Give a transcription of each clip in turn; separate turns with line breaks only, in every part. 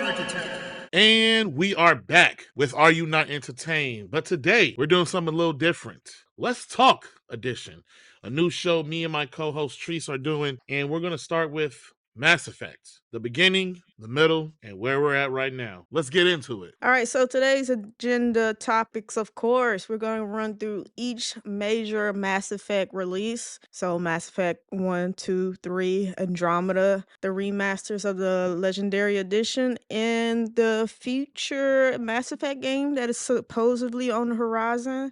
Not Entertained?
And we are back with Are You Not Entertained? But today we're doing something a little different. Let's Talk edition. A new show me and my co-host Trice are doing, and we're going to start with Mass Effect. The beginning, the middle, and where we're at right now. Let's get into it.
All right, so today's agenda topics, of course, we're going to run through each major Mass Effect release. So, Mass Effect 1, 2, 3, Andromeda, the remasters of the Legendary Edition, and the future Mass Effect game that is supposedly on the horizon.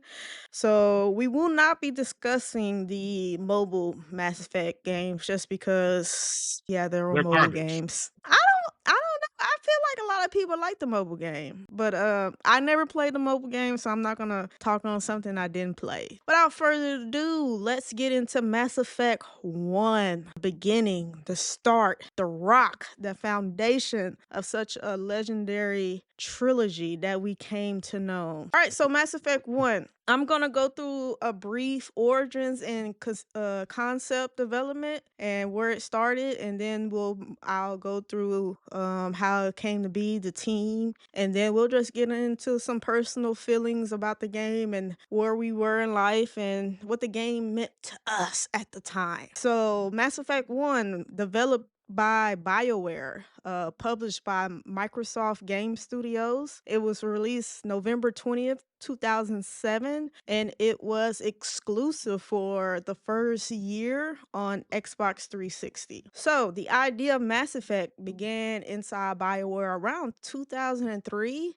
So, we will not be discussing the mobile Mass Effect games just because, yeah, they're on
They're
mobile
garbage.
games. I don't know. I feel like a lot of people like the mobile game, but I never played the mobile game, so I'm not gonna talk on something I didn't play. Without further ado, let's get into Mass Effect 1. The beginning, the start, the rock, the foundation of such a legendary trilogy that we came to know. All right, so Mass Effect 1. I'm gonna go through a brief origins and concept development and where it started, and then I'll go through how it came to be, the team, and then we'll just get into some personal feelings about the game and where we were in life and what the game meant to us at the time. So, Mass Effect 1, developed by BioWare, published by Microsoft Game Studios. It was released November 20th, 2007, and it was exclusive for the first year on Xbox 360. So, the idea of Mass Effect began inside BioWare around 2003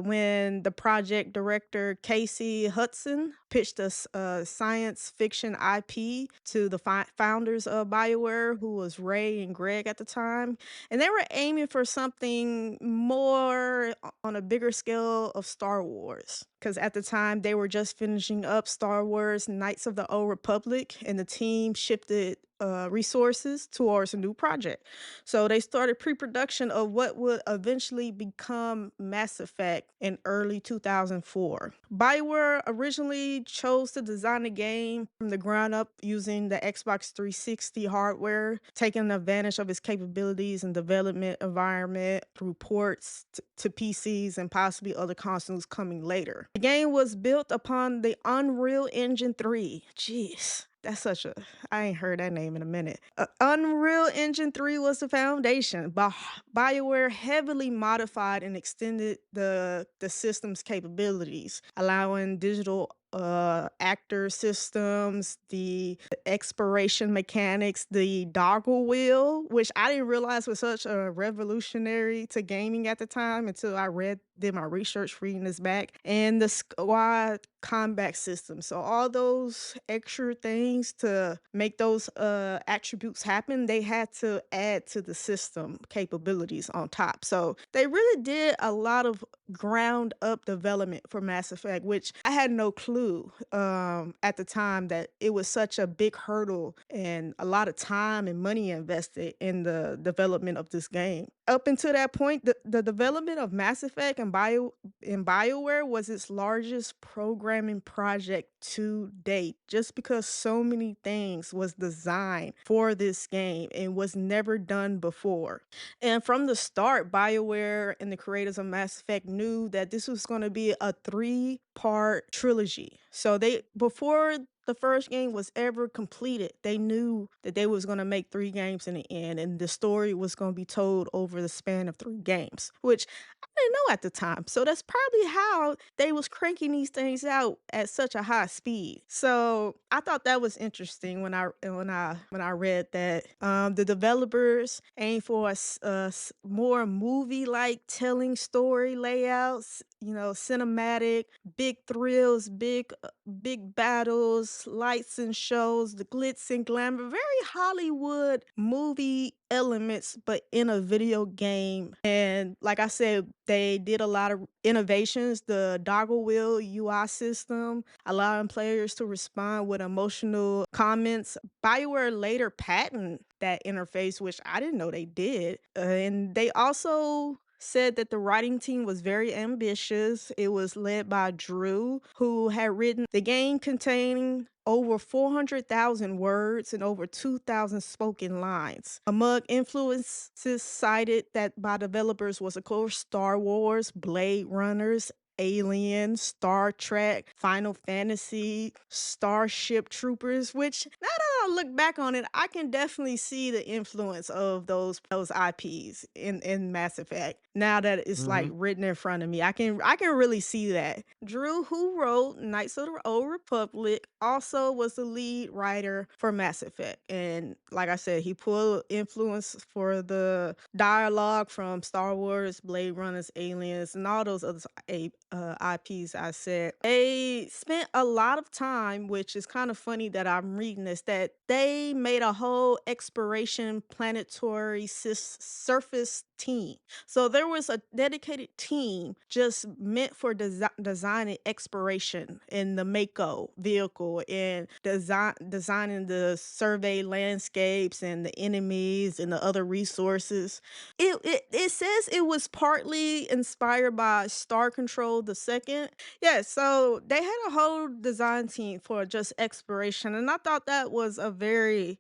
when the project director Casey Hudson pitched a science fiction IP to the founders of BioWare, who was Ray and Greg at the time. And they were aiming for something more on a bigger scale of Star Wars. Because at the time, they were just finishing up Star Wars Knights of the Old Republic, and the team shifted resources towards a new project. So they started pre-production of what would eventually become Mass Effect in early 2004. BioWare originally chose to design the game from the ground up using the Xbox 360 hardware, taking advantage of its capabilities and development environment through ports to PCs and possibly other consoles coming later. The game was built upon the Unreal Engine 3. Jeez. That's such a, I ain't heard that name in a minute. Unreal Engine 3 was the foundation, but BioWare heavily modified and extended the system's capabilities, allowing digital actor systems, the exploration mechanics, the doggle wheel, which I didn't realize was such a revolutionary to gaming at the time until did my research reading this back, and the squad combat system. So all those extra things to make those attributes happen, they had to add to the system capabilities on top. So they really did a lot of ground up development for Mass Effect, which I had no clue at the time that it was such a big hurdle and a lot of time and money invested in the development of this game. Up until that point, the development of Mass Effect and BioWare was its largest programming project to date, just because so many things was designed for this game and was never done before. And from the start, BioWare and the creators of Mass Effect knew that this was going to be a three-part trilogy. So before the first game was ever completed, they knew that they was going to make three games in the end, and the story was going to be told over the span of three games, which I didn't know at the time. So that's probably how they was cranking these things out at such a high speed. So I thought that was interesting when I read that the developers aim for more movie like telling story layouts, cinematic, big thrills, big battles, lights and shows, the glitz and glamour, very Hollywood movie elements, but in a video game. And like I said, they did a lot of innovations. The doggle wheel UI system, allowing players to respond with emotional comments. BioWare later patented that interface, which I didn't know they did. And they also said that the writing team was very ambitious. It was led by Drew, who had written the game containing over 400,000 words and over 2,000 spoken lines. Among influences cited that by developers was, of course, Star Wars, Blade Runners, Alien, Star Trek, Final Fantasy, Starship Troopers, which now that I look back on it, I can definitely see the influence of those IPs in Mass Effect. Now that it's like
Hmm.
written in front of me, I can really see that. Drew, who wrote Knights of the Old Republic, also was the lead writer for Mass Effect. And like I said, he pulled influence for the dialogue from Star Wars, Blade Runners, Aliens, and all those other IPs I said. They spent a lot of time, which is kind of funny that I'm reading this, that they made a whole exploration planetary surface team. So there was a dedicated team just meant for designing exploration in the Mako vehicle and designing the survey landscapes and the enemies and the other resources. It says it was partly inspired by Star Control the Second. Yeah, so they had a whole design team for just exploration, and I thought that was a very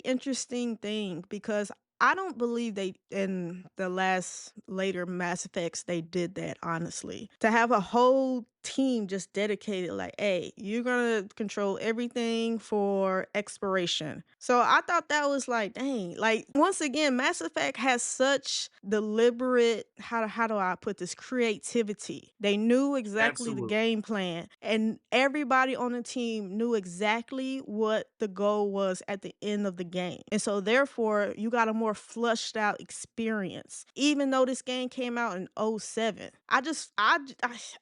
interesting thing because I don't believe they in the last later Mass Effects they did that, honestly. To have a whole team just dedicated like, "Hey, you're gonna control everything for exploration." So I thought that was like, dang, like once again, Mass Effect has such deliberate, how do I put this, creativity. They knew exactly the
Absolutely.
game plan, and everybody on the team knew exactly what the goal was at the end of the game. And so therefore, you got a more flushed out experience. Even though this game came out in '07, I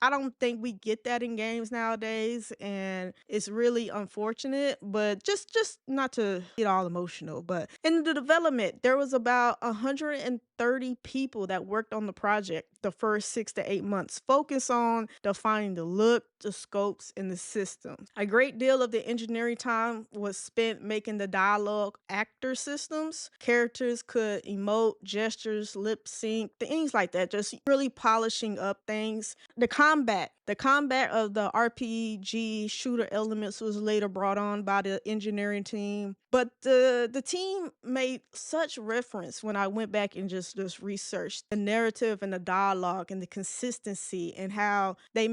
don't think we get that in games nowadays, and it's really unfortunate. But just not to get all emotional, but in the development, there was about 130 people that worked on the project the first 6 to 8 months, focus on defining the look, the scopes, and the system. A great deal of the engineering time was spent making the dialogue actor systems. Characters could emote, gestures, lip sync, things like that, just really polishing up things. The combat of the RPG shooter elements was later brought on by the engineering team. But the team made such reference when I went back and just researched the narrative and the dialogue and the consistency and how they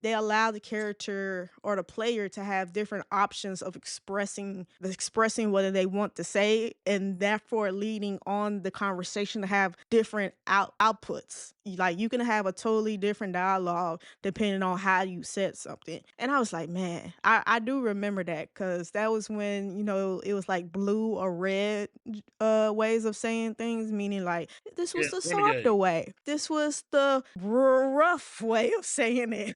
allow the character or the player to have different options of expressing what they want to say, and therefore leading on the conversation to have different outputs. Like you can have a totally different dialogue depending on how you said something. And I was like, man, I do remember that because that was when, it was like blue or red ways of saying things, meaning like this
Yeah,
was the softer
Renegade.
way. This was the rough way of saying it.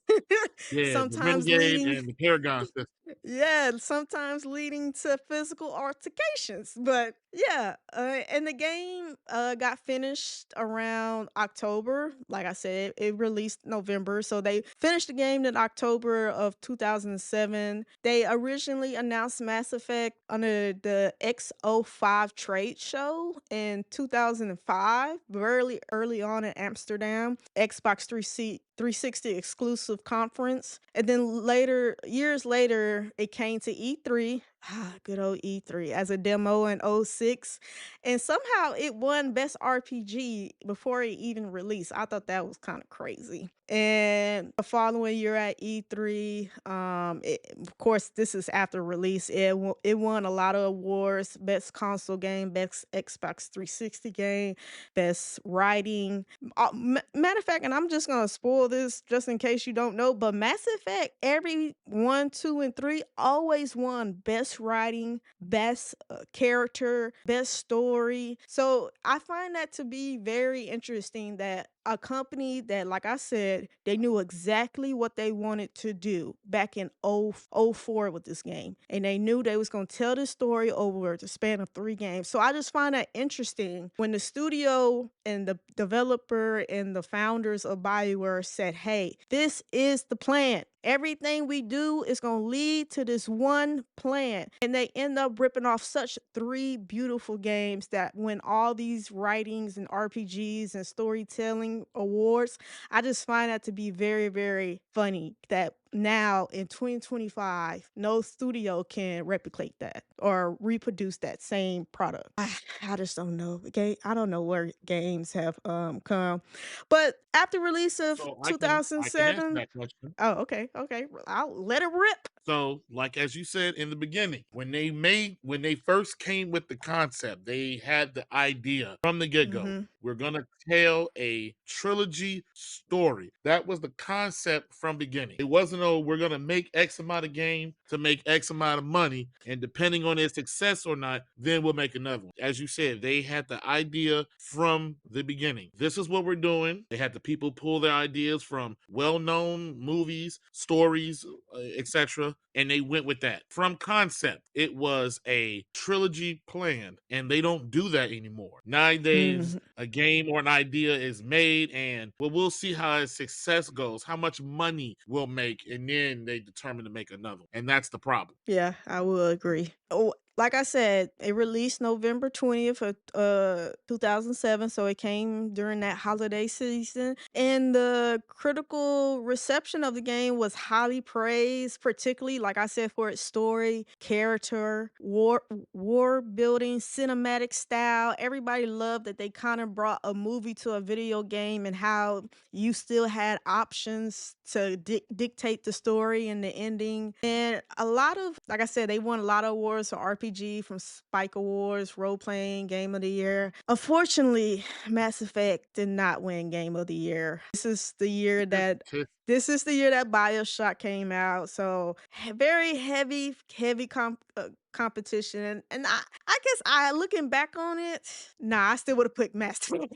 Yeah, the
Sometimes
Renegade
leading
and the Paragon system.
yeah, sometimes leading to physical altercations. But yeah, and the game got finished around October. Like I said, it released November. So they finished the game in October of 2007. They originally announced Mass Effect under the X05 trade show in 2005, very early on in Amsterdam, Xbox 360 exclusive conference. And then later, years later, it came to E3, good old E3, as a demo in '06. And somehow it won Best RPG before it even released. I thought that was kind of crazy. And the following year at E3, of course, this is after release. It won a lot of awards: Best Console Game, Best Xbox 360 Game, Best Writing. Matter of fact, and I'm just gonna spoil this just in case you don't know, but Mass Effect, every one, two, and three always won best writing, best character, best story. So I find that to be very interesting that a company that, like I said, they knew exactly what they wanted to do back in 04 with this game. And they knew they was going to tell this story over the span of 3 games. So I just find that interesting when the studio and the developer and the founders of BioWare said, hey, this is the plan. Everything we do is going to lead to this one plan. And they end up ripping off such 3 beautiful games that win all these writings and RPGs and storytelling awards. I just find that to be very, very funny that now in 2025, no studio can replicate that or reproduce that same product. I just don't know. I don't know where games have come. But after release of
So I can answer
2007,
that question.
oh, okay, okay. I'll let it rip.
So, like as you said in the beginning, when they first came with the concept, they had the idea from the get-go.
Mhm.
We're gonna tell a trilogy story. That was the concept from beginning. It wasn't, oh, we're gonna make X amount of game to make X amount of money, and depending on its success or not, then we'll make another one. As you said, they had the idea from the beginning. This is what we're doing. They had the people pull their ideas from well-known movies, stories, etc. And they went with that. From concept, it was a trilogy plan, and they don't do that anymore. Nowadays,
Mhm.
a game or an idea is made, and well, we'll see how its success goes, how much money we'll make, and then they determine to make another one. And that's the problem.
Yeah, I will agree. Oh, like I said, it released November 20th of 2007, so it came during that holiday season. And the critical reception of the game was highly praised, particularly, like I said, for its story, character, war building, cinematic style. Everybody loved that they kind of brought a movie to a video game and how you still had options to dictate the story and the ending. And a lot of, like I said, they won a lot of awards for RPG from Spike Awards, role playing, Game of the Year. Unfortunately, Mass Effect did not win Game of the Year. This is the year that BioShock came out. So very heavy competition. And I guess looking back on it, nah, I still would have put Mass Effect.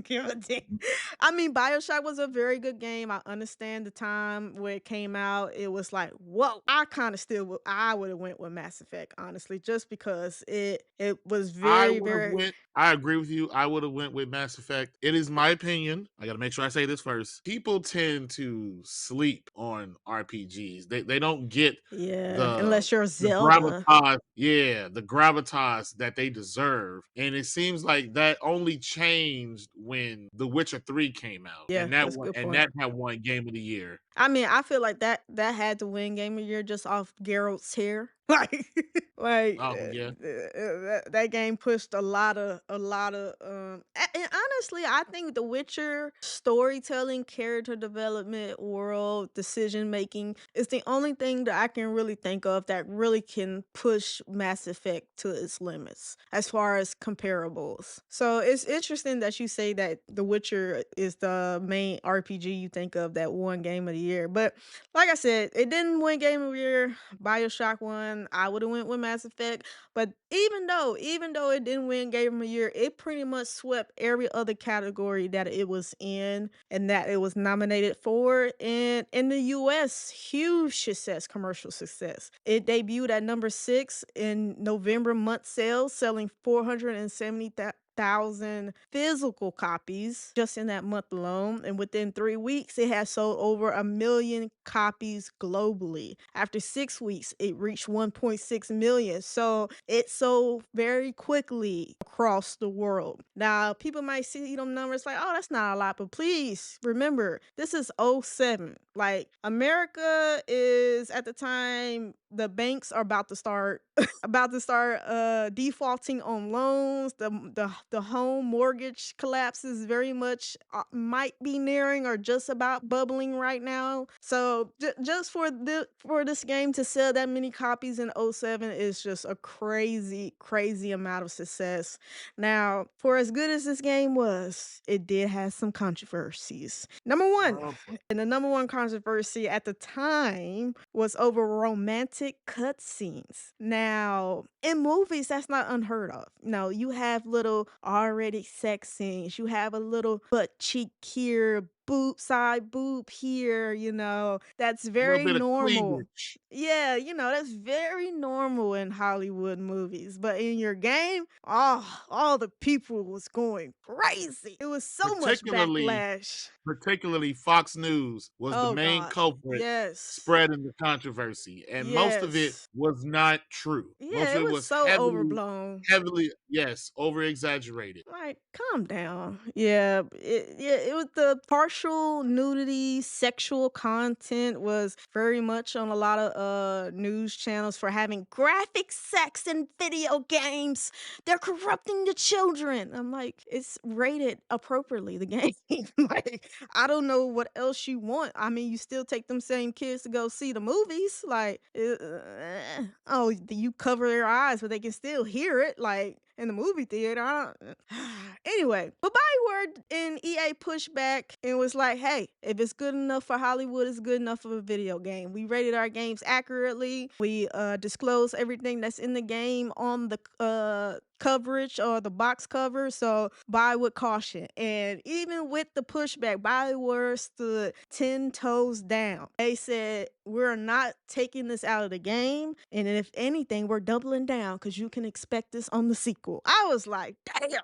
Give a damn. I mean, BioShock was a very good game. I understand the time where it came out. It was like, whoa. I kind of I would have went with Mass Effect, honestly, just because it was
I
very,
would have
very,
went. I agree with you. I would have went with Mass Effect. It is my opinion. I got to make sure I say this first. People tend to sleep on RPGs. They don't get
yeah,
the
unless you're
the
Zelda.
gravitas. Yeah, the gravitas that they deserve. And it seems like that only changed when The Witcher 3 came out,
Yeah, that's a good
and
point.
that had won Game of the Year.
I mean, I feel like that had to win Game of the Year just off Geralt's hair. Like,
Oh yeah.
that game pushed and honestly, I think The Witcher storytelling, character development, world decision making is the only thing that I can really think of that really can push Mass Effect to its limits as far as comparables. So it's interesting that you say that The Witcher is the main RPG you think of that won Game of the Year. But like I said, it didn't win Game of the Year. BioShock won. I would have went with Mass Effect. But even though it didn't win Game of the Year, it pretty much swept every other category that it was in and that it was nominated for. And in the US, huge success, commercial success. It debuted at number 6 in November month sales, selling 470,000 physical copies just in that month alone. And within 3 weeks, it has sold over 1 million copies globally. After 6 weeks, it reached 1.6 million. So it sold very quickly across the world. Now, people might see them numbers like, oh, that's not a lot. But please remember, this is '07. Like, America is at the time, the banks are about to start defaulting on loans. The home mortgage collapse is very much might be nearing or just about bubbling right now. So just for this game to sell that many copies in '07 is just a crazy amount of success. Now, for as good as this game was, it did have some controversies. Number one,
Oh,
and the number one controversy at the time was over romantic cutscenes. Now, in movies, that's not unheard of. No, you have little already sex scenes. You have a little butt cheek here, boob side boob here, that's
A little
very
bit of
normal.
cleavage.
Yeah, that's very normal in Hollywood movies. But in your game, all the people was going crazy. It was so much
Particularly
backlash.
particularly Fox News was the
Oh
main
gosh.
culprit
Yes.
spreading the controversy, and most of it
Yes.
was not true. Most
Yeah,
of
it
it
was
was
so overblown.
heavily, yes, over exaggerated.
Like, calm down. Yeah, it was the partial nudity, sexual content was very much on a lot of news channels for having graphic sex in video games. They're corrupting the children. I'm like, it's rated appropriately, the game. Like, I don't know what else you want. I mean, you still take them same kids to go see the movies. Like, oh, you cover their eyes, but they can still hear it. Like in the movie theater. I don't, anyway, but BioWare and EA pushed back and was like, hey, if it's good enough for Hollywood, it's good enough for a video game. We rated our games accurately. We disclose everything that's in the game on the coverage or the box cover. So buy with caution. And even with the pushback, BioWare stood 10 toes down. They said, we're not taking this out of the game. And if anything, we're doubling down because you can expect this on the sequel. I was like, damn.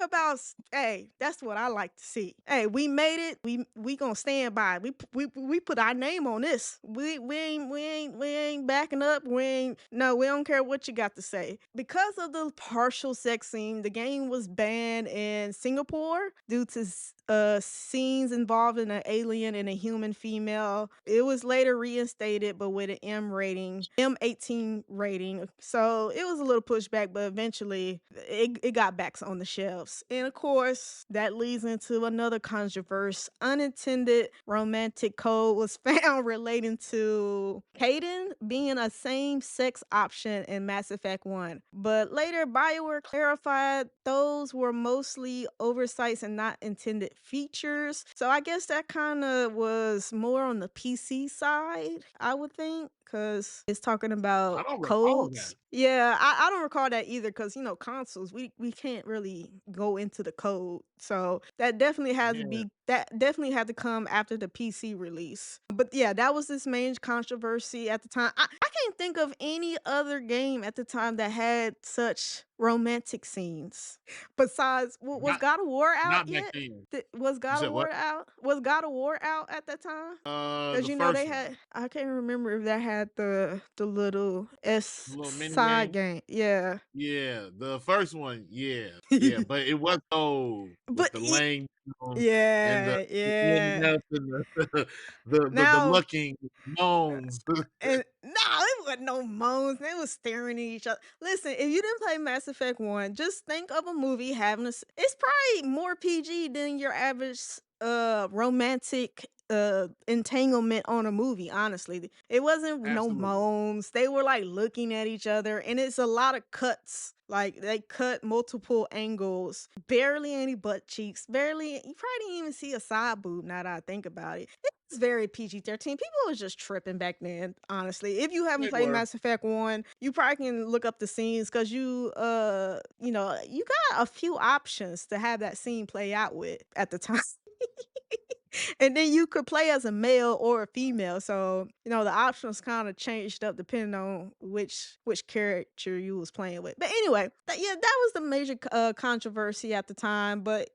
About hey, that's what I like to see. Hey, we made it. We gonna stand by it. We put our name on this. We ain't backing up. We don't care what you got to say. Because of the partial sex scene, the game was banned in Singapore due to scenes involving an alien and a human female. It was later reinstated, but with an M18 rating. So it was a little pushback, but eventually it got back on the shelves. And of course, that leads into another controversy. Unintended romantic code was found relating to Caden being a same-sex option in Mass Effect 1. But later, BioWare clarified those were mostly oversights and not intended features. So I guess that kind of was more on the PC side, I would think, because it's talking
I
about
don't recall that.
codes. Yeah, I don't recall that either because, consoles, we can't really go into the code. So
Yeah,
that definitely had to come after the PC release. But yeah, that was this main controversy at the time. I can't think of any other game at the time that had such romantic scenes. Besides, was
not
God of War out
not back
yet?
then.
Was
You
God of
said what?
War out? Was God of War out at that time? Cause
The first
they
one,
had I can't remember if that had the little
the
S
little mini
side
game.
game. Yeah.
Yeah, the first one, yeah, yeah, but it was old with
But
the lame songs and
yeah,
the
yeah.
ending up and the
Now
looking moans.
and no, it wasn't no moans. They was staring at each other. Listen, if you didn't play Mass Effect 1, just think of a movie having it's probably more PG than your average romantic entanglement on a movie, honestly. It wasn't no
Absolutely.
moans. They were like looking at each other and it's a lot of cuts. Like they cut multiple angles, barely any butt cheeks, barely you probably didn't even see a side boob now that I think about it. It's very PG-13. People was just tripping back then, honestly. If you haven't
They
played
were.
Mass Effect 1, you probably can look up the scenes because you got a few options to have that scene play out with at the time. And then you could play as a male or a female. So, the options kind of changed up depending on which character you was playing with. But anyway, that was the major controversy at the time. But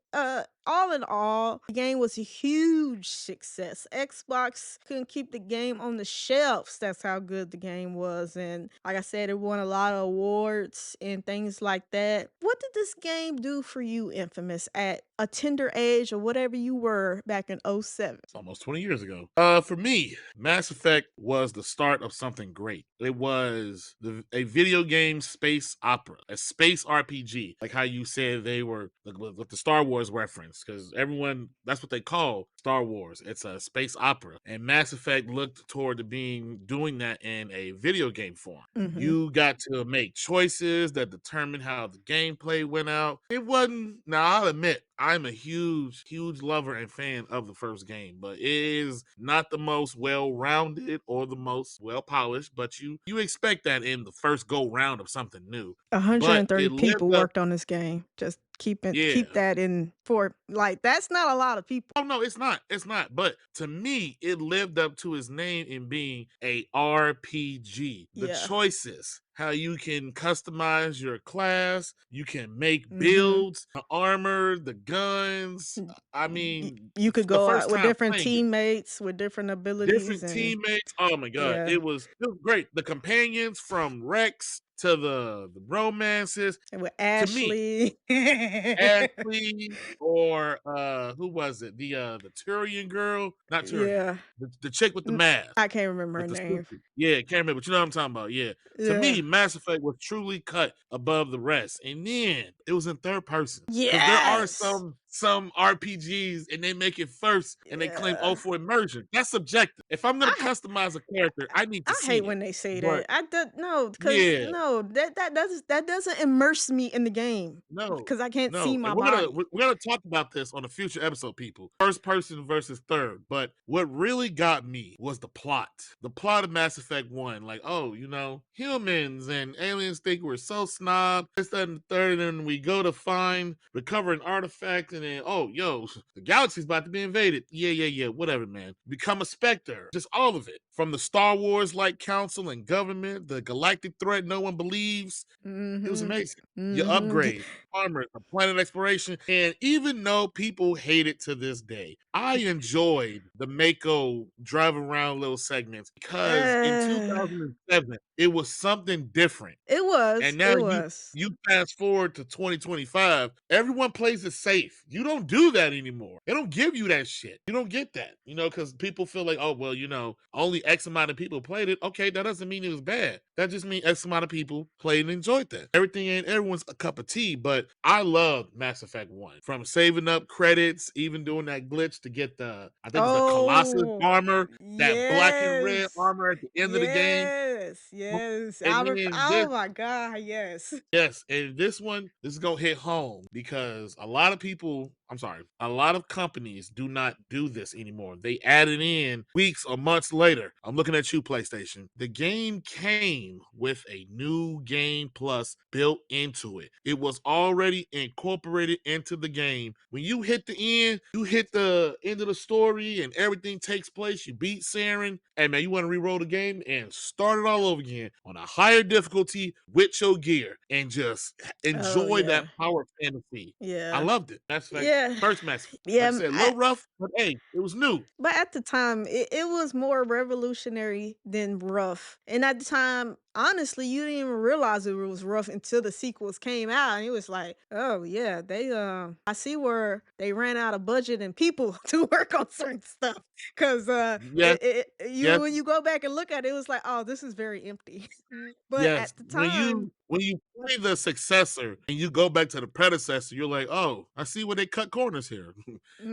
all in all, the game was a huge success. Xbox couldn't keep the game on the shelves. That's how good the game was. And like I said, it won a lot of awards and things like that. What did this game do for you, Infamous, at a tender age or whatever you were back in '07?
It's almost 20 years ago. For me, Mass Effect was the start of something great. It was a video game space opera, a space RPG, like how you said they were with the Star Wars Wars reference because everyone that's what they call Star Wars. It's a space opera, and Mass Effect looked toward to being doing that in a video game form.
Mhm.
You got to make choices that determine how the gameplay went out. It wasn't. Now I'll admit I'm a huge lover and fan of the first game, but it is not the most well rounded or the most well polished. But you expect that in the first go round of something new. But
130
it
people
lived up.
worked on this game. Just keep
Yeah.
that in for like, that's not a lot of people.
Oh no, it's not. It's not. But to me, it lived up to its name in being a RPG. The
Yeah.
choices, how you can customize your class, you can make
Mhm.
builds, the armor, the guns. I
Y
mean,
you could
the
go
first
out with
time
different
playing it,
teammates with different abilities
different
and
teammates. Oh my god,
yeah,
it was great. The companions from Rex to the romances.
and with
To me,
Ashley.
Ashley or who was it? The Tyrion girl, not Tyrion.
Yeah.
The chick with the
N
mask,
I can't remember her
with the
name.
sister. Yeah, can't remember, but you know what I'm talking about. Yeah. To
Yeah.
me, Mass Effect was truly cut above the rest. And then it was in third person. Because there are
Yes!
some RPGs and they make it first and they claim
Yeah.
oh for immersion. That's subjective. If I'm gonna
I ha
customize a character, I need to
I hate
see it.
when they say
But
that. I do no, because
yeah.
no, that doesn't immerse me in the game
No,
because I can't see
no,
my
and we're gonna
body.
we're gonna talk about this on a future episode, people. First person versus third, but what really got me was the plot. The plot of Mass Effect One, like, oh, humans and aliens think we're so snob. This, that, and the third, and then we go to recover an artifact, and then yo, the galaxy's about to be invaded. Yeah, whatever, man. Become a specter. Just all of it, from the Star Wars like council and government, the galactic threat no one believes. It was
Mhm.
amazing. Your
Mhm.
upgrade, armor, the planet exploration, and even though people hate it to this day, I enjoyed the Mako drive around little segments because in
Uh,
2007 it was something different.
it was,
And now
it
you
was.
you fast forward to 2025, everyone plays it safe. You don't do that anymore. They don't give you that shit. You don't get that, because people feel like, oh, well, only X amount of people played it. Okay, that doesn't mean it was bad. That just means X amount of people played and enjoyed that. Everything ain't everyone's a cup of tea, but I love Mass Effect 1. From saving up credits, even doing that glitch to get I think it's the Colossus
Oh,
armor, that black and red
yes.
armor at the end of the game.
Yes, yes.
And then
Oh my god, yes.
yes, and this is gonna hit home because a lot of companies do not do this anymore. They add it in weeks or months later. I'm looking at you, PlayStation. The game came with a new game plus built into it. It was already incorporated into the game. When you hit the end, you hit the end of the story and everything takes place. You beat Saren. Hey man, you want to re-roll the game and start it all over again on a higher difficulty with your gear and just
Oh
enjoy that
yeah.
power fantasy. I
Yeah.
loved it. Mass Effect,
Yeah.
first Mass Effect.
Yeah,
Like I said, a little rough, but hey, it was new.
but at the time, it was more revolutionary than rough. And at the time, honestly, you didn't even realize it was rough until the sequels came out. And it was like, oh yeah, I see where they ran out of budget and people to work on certain stuff. Cause
Yes, yes,
when you go back and look at it, it was like, oh, this is very empty. But
yes.
at the
When
time,
you play the successor and you go back to the predecessor, you're like, oh, I see where they cut corners here.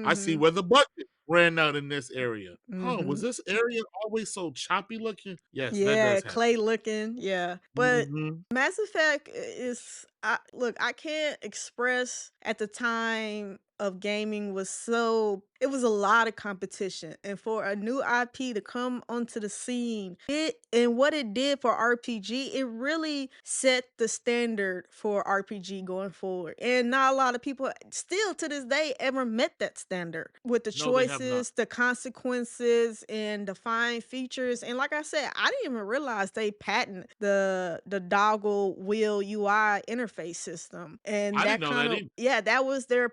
I see
mhm,
where the budget ran out in this area. Oh, was
mhm.
this area always so choppy looking? Yes, that
Yeah,
does happen.
clay looking, yeah. But
Hmm.
Mass Effect is look, I can't express at the time of gaming was so it was a lot of competition. And for a new IP to come onto the scene, it and what it did for RPG, it really set the standard for RPG going forward. And not a lot of people still to this day ever met that standard with the
No, they have not.
choices, the consequences, and the fine features. And like I said, I didn't even realize they patent the doggle wheel UI interface system. And
I didn't
that
know
kind
that
of
either.
yeah, that was their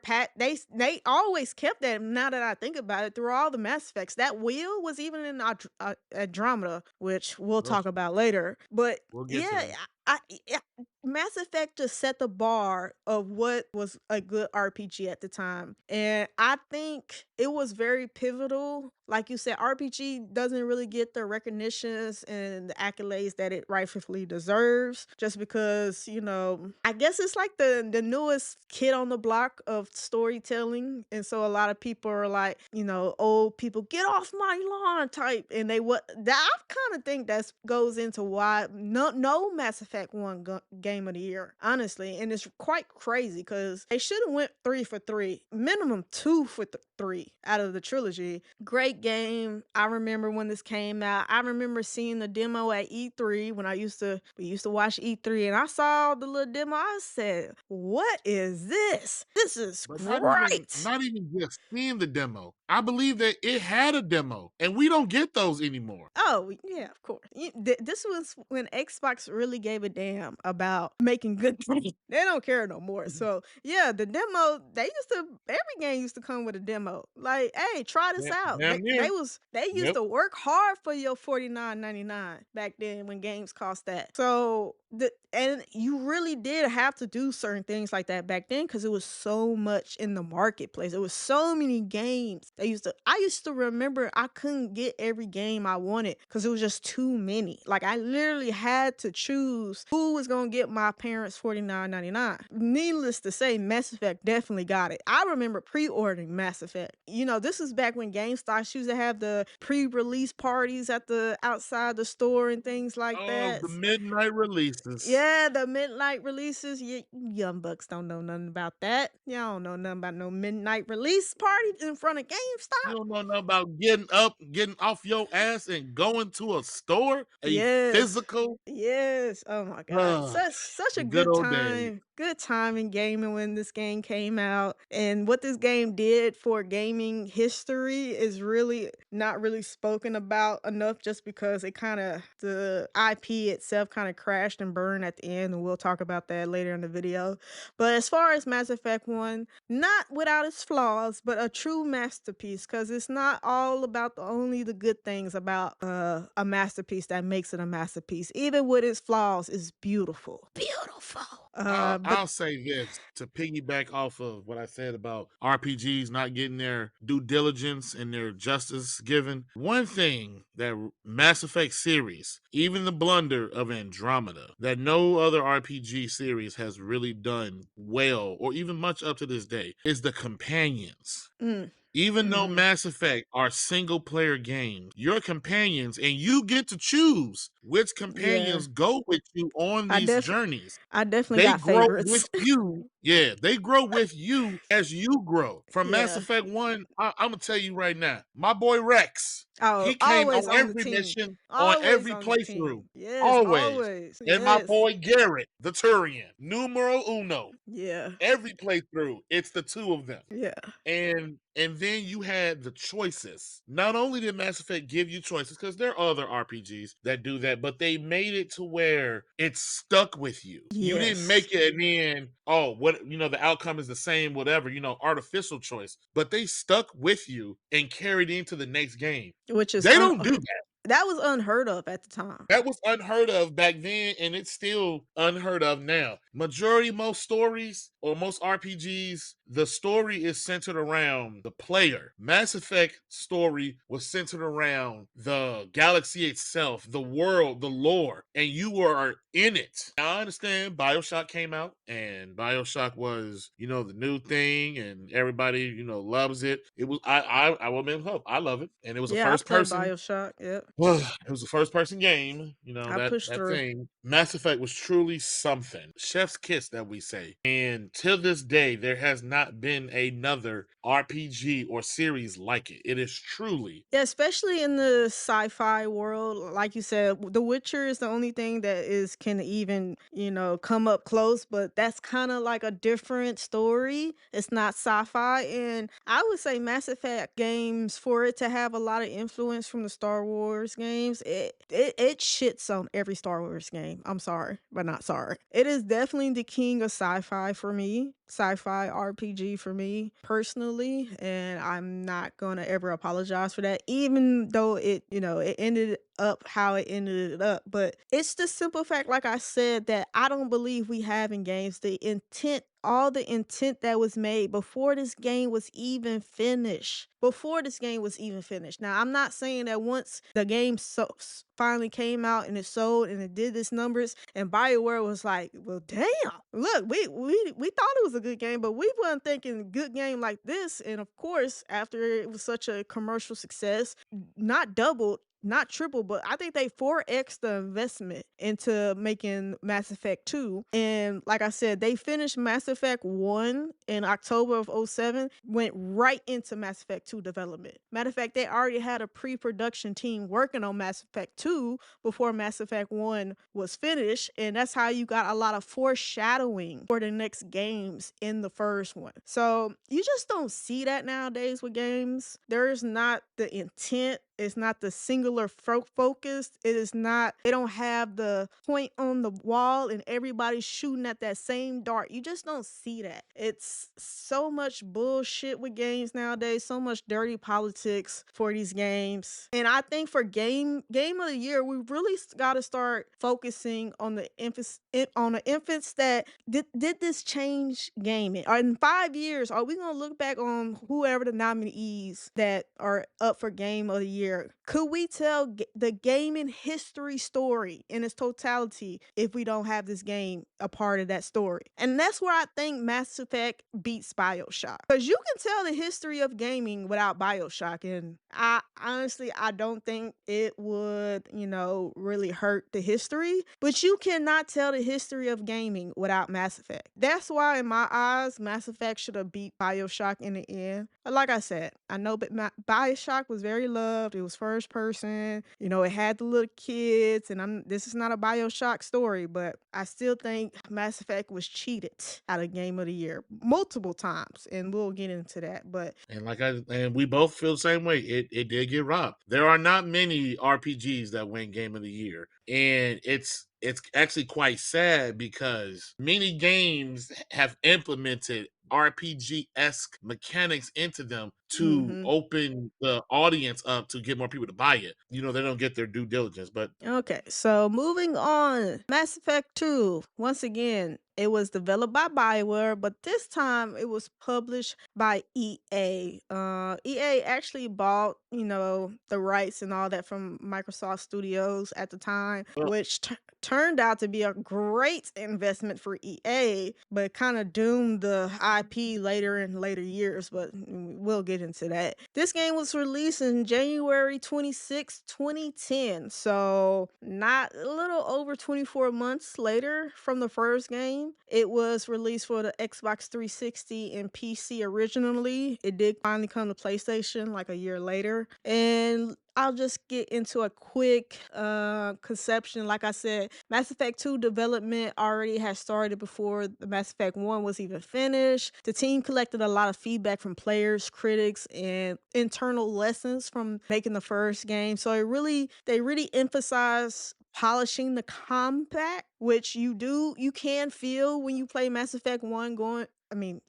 they always kept that. Now that I think about it, through all the Mass Effects, that wheel was even in Andromeda, which we'll
Well,
talk about later. But
we'll get to
yeah,
that.
yeah, Mass Effect just set the bar of what was a good RPG at the time. And I think it was very pivotal. Like you said, RPG doesn't really get the recognitions and the accolades that it rightfully deserves just because, I guess it's like the newest kid on the block of storytelling. And so a lot of people are like, old people, get off my lawn type. And they what that I kind of think that's goes into why no Mass Effect won game of the year, honestly. And it's quite crazy because they should have went 3 for 3, minimum 2 for 3 out of the trilogy. Great game. I remember when this came out. I remember seeing the demo at E3 when we used to watch E3, and I saw the little demo. I said, "What is this? This is
But
great."
not even just seeing the demo. I believe that it had a demo, and we don't get those anymore.
Oh, yeah, of course. This was when Xbox really gave a damn about making good games. They don't care no more. So, yeah, the demo, every game used to come with a demo. Like, hey, try this out.
Damn near.
They used
Yep.
to work hard for your 49.99 back then when games cost that. So, and you really did have to do certain things like that back then because it was so much in the marketplace. It was so many games. I used to remember I couldn't get every game I wanted because it was just too many. Like I literally had to choose who was gonna get my parents 49.99. Needless to say, Mass Effect definitely got it. I remember pre-ordering Mass Effect. This is back when GameStop used to have the pre-release parties at the outside the store and things like
Oh,
that.
the midnight releases.
Yeah, the midnight releases. You young bucks don't know nothing about that. Y'all don't know nothing about no midnight release party in front of
You
GameStop.
don't know nothing about getting up, getting off your ass, and going to a store, a
Yes.
physical.
Yes. Oh my god.
Uh,
Such a
the good
good
old days.
time. Good time in gaming when this game came out. And what this game did for gaming history is really not really spoken about enough just because the IP itself kind of crashed and burned at the end, and we'll talk about that later in the video. But as far as Mass Effect 1, not without its flaws, but a true masterpiece because it's not all about only the good things about a masterpiece that makes it a masterpiece. Even with its flaws, it's beautiful. Beautiful. But
I'll say this to piggyback off of what I said about RPGs not getting their due diligence and their justice given. One thing that Mass Effect series, even the blunder of Andromeda, that no other RPG series has really done well, or even much up to this day, is the companions.
mm,
Even though
mhm.
Mass Effect are single player games, your companions, and you get to choose which
Yeah.
companions go with you on
I
these
def
journeys.
I definitely
They
got
grow with
favorites.
you. Yeah, they grow with you as you grow. From Mass
Yeah.
Effect 1, I'm going to tell you right now, my boy Rex,
Oh,
he came
always
on
on the
every
team.
mission, on
Always
every
on the
playthrough.
team. Yes,
Always.
always.
And my
Yes.
boy Garrett, the Turian, numero uno.
Yeah.
Every playthrough, it's the two of them.
Yeah.
And then you had the choices. Not only did Mass Effect give you choices, because there are other RPGs that do that, but they made it to where it stuck with you. You didn't
Yes.
make it and then, oh, what, the outcome is the same, whatever, artificial choice. But they stuck with you and carried into the next game.
Which is
They don't do that.
that was unheard of at the time.
That was unheard of back then, and it's still unheard of now. Majority, most stories or most RPGs, the story is centered around the player. Mass Effect story was centered around the galaxy itself, the world, the lore, and you were in it. Now, I understand Bioshock came out, and Bioshock was, the new thing, and everybody, loves it. It was I will admit, I love it, and it was a
Yeah, I
first
played
person.
BioShock. Yep.
It was a first person game,
I pushed
that
through.
thing. Mass Effect was truly something. Chef's kiss that we say. And to this day, there has not been another RPG or series like it. It is truly.
Yeah, especially in the sci-fi world, like you said, The Witcher is the only thing that is can even, come up close, but that's kind of like a different story. It's not sci-fi, and I would say Mass Effect games for it to have a lot of influence from the Star Wars Wars games, it shits on every Star Wars game. I'm sorry, but not sorry. It is definitely the king of sci-fi for me, sci-fi RPG for me personally, and I'm not gonna ever apologize for that, even though it ended up how it ended up. But it's the simple fact, like I said, that I don't believe we have in games the intent, all the intent that was made before this game was even finished. Before this game was even finished. Now, I'm not saying that once the game finally came out and it sold and it did its numbers, and BioWare was like, "Well, damn, look, we thought it was a good game, but we weren't thinking good game like this." And of course, after it was such a commercial success, not doubled, not triple, but I think they 4x the investment into making Mass Effect 2. And like I said, they finished Mass Effect 1 in October of '07, went right into Mass Effect 2 development. Matter of fact, they already had a pre-production team working on Mass Effect 2 before Mass Effect 1 was finished, and that's how you got a lot of foreshadowing for the next games in the first one. So you just don't see that nowadays with games. There's not the intent, it's not the singular focus. It is not, they don't have the point on the wall and everybody's shooting at that same dart. You just don't see that. It's so much bullshit with games nowadays, so much dirty politics for these games. And I think for game of the year, we really got to start focusing on the infants that did this change gaming. Or in 5 years, are we gonna look back on whoever the nominees that are up for game of the year? Could we tell the gaming history story in its totality if we don't have this game a part of that story? And that's where I think Mass Effect beats BioShock. Because you can tell the history of gaming without BioShock. And I honestly, I don't think it would, really hurt the history. But you cannot tell the history of gaming without Mass Effect. That's why, in my eyes, Mass Effect should have beat BioShock in the end. But like I said, I know BioShock was very loved. It was first person. It had the little kids, and this is not a BioShock story, but I still think Mass Effect was cheated out of Game of the Year multiple times, and we'll get into that. But
and we both feel the same way. It did get robbed. There are not many RPGs that win Game of the Year, and it's actually quite sad because many games have implemented RPG-esque mechanics into them to
mhm.
open the audience up to get more people to buy it. They don't get their due diligence, but
Okay, so moving on. Mass Effect 2. Once again, it was developed by BioWare, but this time it was published by EA. EA actually bought, the rights and all that from Microsoft Studios at the time,
well,
which turned out to be a great investment for EA, but kind of doomed the IP later in later years, but we'll get into that. This game was released in January 26, 2010, so not a little over 24 months later from the first game. It was released for the Xbox 360 and PC originally. It did finally come to PlayStation like a year later. And I'll just get into a quick conception. Like I said, Mass Effect 2 development already had started before the Mass Effect 1 was even finished. The team collected a lot of feedback from players, critics, and internal lessons from making the first game. So they really emphasize polishing the combat, which you can feel when you play Mass Effect 1 going,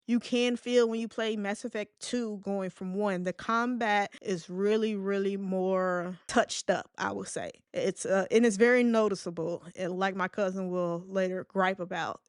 you can feel when you play Mass Effect 2 going from 1. The combat is really, really more touched up, I would say. And it's very noticeable, and like my cousin will later gripe about.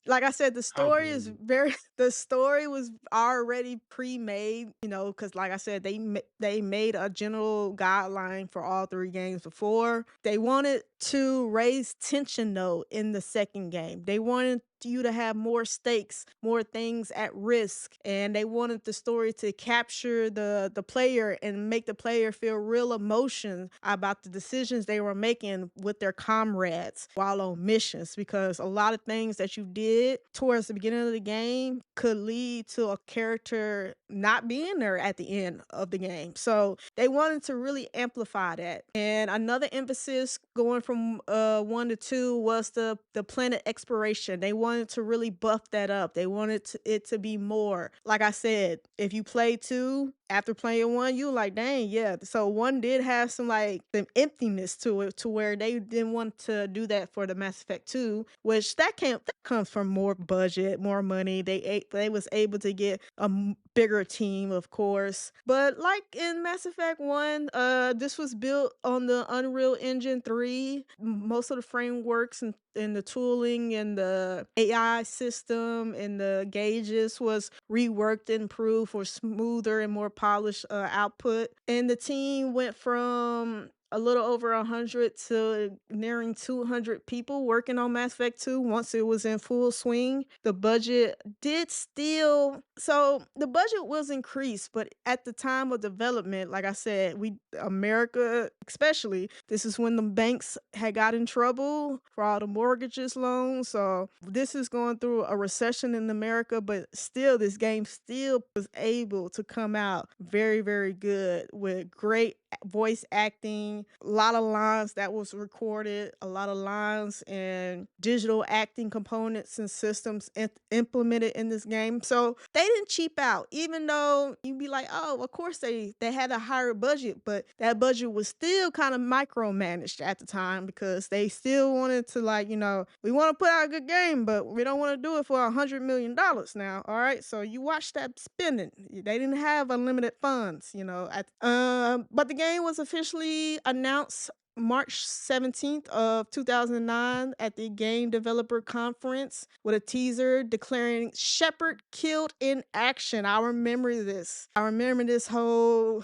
Like I said, the
how
story
dare
is
you?
very the story was already pre-made, because like I said, they made a general guideline for all three games before. They wanted to raise tension though in the second game. They wanted you to have more stakes, more things at risk, and they wanted the story to capture the player and make the player feel real emotion about the decisions they were making with their comrades while on missions, because a lot of things that you did towards the beginning of the game could lead to a character not being there at the end of the game. So they wanted to really amplify that. And another emphasis going from 1 to 2 was the planet exploration. They wanted to really buff that up. They wanted it to be more. Like I said, if you play 2 after playing 1, you like, "Dang, yeah." So 1 did have some, like, some emptiness to it to where they didn't want to do that for the Mass Effect 2, which that comes from more budget, more money. They was able to get a bigger team, of course. But like in Mass Effect 1, this was built on the Unreal Engine 3. Most of the frameworks and the tooling and the AI system and the gauges was reworked and improved for smoother and more polished output. And the team went from a little over 100 to nearing 200 people working on Mass Effect 2 once it was in full swing. The budget did still so the budget was increased, but at the time of development, like I said, we America especially, this is when the banks had got in trouble for all the mortgages loans. So this is going through a recession in America, but still this game still was able to come out very, very good with great voice acting, a lot of lines that was recorded, a lot of lines and digital acting components and systems implemented in this game. So they didn't cheap out, even though you'd be like, oh, of course they had a higher budget, but that budget was still kind of micromanaged at the time because they still wanted to like, we want to put out a good game, but we don't want to do it for $100 million now. All right. So you watch that spending. They didn't have unlimited funds, but the game was officially announced March 17th of 2009 at the Game Developer Conference with a teaser declaring Shepard killed in action. I remember this. I remember this whole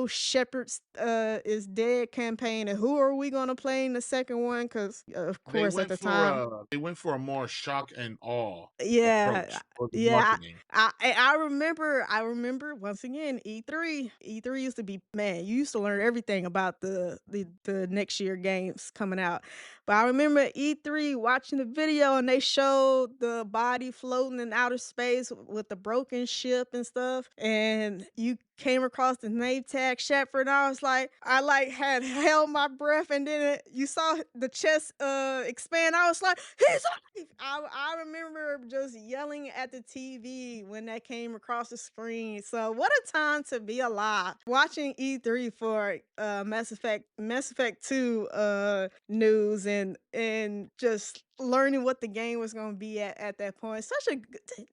Shepard is dead campaign, and who are we gonna play in the second one? Because of course at the time,
they went for a more shock and awe
yeah,
approach for the
yeah.
marketing.
I remember once again E3. E3 used to be, man, you used to learn everything about the next year games coming out. But I remember E3 watching the video and they showed the body floating in outer space with the broken ship and stuff. And you came across the name tag Shepard. And I had held my breath, and then you saw the chest expand. I was like, he's alive. I remember just yelling at the TV when that came across the screen. So what a time to be alive. Watching E3 for Mass Effect 2 news and just learning what the game was going to be at that point.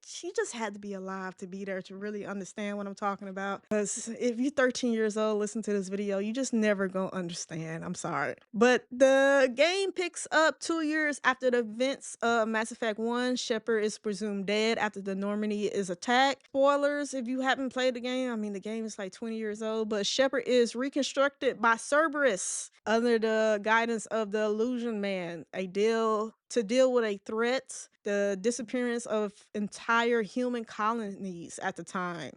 She just had to be alive to be there to really understand what I'm talking about. Because if you're 13 years old, listen to this video, you just never gonna understand. I'm sorry. But the game picks up 2 years after the events of Mass Effect 1. Shepard is presumed dead after the Normandy is attacked. Spoilers if you haven't played the game. I mean, the game is like 20 years old, but Shepard is reconstructed by Cerberus under the guidance of the Illusion Man. To deal with a threat, the disappearance of entire human colonies at the time.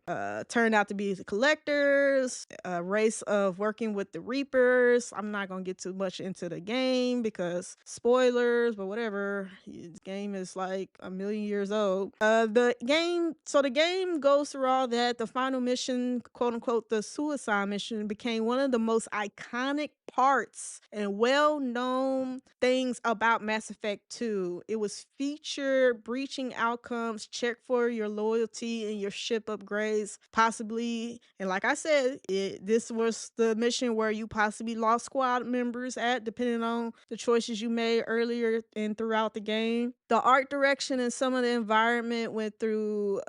Turned out to be the collectors, a race of working with the Reapers. I'm not gonna get too much into the game because spoilers, but whatever. The game is like a million years old. The game goes through all that. The final mission, quote unquote, the suicide mission, became one of the most iconic parts and well-known things about Mass Effect 2. It was featured breaching outcomes, check for your loyalty and your ship upgrades, possibly. And like I said, this was the mission where you possibly lost squad members at, depending on the choices you made earlier and throughout the game. The art direction and some of the environment went through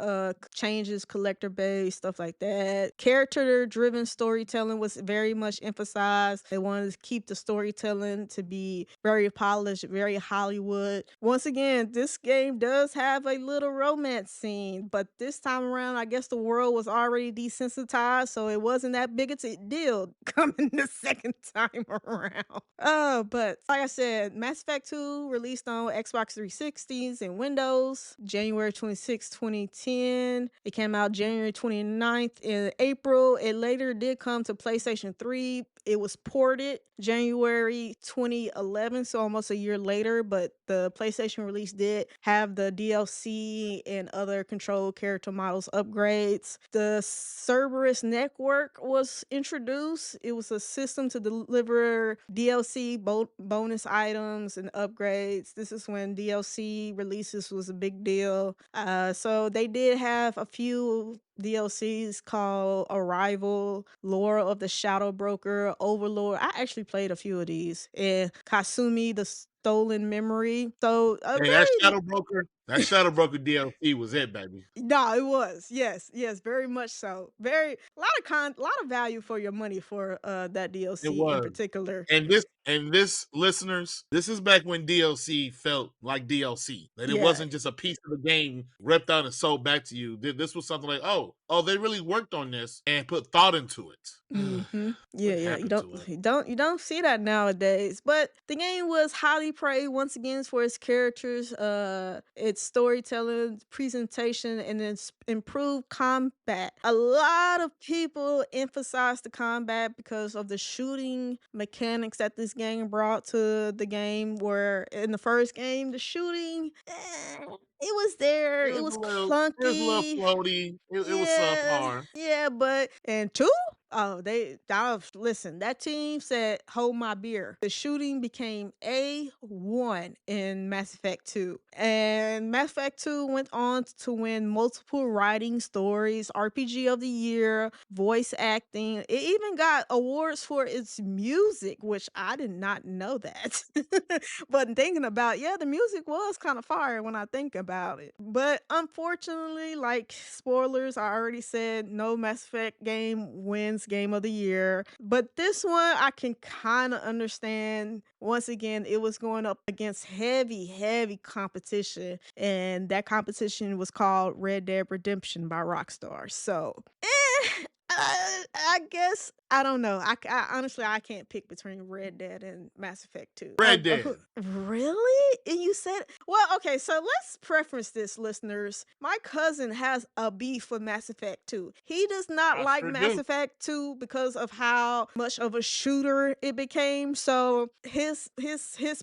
changes, collector base, stuff like that. Character driven storytelling was very much emphasized. They wanted to keep the storytelling to be very polished, very Hollywood. Once again, this game does have a little romance scene, but this time around, I guess the world was already desensitized, so it wasn't that big a deal coming the second time around. But like I said, Mass Effect 2 released on Xbox 360s and Windows January 26, 2010. It came out January 29th in April. It later did come to PlayStation 3. It was ported January 2011, so almost a year later, but the PlayStation release did have the DLC and other control character models upgrades. The Cerberus network was introduced. It was a system to deliver DLC bonus items and upgrades. This is when DLC releases was a big deal. So they did have a few DLCs called Arrival, Lore of the Shadow Broker, Overlord. I actually played a few of these. And Kasumi, the Stolen Memory. So a
Hey, that
very
Shadow Broker DLC was it, baby.
no, it was. Yes, yes, very much so. Very a lot of value for your money for that
It
DLC in
was.
particular.
And this listeners, this is back when DLC felt like DLC. That it
Yeah.
wasn't just a piece of the game ripped out and sold back to you. This was something like, oh, they really worked on this and put thought into it.
Mhm. Yeah,
What
yeah.
happened to it?
You don't see that nowadays. But the game was highly praised once again for its characters, its storytelling, presentation, and its improved combat. A lot of people emphasize the combat because of the shooting mechanics that this game brought to the game. Where in the first game, the shooting, it was there. It was
It was a little
clunky.
floaty. It was
Yeah,
subpar.
yeah, but and 2? Oh, listen, that team said, "Hold my beer." The shooting became A1 in Mass Effect 2. And Mass Effect 2 went on to win multiple writing stories, RPG of the year, voice acting. It even got awards for its music, which I did not know that. But thinking about, yeah, the music was kind of fire when I think about it. But unfortunately, like spoilers, I already said no Mass Effect game wins game of the year. But this one I can kind of understand. Once again, it was going up against heavy, heavy competition. And that competition was called Red Dead Redemption by Rockstar. So, I guess I don't know. I honestly I can't pick between Red Dead and Mass Effect 2.
Red Dead.
Really? And you said well, okay, so let's preference this, listeners. My cousin has a beef with Mass Effect 2. He does not
I
like
sure
Mass
do.
Effect 2 because of how much of a shooter it became. So his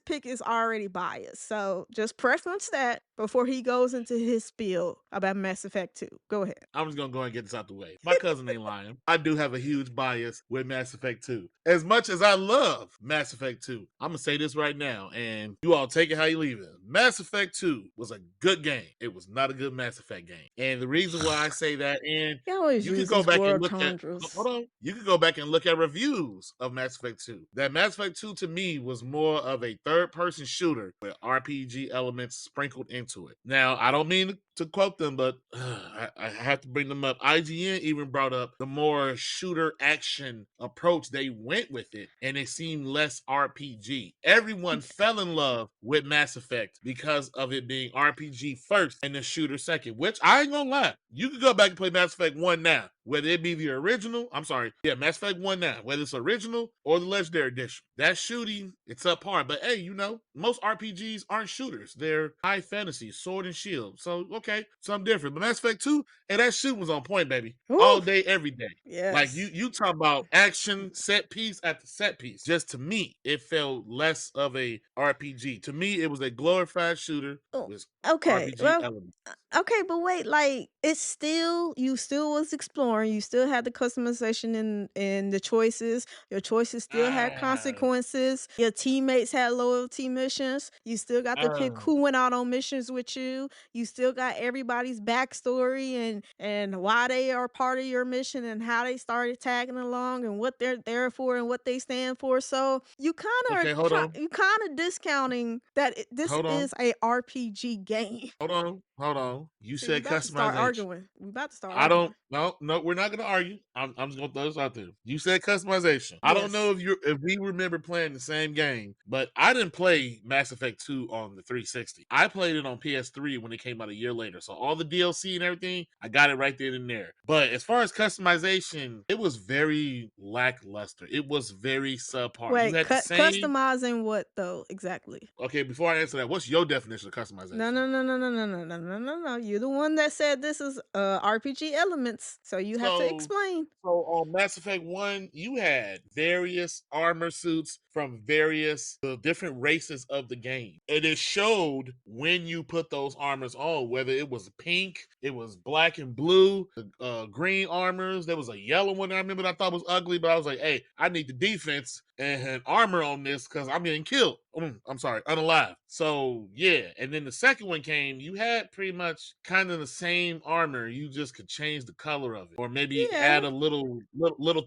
pick is already biased. So just preference that before he goes into his spiel about Mass Effect 2. Go ahead.
I'm just gonna go ahead and get this out the way. My cousin ain't lying. I do have a huge bias with Mass Effect 2. As much as I love Mass Effect 2, I'm gonna say this right now, and you all take it how you leave it. Mass Effect 2 was a good game. It was not a good Mass Effect game. And the reason why I say that, and
He always
you could go
uses
back and
world
look at
tundras.
hold on. You could go back and look at reviews of Mass Effect 2. That Mass Effect 2 to me was more of a third-person shooter with RPG elements sprinkled into it. Now, I don't mean to quote them, but I have to bring them up. IGN even brought up the more shooter action approach they went with it, and it seemed less RPG. Everyone fell in love with Mass Effect because of it being RPG first and the shooter second, which I ain't gonna lie. You could go back and play Mass Effect 1 now, whether it be the original, Mass Effect 1 now, whether it's original or the Legendary Edition. That shooting, it's up par. But hey, most RPGs aren't shooters. They're high fantasy, sword and shield. So, okay, something different. But Mass Effect 2, and that shooting was on point, baby.
Ooh,
All day, every day. Like
yes.
you talk about action set piece after set piece. Just to me, it felt less of a RPG. To me, it was a glorified shooter
Oh,
with
okay.
RPG
Well,
elements.
okay, but wait, like it's still you still was exploring. You still had the customization in the choices. Your choices still had
Ah,
consequences. Your teammates had loyalty missions. You still got to pick
ah.
who went out on missions with you. You still got everybody's backstory and why they are part of your mission and how they started tagging along and what they're there for and what they stand for. So you
Okay, hold on.
you kind of discounting that this
Hold on.
is a RPG game.
Hold on. You
See, we
said
about to start
customization.
arguing. We about to start
I don't.
arguing.
No, we're not gonna argue. I'm just gonna throw this out there. You said customization. I don't know
Yes.
if we remember playing the same game, but I didn't play Mass Effect 2 on the 360. I played it on PS3 when it came out a year later. So all the DLC and everything, I got it right then and there. But as far as customization, it was very lackluster. It was very subpar. You
Wait,
had the same.
customizing what though exactly?
Okay, before I answer that, what's your definition of
No,
customization?
no, no, no, no, no, no, no, no, no, no. You're the one that said this is RPG elements, so you have to
So
explain.
so on Mass Effect 1, you had various armor suits from various different races of the game. And it showed when you put those armors on, whether it was pink, it was black and blue, the green armors. There was a yellow one I remember that I thought was ugly, but I was like, hey, I need the defense and armor on this because I'm getting killed. I'm sorry, unalive. So yeah, and then the second one came. You had pretty much kind of the same armor. You just could change the color of it, or maybe
Yeah.
add a little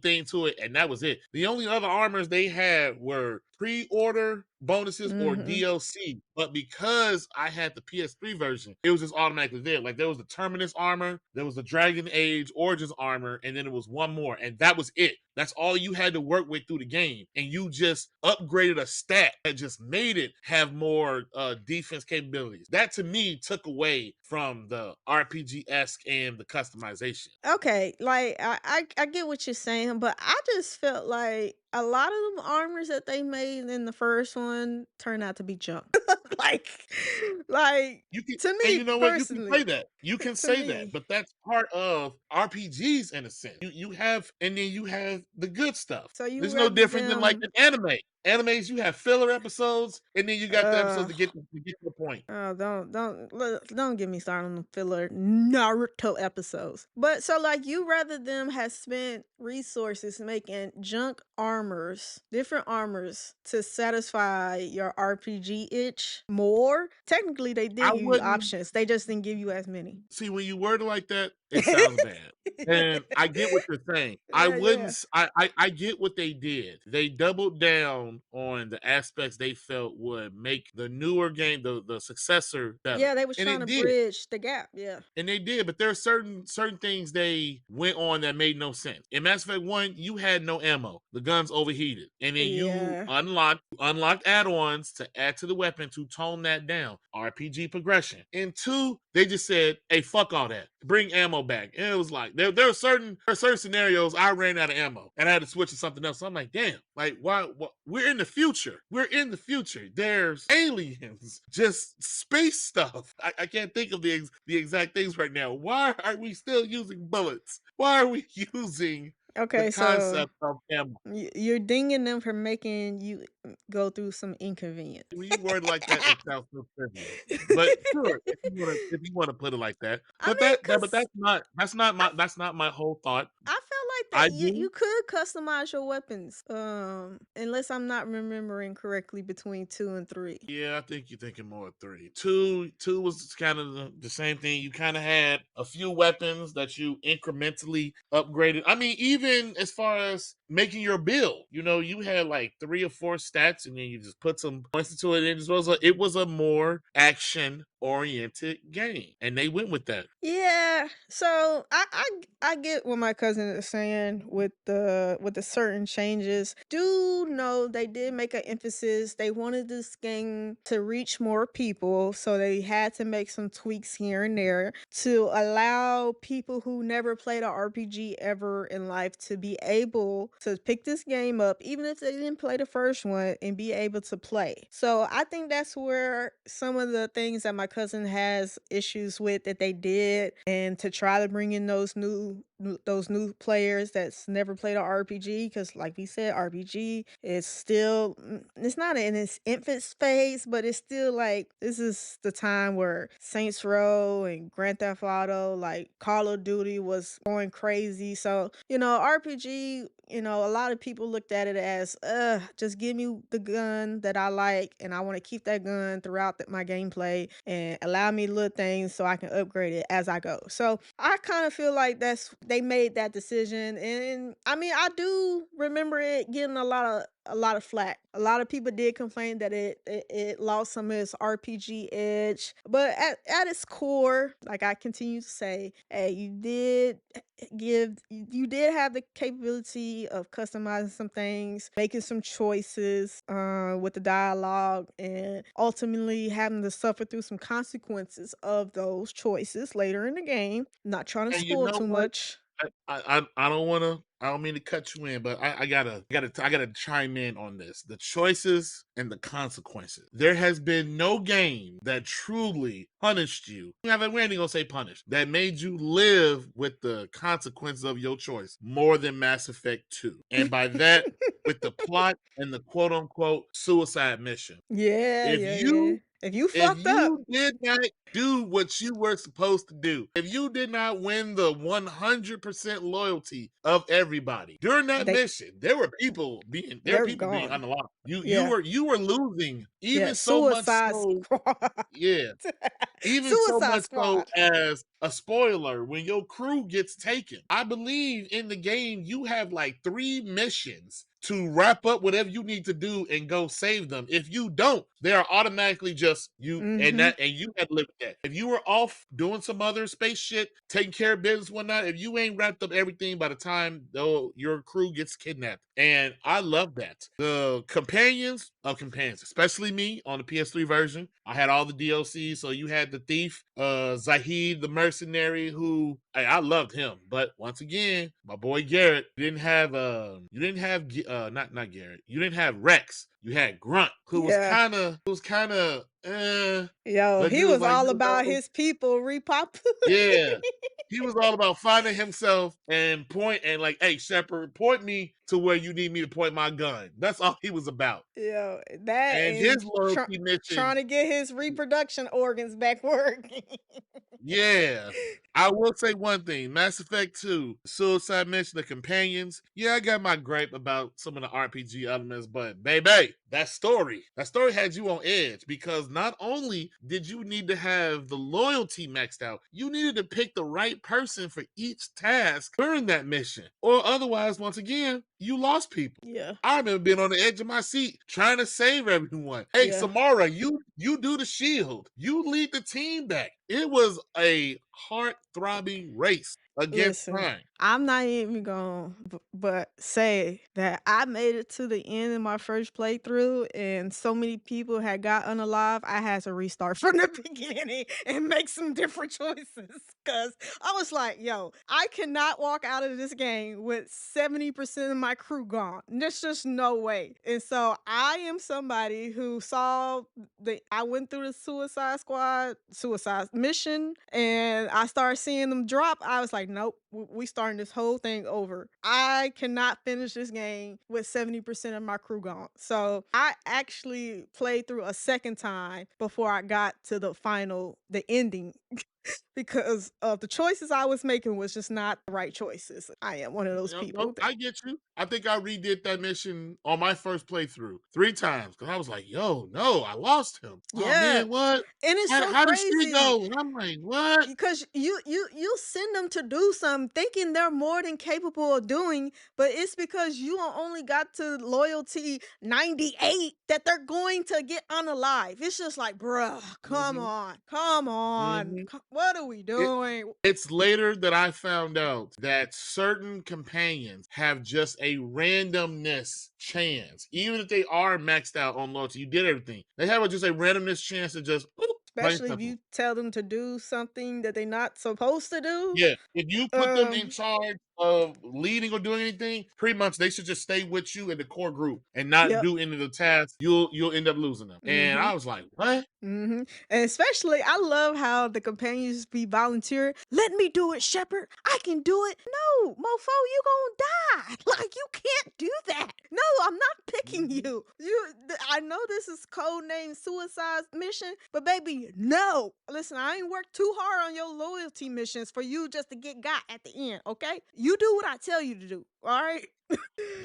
thing to it, and that was it. The only other armors they had were pre-order bonuses or
Mhm.
DLC. But because I had the PS3 version, it was just automatically there. Like there was the Terminus armor, there was the Dragon Age Origins armor, and then it was one more, and that was it. That's all you had to work with through the game, and you just upgraded a stat that just made it have more defense capabilities. That to me took away from the RPG esque and the customization.
Okay, like I get what you're saying, but I just felt like a lot of them armors that they made in the first one turned out to be junk. like, like
You can,
to
and
me
you know what? You can say
personally,
that. You can
to
say that,
me,
but that's part of RPGs in a sense. You have, and then you have the good stuff.
so you
There's no
rather
different than like
them
an anime. Animes, you have filler episodes, and then you got the episodes
uh
to get to the point.
oh, don't get me started on the filler Naruto episodes. But so like you rather them have spent resources making junk armors, different armors to satisfy your RPG itch more. Technically they
I
did give you
wouldn't
options. They just didn't give you as many.
see when you word it like that. It sounds bad. And I get what you're saying. I
Yeah,
wouldn't.
yeah.
I get what they did. They doubled down on the aspects they felt would make the newer game, the successor, better,
Yeah, they was
and
trying
it
to
did.
bridge the gap. Yeah.
And they did, but there are certain things they went on that made no sense. In Mass Effect 1, you had no ammo. The guns overheated. And then you
Yeah.
unlocked add-ons to add to the weapon to tone that down. RPG progression. In 2, they just said, hey, fuck all that. Bring ammo back. And it was like there are certain scenarios I ran out of ammo and I had to switch to something else. So I'm like, damn, like why we're in the future. We're in the future. There's aliens, just space stuff. I can't think of the exact things right now. Why are we still using bullets? Why are we using the
Okay, so
concept of ammo?
you're dinging them for making you go through some inconvenience.
When you word it like that, it sounds so trivial. But sure, if you wanna put it like that.
I
But
mean,
but
cause I
that's not my whole thought.
I feel like
I
that you
do.
could customize your weapons, unless I'm not remembering correctly between 2 and 3.
Yeah, I think you're thinking more of three. Two was kind of the same thing. You kind of had a few weapons that you incrementally upgraded. I mean, even as far as making your build, you had like 3 or 4 stats, and then you just put some points into it. And it was a more action oriented game, and they went with that.
Yeah, so I get what my cousin is saying with the certain changes. Do know they did make an emphasis. They wanted this game to reach more people, so they had to make some tweaks here and there to allow people who never played an RPG ever in life to be able to pick this game up, even if they didn't play the first one, and be able to play. So I think that's where some of the things that my cousin has issues with that they did, and to try to bring in those new players that's never played an RPG, because like we said, RPG is still it's not in its infant phase, but it's still like this is the time where Saints Row and Grand Theft Auto, like Call of Duty was going crazy. So, RPG, a lot of people looked at it as, just give me the gun that I like, and I want to keep that gun throughout my gameplay, and allow me little things so I can upgrade it as I go. So I kind of feel like they made that decision, and I mean I do remember it getting a lot of flack. A lot of people did complain that it lost some of its RPG edge, but at its core, like I continue to say, hey, you did have the capability of customizing some things, making some choices with the dialogue, and ultimately having to suffer through some consequences of those choices later in the game. Not trying to
And you
spoil
know
too
what?
much.
I don't want to. I don't mean to cut you in, but I gotta chime in on this. The choices and the consequences. There has been no game that truly punished you. We ain't gonna say punished. That made you live with the consequences of your choice more than Mass Effect 2. And by that, with the plot and the quote unquote suicide mission.
Yeah,
If
yeah,
you
yeah. If you
If
fucked up,
you did not do what you were supposed to do, if you did not win the 100% loyalty of everybody during that
they
mission, there were
they're
people being
gone.
unalive.
Yeah.
You were losing,
Yeah.
even so much
Suicide
so.
Squad.
Yeah, even so
Suicide
much so
Squad.
as a spoiler, when your crew gets taken, I believe in the game you have like 3 missions to wrap up whatever you need to do and go save them. If you don't, they are automatically just you,
Mm-hmm.
and you had to live with that. If you were off doing some other space shit, taking care of business, whatnot, if you ain't wrapped up everything by the time though your crew gets kidnapped. And I love that. The companions of companions, especially me on the PS3 version, I had all the DLCs. So you had the thief, Zahid the mercenary, who I loved him. But once again, my boy Garrett, you didn't have not Garrett. You didn't have Rex. You had Grunt,
Yeah.
who was kind of
Yo,
but
he
dude was
was
like,
all
no,
about
no.
his people repopulating.
Yeah. He was all about finding himself and point and like, hey, Shepard, point me to where you need me to point my gun. That's all he was about.
Yo, that
And his
and
loyalty
trying
mission,
to get his reproduction organs back working.
yeah. I will say one thing. Mass Effect 2, Suicide Mission, the companions. Yeah, I got my gripe about some of the RPG elements, but baby, that story had you on edge because not only did you need to have the loyalty maxed out, you needed to pick the right person for each task during that mission. Or otherwise, once again, you lost people.
Yeah.
I remember being on the edge of my seat trying to save everyone. Hey,
Yeah.
Samara, you do the shield. You lead the team back. It was a heart throbbing race against
Listen,
time.
I'm not even going to but say that I made it to the end in my first playthrough and so many people had got unalive, I had to restart from the beginning and make some different choices cuz I was like, "Yo, I cannot walk out of this game with 70% of my crew gone. There's just no way." And so I am somebody who saw I went through the suicide mission and I started seeing them drop. I was like, nope, we starting this whole thing over. I cannot finish this game with 70% of my crew gone. So I actually played through a second time before I got to the ending because of the choices I was making was just not the right choices. I am one of those
No,
people that
I get you. I think I redid that mission on my first playthrough 3 times because I was like, yo, no, I lost him. Oh
yeah.
man, what?
And it's so
How did she
crazy
go? And I'm like, what?
because you send them to do something thinking they're more than capable of doing, but it's because you only got to loyalty 98 that they're going to get unalive. It's just like, bruh, come
Mm-hmm.
on, come on,
Mm-hmm.
what are we
It,
doing?
it's later that I found out that certain companions have just a randomness chance. Even if they are maxed out on loyalty, you did everything. They have just a randomness chance to just, oop, plain and
Especially if
simple.
you tell them to do something that they're not supposed to do.
Yeah, if you put them in
Um,
charge of leading or doing anything, pretty much they should just stay with you in the core group and not
yep.
do any of the tasks. You'll end up losing them. And
Mm-hmm.
I was like, what?
Mhm. And especially, I love how the companions be volunteer. Let me do it, Shepherd. I can do it. No, mofo, you gonna die. Like you can't do that. No, I'm not picking
Mhm.
you. I know this is code name suicide mission, but baby, no. Listen, I ain't worked too hard on your loyalty missions for you just to get got at the end. Okay, you do what I tell you to do. All right.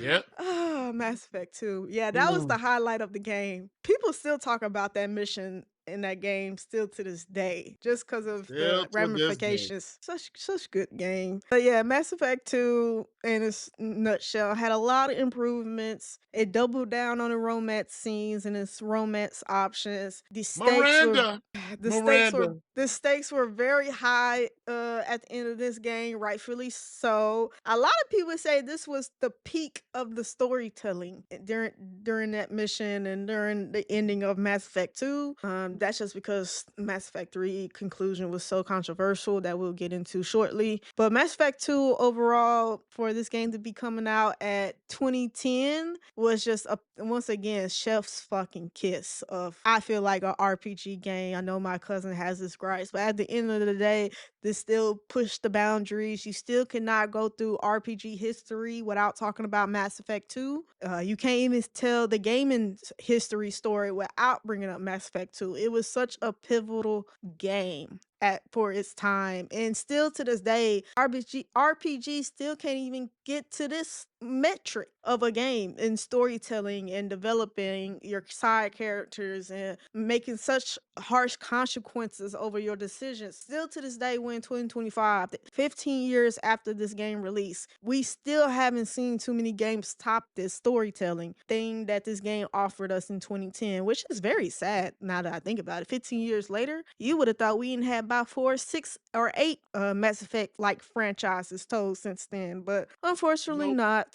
Yep.
Oh, Mass Effect 2. Yeah, that was
Mm.
the highlight of the game. People still talk about that mission in that game still to this day, just because of
Still
the
to this day.
ramifications. Such good game. But yeah, Mass Effect 2 in its nutshell had a lot of improvements. It doubled down on the romance scenes and its romance options.
Miranda. Miranda.
The stakes were very high at the end of this game, rightfully so. A lot of people say this was the peak of the storytelling during that mission and during the ending of Mass Effect 2. That's just because Mass Effect 3 conclusion was so controversial that we'll get into shortly. But Mass Effect 2 overall for for this game to be coming out at 2010 was just a once again chef's fucking kiss of I feel like a RPG game. I know my cousin has this gripes, but at the end of the day, this still push the boundaries. You still cannot go through RPG history without talking about Mass Effect 2. You can't even tell the gaming history story without bringing up Mass Effect 2. It was such a pivotal game at for its time, and still to this day RPG still can't even get to this metric of a game in storytelling and developing your side characters and making such harsh consequences over your decisions. Still to this day, we're in 2025, 15 years after this game release, we still haven't seen too many games top this storytelling thing that this game offered us in 2010, which is very sad now that I think about it. 15 years later, you would have thought we didn't have about 4, 6, or 8 Mass Effect like franchises told since then, but unfortunately
Nope.
not.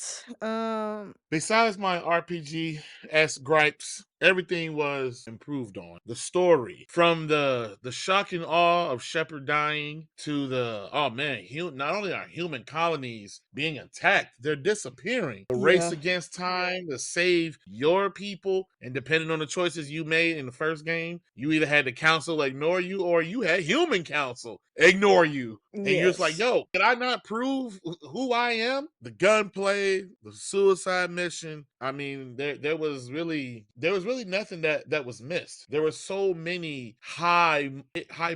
Besides my RPG s gripes, everything was improved on. The story, from the shocking awe of Shepard dying to the oh man, not only are human colonies being attacked, they're disappearing. The race
Yeah.
against time to save your people, and depending on the choices you made in the first game, you either had the council ignore you or you had human council ignore you. And you're just like,
Yes.
yo, did I not prove who I am? The gunplay, the suicide mission. I mean, there was really nothing that was missed. There were so many high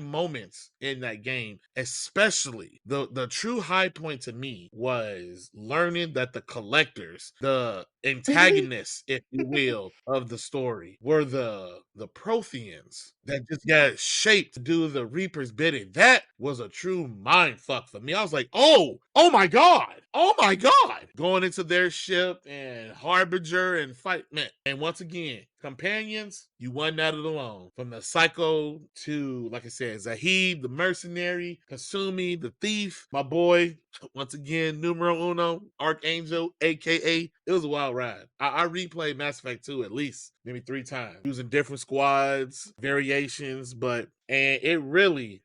moments in that game, especially the true high point to me was learning that the collectors, the antagonists, if you will, of the story were the Protheans that just got shaped to do the Reaper's bidding. That was a true mind fuck for me. I was like, oh my god, oh my god. Going into their ship and Harbinger and fight, man. And once again, companions, you wasn't at it alone. From the Psycho to, like I said, Zahid, the mercenary, Kasumi, the thief, my boy, once again, numero uno, Archangel, aka. It was a wild ride. I replayed Mass Effect 2 at least maybe 3 times, using different squads, variations, but and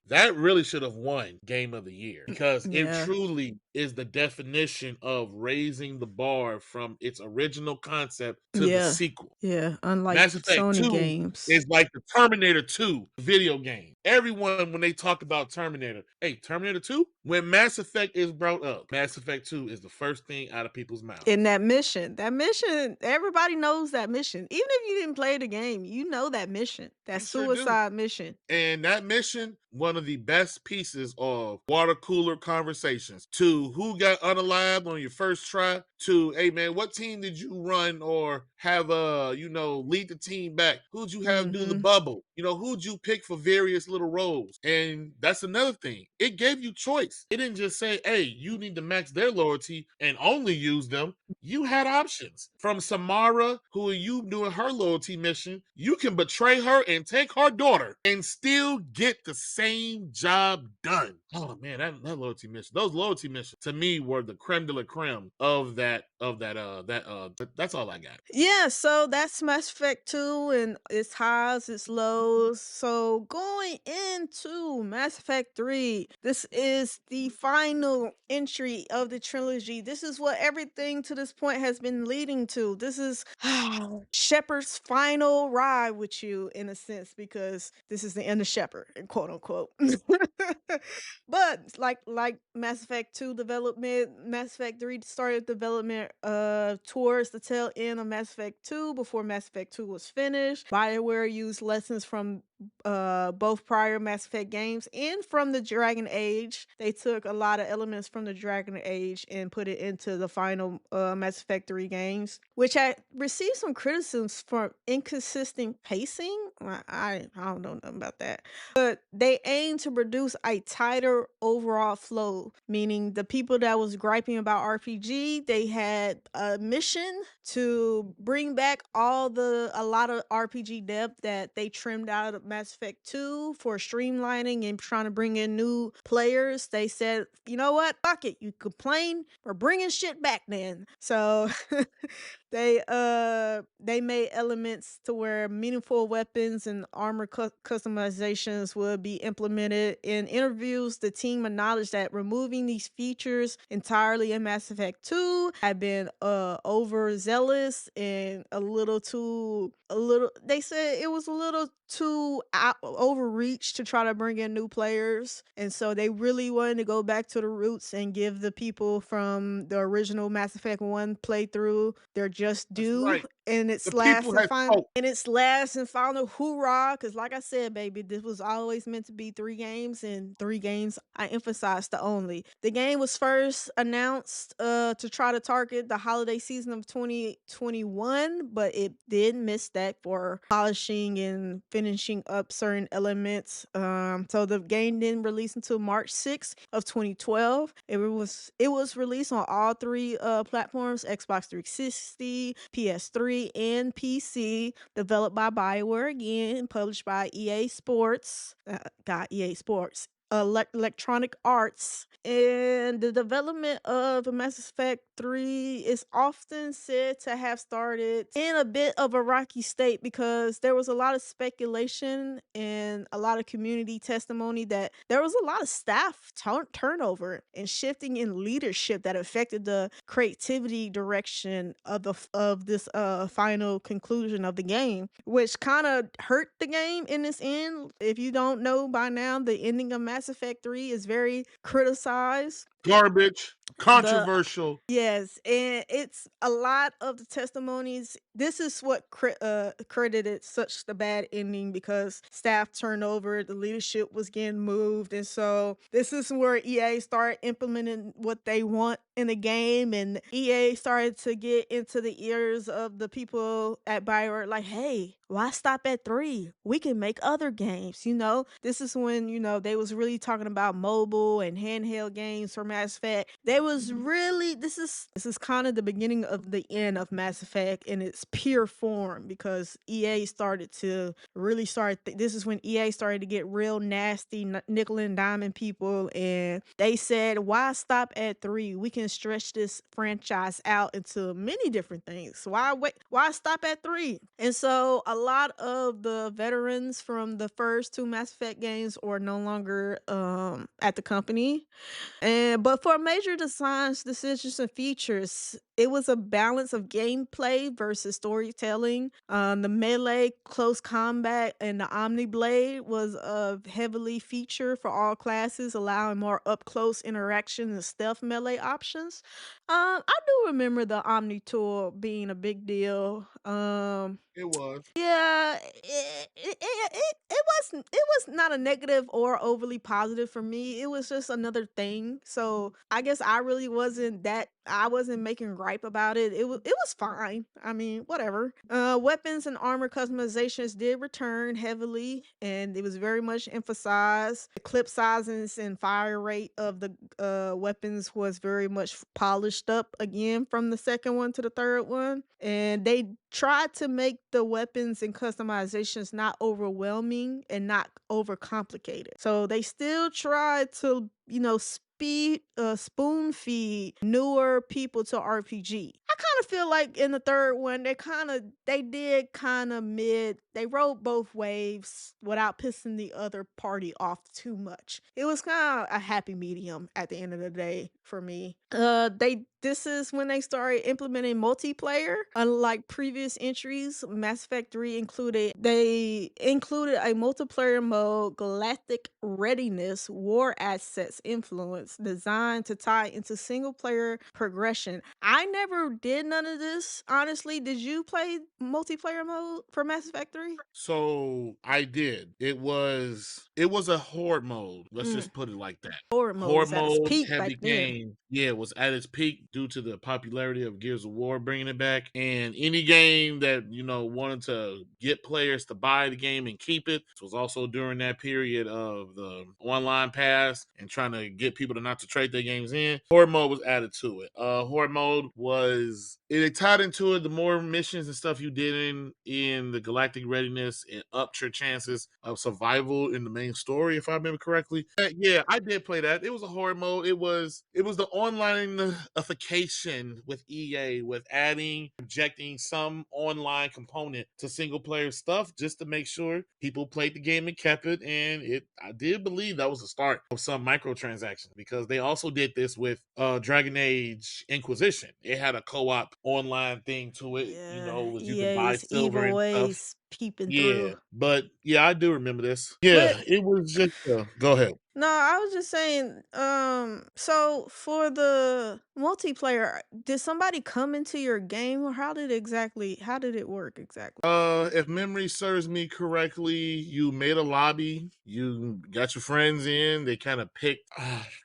that really should have won Game of the Year because it
Yeah.
truly is the definition of raising the bar from its original concept to the
Yeah.
sequel.
Yeah. Unlike
Mass Effect
Sony
2
games.
is like the Terminator 2 video game. Everyone, when they talk about Terminator, hey, Terminator 2? When Mass Effect is brought up, Mass Effect 2 is the first thing out of people's mouths.
In that mission, everybody knows that mission. Even if you didn't play the game, you know that mission, that
You sure do.
suicide mission.
And that mission, one of the best pieces of water cooler conversations. To who got unalived on your first try, to hey man, what team did you run or have lead the team back? Who'd you have do the
Mhm.
bubble? Who'd you pick for various little roles? And that's another thing. It gave you choice. It didn't just say, hey, you need to max their loyalty and only use them. You had options. From Samara, who are you doing her loyalty mission, you can betray her and take her daughter and still get the same job done. Oh man, that loyalty mission, those loyalty missions to me were the creme de la creme of that's all I got.
Yeah, so that's Mass Effect 2 and its highs, its lows. So going into Mass Effect 3, this is the final entry of the trilogy. This is what everything to this point has been leading to. This is Shepard's final ride with you in a sense because this is the end of Shepard, quote unquote. But like Mass Effect 2 development, Mass Effect 3 started development towards the tail end of Mass Effect 2 before Mass Effect 2 was finished. BioWare used lessons from both prior Mass Effect games and from the Dragon Age. They took a lot of elements from the Dragon Age and put it into the final Mass Effect 3 games, which had received some criticisms for inconsistent pacing. I don't know nothing about that. But they aim to produce a tighter overall flow, meaning the people that was griping about RPG, they had a mission to bring back a lot of RPG depth that they trimmed out of Mass Effect 2 for streamlining and trying to bring in new players. They said, you know what? Fuck it. You complain. We're bringing shit back then. So they made elements to where meaningful weapons and armor customizations would be implemented. In interviews, the team acknowledged that removing these features entirely in Mass Effect 2 had been overzealous and a little they said it was a little too overreach to try to bring in new players, and so they really wanted to go back to the roots and give the people from the original Mass Effect 1 playthrough their just
That's
due
right.
in
The people have spoke.
its last and final hoorah. Because like I said, baby, this was always meant to be three games, and three games, I emphasize the only. The game was first announced to try to target the holiday season of 2021, but it did miss that for polishing and finishing up certain elements. So the game didn't release until March 6th of 2012. It was released on all three platforms: Xbox 360, PS3, and PC. Developed by BioWare again, published by EA Sports. God, EA Sports. Electronic Arts. And the development of Mass Effect 3 is often said to have started in a bit of a rocky state because there was a lot of speculation and a lot of community testimony that there was a lot of staff turnover and shifting in leadership that affected the creativity direction of this final conclusion of the game, which kind of hurt the game in this end. If you don't know by now, the ending of Mass Effect 3 is very criticized.
Garbage,
The
controversial.
Yes, and it's a lot of the testimonies. This is what credited such the bad ending because staff turnover, the leadership was getting moved, and so this is where EA started implementing what they want in the game, and EA started to get into the ears of the people at BioWare, like, hey, why stop at 3? We can make other games, you know? This is when, they was really talking about mobile and handheld games for Mass Effect. They was really this is kind of the beginning of the end of Mass Effect in its pure form because EA started to really this is when EA started to get real nasty, nickel and diamond people, and they said, why stop at 3? We can stretch this franchise out into many different things. Why stop at 3? And so a lot of the veterans from the first two Mass Effect games are no longer at the company. But for major designs, decisions, and features, it was a balance of gameplay versus storytelling. The melee, close combat, and the Omni Blade was heavily featured for all classes, allowing more up close interaction and stealth melee options. I do remember the Omni tool being a big deal.
It was.
Yeah, it was not a negative or overly positive for me. It was just another thing. So I guess I wasn't making gripe about it. It was fine. I mean, whatever. Weapons and armor customizations did return heavily, and it was very much emphasized. The clip sizes and fire rate of the weapons was very much polished up again from the second one to the third one, and they tried to make the weapons and customizations not overwhelming and not overcomplicated. So they still tried to, spoon feed newer people to RPG. I kind of feel like in the third one they did kind of mid. They rode both waves without pissing the other party off too much. It was kind of a happy medium at the end of the day for me. They This is when they started implementing multiplayer. Unlike previous entries, Mass Effect 3 included a multiplayer mode, Galactic Readiness, War Assets Influence, designed to tie into single player progression. I never did none of this, honestly. Did you play multiplayer mode for Mass Effect 3?
So I did. It was a horde mode. Let's
Mm.
just put it like that.
Horror mode
Horde
was at its
mode,
peak back
heavy
then.
game. Yeah, it was at its peak. due to the popularity of Gears of War bringing it back. And any game that, wanted to get players to buy the game and keep it. This was also during that period of the online pass and trying to get people to not to trade their games in. Horde mode was added to it. Horde mode was it tied into it. The more missions and stuff you did in the Galactic Readiness, it upped your chances of survival in the main story, if I remember correctly. Yeah, I did play that. It was a horde mode. It was the onlineification with EA, with adding, injecting some online component to single player stuff just to make sure people played the game and kept it. And I did believe that was the start of some microtransactions, because they also did this with Dragon Age Inquisition. It had a co-op online thing to it.
Yeah,
Was you could buy
EA's
silver
evil
and stuff.
ways peeping
Yeah,
through.
but yeah, I do remember this.
But
Yeah, it was just. Go ahead.
no, I was just saying, so for the multiplayer, did somebody come into your game or how did it work exactly?
If memory serves me correctly, you made a lobby, you got your friends in, they kind of picked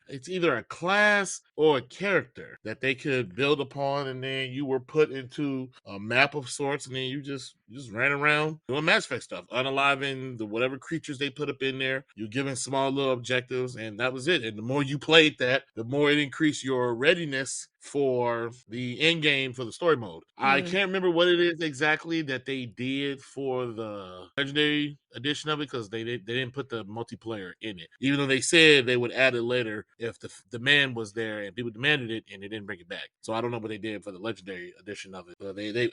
it's either a class or a character that they could build upon, and then you were put into a map of sorts, and then you just ran around doing Mass Effect stuff, unaliving the whatever creatures they put up in there. You given small little objectives, and that was it. And the more you played that, the more it increased your readiness for the end game for the story mode. I
Mm.
can't remember what it is exactly that they did for the legendary edition of it, because they didn't put the multiplayer in it, even though they said they would add it later if the demand was there and people demanded it, and they didn't bring it back. So I don't know what they did for the legendary edition of it. They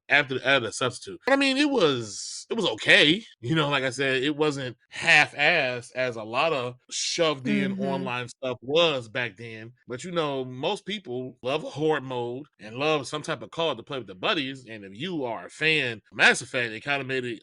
after added a substitute. I mean, it was okay. Like I said, it wasn't half-assed as a lot of shoved in
Mhm.
online stuff was back then. But most people love a horde mode and love some type of card to play with the buddies. And if you are a fan of Mass Effect, they kind of made it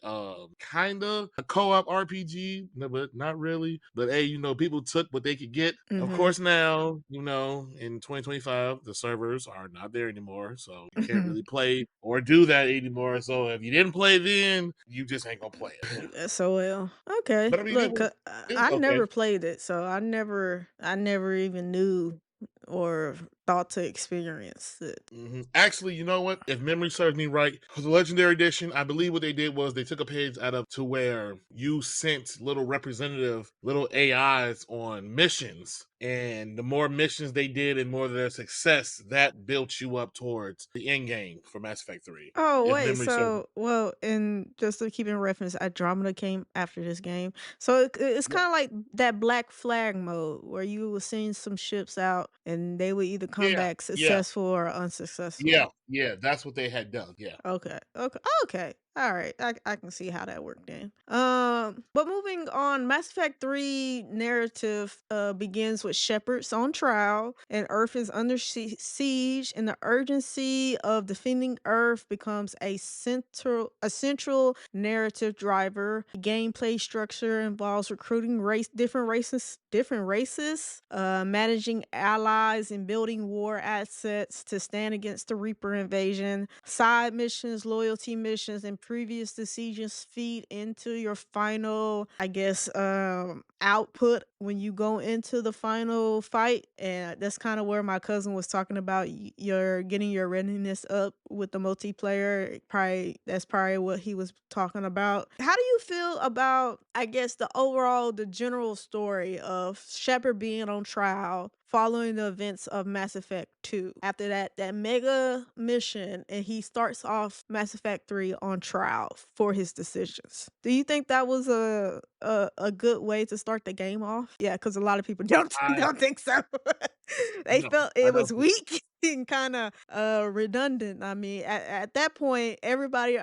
kind of a co-op RPG, but not really. But hey, people took what they could get. Of
Mhm.
course, now, in 2025, the servers are not there anymore. So you can't really play or do that anymore. So if you didn't play then, you just ain't gonna play it.
SOL. Okay.
But I mean,
Look,
it was
I
okay.
never played it, so I never even knew or thought to experience it.
Actually, you know what? If memory serves me right, for the Legendary Edition, I believe what they did was they took a page out of to where you sent little representative, little AIs on missions. And the more missions they did and more of their success, that built you up towards the end game for Mass Effect 3.
Oh,
If
wait,
memory serves me.
so well, and just to keep in reference, Andromeda came after this game. So it's
Yeah.
kind of like that Black Flag mode where you will send some ships out and they would either come
Yeah.
back
Yeah.
successful or unsuccessful.
Yeah. Yeah. That's what they had done. Yeah.
Okay. Okay. Okay. All right. I can see how that worked then. But moving on, Mass Effect 3 narrative begins with Shepard's on trial and Earth is under siege, and the urgency of defending Earth becomes a central narrative driver. Gameplay structure involves recruiting different races, managing allies and building war assets to stand against the Reaper invasion. Side missions, loyalty missions, and previous decisions feed into your final, I guess, output when you go into the final fight. And that's kind of where my cousin was talking about you're getting your readiness up with the multiplayer. Probably that's probably what he was talking about. How do you feel about, I guess, the general story of Shepard being on trial following the events of Mass Effect 2? After that mega mission, and he starts off Mass Effect 3 on trial for his decisions. Do you think that was a good way to start the game off? Yeah, because a lot of people don't
I
don't think so. They
no,
felt
I
it
don't
was
think.
weak and kind of redundant. I mean, at that point, everybody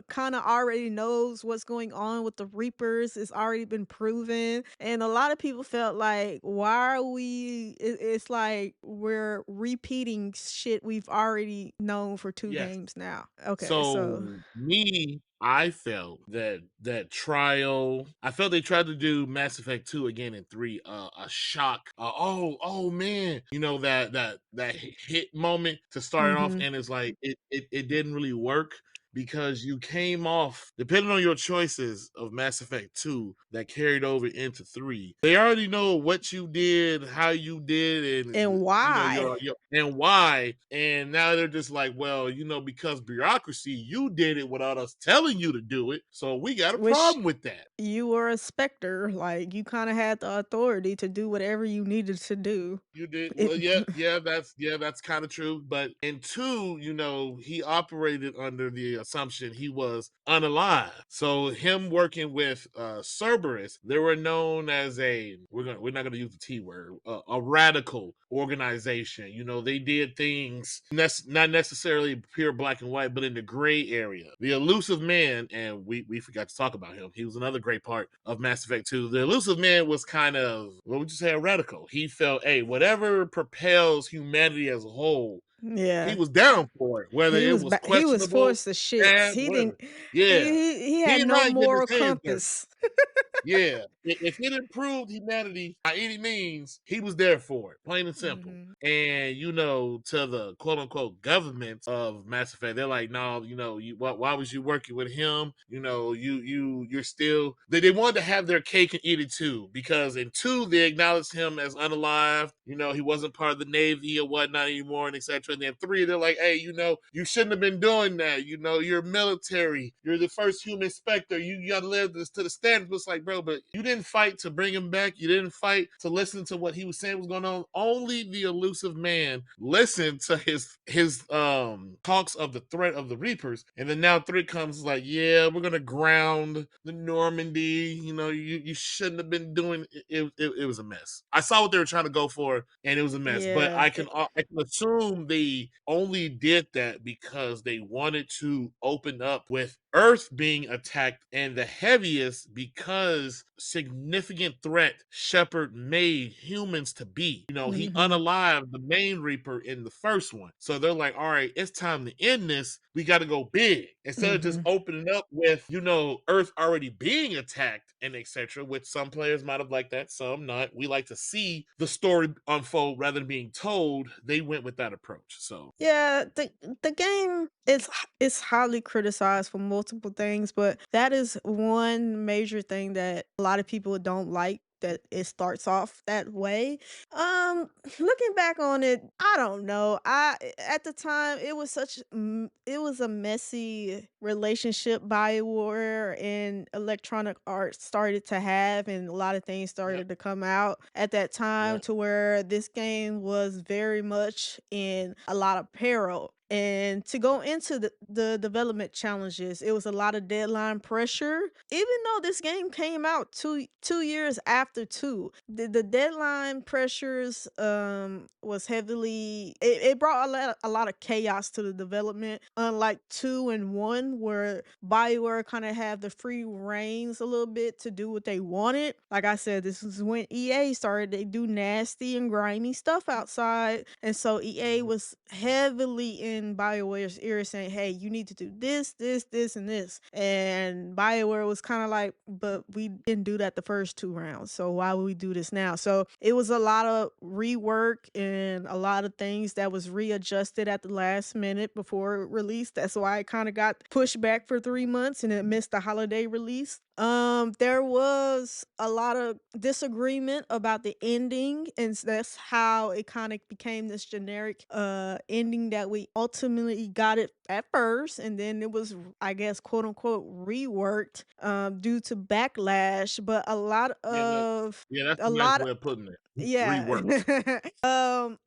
kind of already knows what's going on with the Reapers. It's already been proven, and a lot of people felt like, why are we? It's like we're repeating shit we've already known for two
Yes.
games now. Okay, so
So me, I felt that trial. I felt they tried to do Mass Effect 2 again in 3. A shock. Oh man, that hit moment to start it off,
mhm.
and it's like it didn't really work. because you came off, depending on your choices of Mass Effect 2 that carried over into 3. They already know what you did, how you did, and
And
you know
why?
your and why. And now they're just like, well, because bureaucracy, you did it without us telling you to do it. So we got a
Which
problem with that.
you were a specter, like, you kinda had the authority to do whatever you needed to do.
You did
It
well, that's kind of true. But in 2, he operated under the assumption he was unalive. So him working with Cerberus, they were known as we're not gonna use the T word, a radical organization. They did things not necessarily pure black and white, but in the gray area. The elusive man, and we forgot to talk about him. He was another great part of Mass Effect 2. The elusive man was kind of, what would you say, a radical. He felt, hey, whatever propels humanity as a whole, he
Yeah.
was down for it, whether it was
He was
questionable,
forced to shits.
bad,
He
whatever.
didn't
Yeah,
he
he
had
didn't
no
mind getting his
moral
hands dirty.
compass.
Yeah, if it improved humanity by any means, he was there for it, plain and simple.
Mhm.
And to the quote unquote government of Mass Effect, they're like, no, why was you working with him? You're still. They wanted to have their cake and eat it too, because in 2 they acknowledged him as unalive. He wasn't part of the Navy or whatnot anymore, and etc. And then 3, they're like, hey, you shouldn't have been doing that. You're military. You're the first human Spectre. You got to live this to the standards. It's like, bro, but you didn't fight to bring him back. You didn't fight to listen to what he was saying was going on. Only the elusive man listened to his talks of the threat of the Reapers. And then now 3 comes like, yeah, we're gonna ground the Normandy. You shouldn't have been doing it was a mess. I saw what they were trying to go for, and it was a mess. But
Yeah.
I can assume they only did that because they wanted to open up with Earth being attacked, and the heaviest because significant threat Shepard made humans to be. He
Mhm.
unalived the main Reaper in the first one. So they're like, all right, it's time to end this. We got to go big. Instead of just
Mhm.
opening up with, Earth already being attacked and etc., which some players might have liked that, some not. We like to see the story unfold rather than being told. They went with that approach. So
Yeah, the game is highly criticized for multiple things, but that is one major thing that a lot of people don't like, that it starts off that way. Looking back on it, I don't know. I At the time it was a messy relationship BioWare and Electronic Arts started to have, and a lot of things
yep,
started to come out at that time
yep,
to where this game was very much in a lot of peril. And to go into the development challenges, it was a lot of deadline pressure. Even though this game came out two years after 2, the deadline pressures was it brought a lot of chaos to the development. Unlike 2 and 1, where BioWare kind of have the free reins a little bit to do what they wanted. Like I said, this is when EA started. They do nasty and grimy stuff outside. And so EA
mhm,
was heavily in BioWare's ear saying, hey, you need to do this, this, this, and this. And BioWare was kind of like, but we didn't do that the first 2 rounds. So why would we do this now? So it was a lot of rework and a lot of things that was readjusted at the last minute before it released. That's why it kind of got pushed back for 3 months and it missed the holiday release. There was a lot of disagreement about the ending, and that's how it kind of became this generic ending that we ultimately got it at first, and then it was, I guess, quote unquote, reworked due to backlash. But
yeah, that's
a
a nice
lot
way of putting it.
yeah.
Reworked.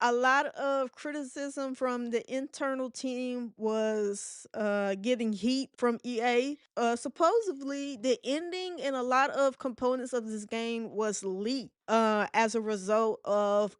A lot of criticism from the internal team was getting heat from EA. Supposedly the ending and a lot of components of this game was leaked as a result of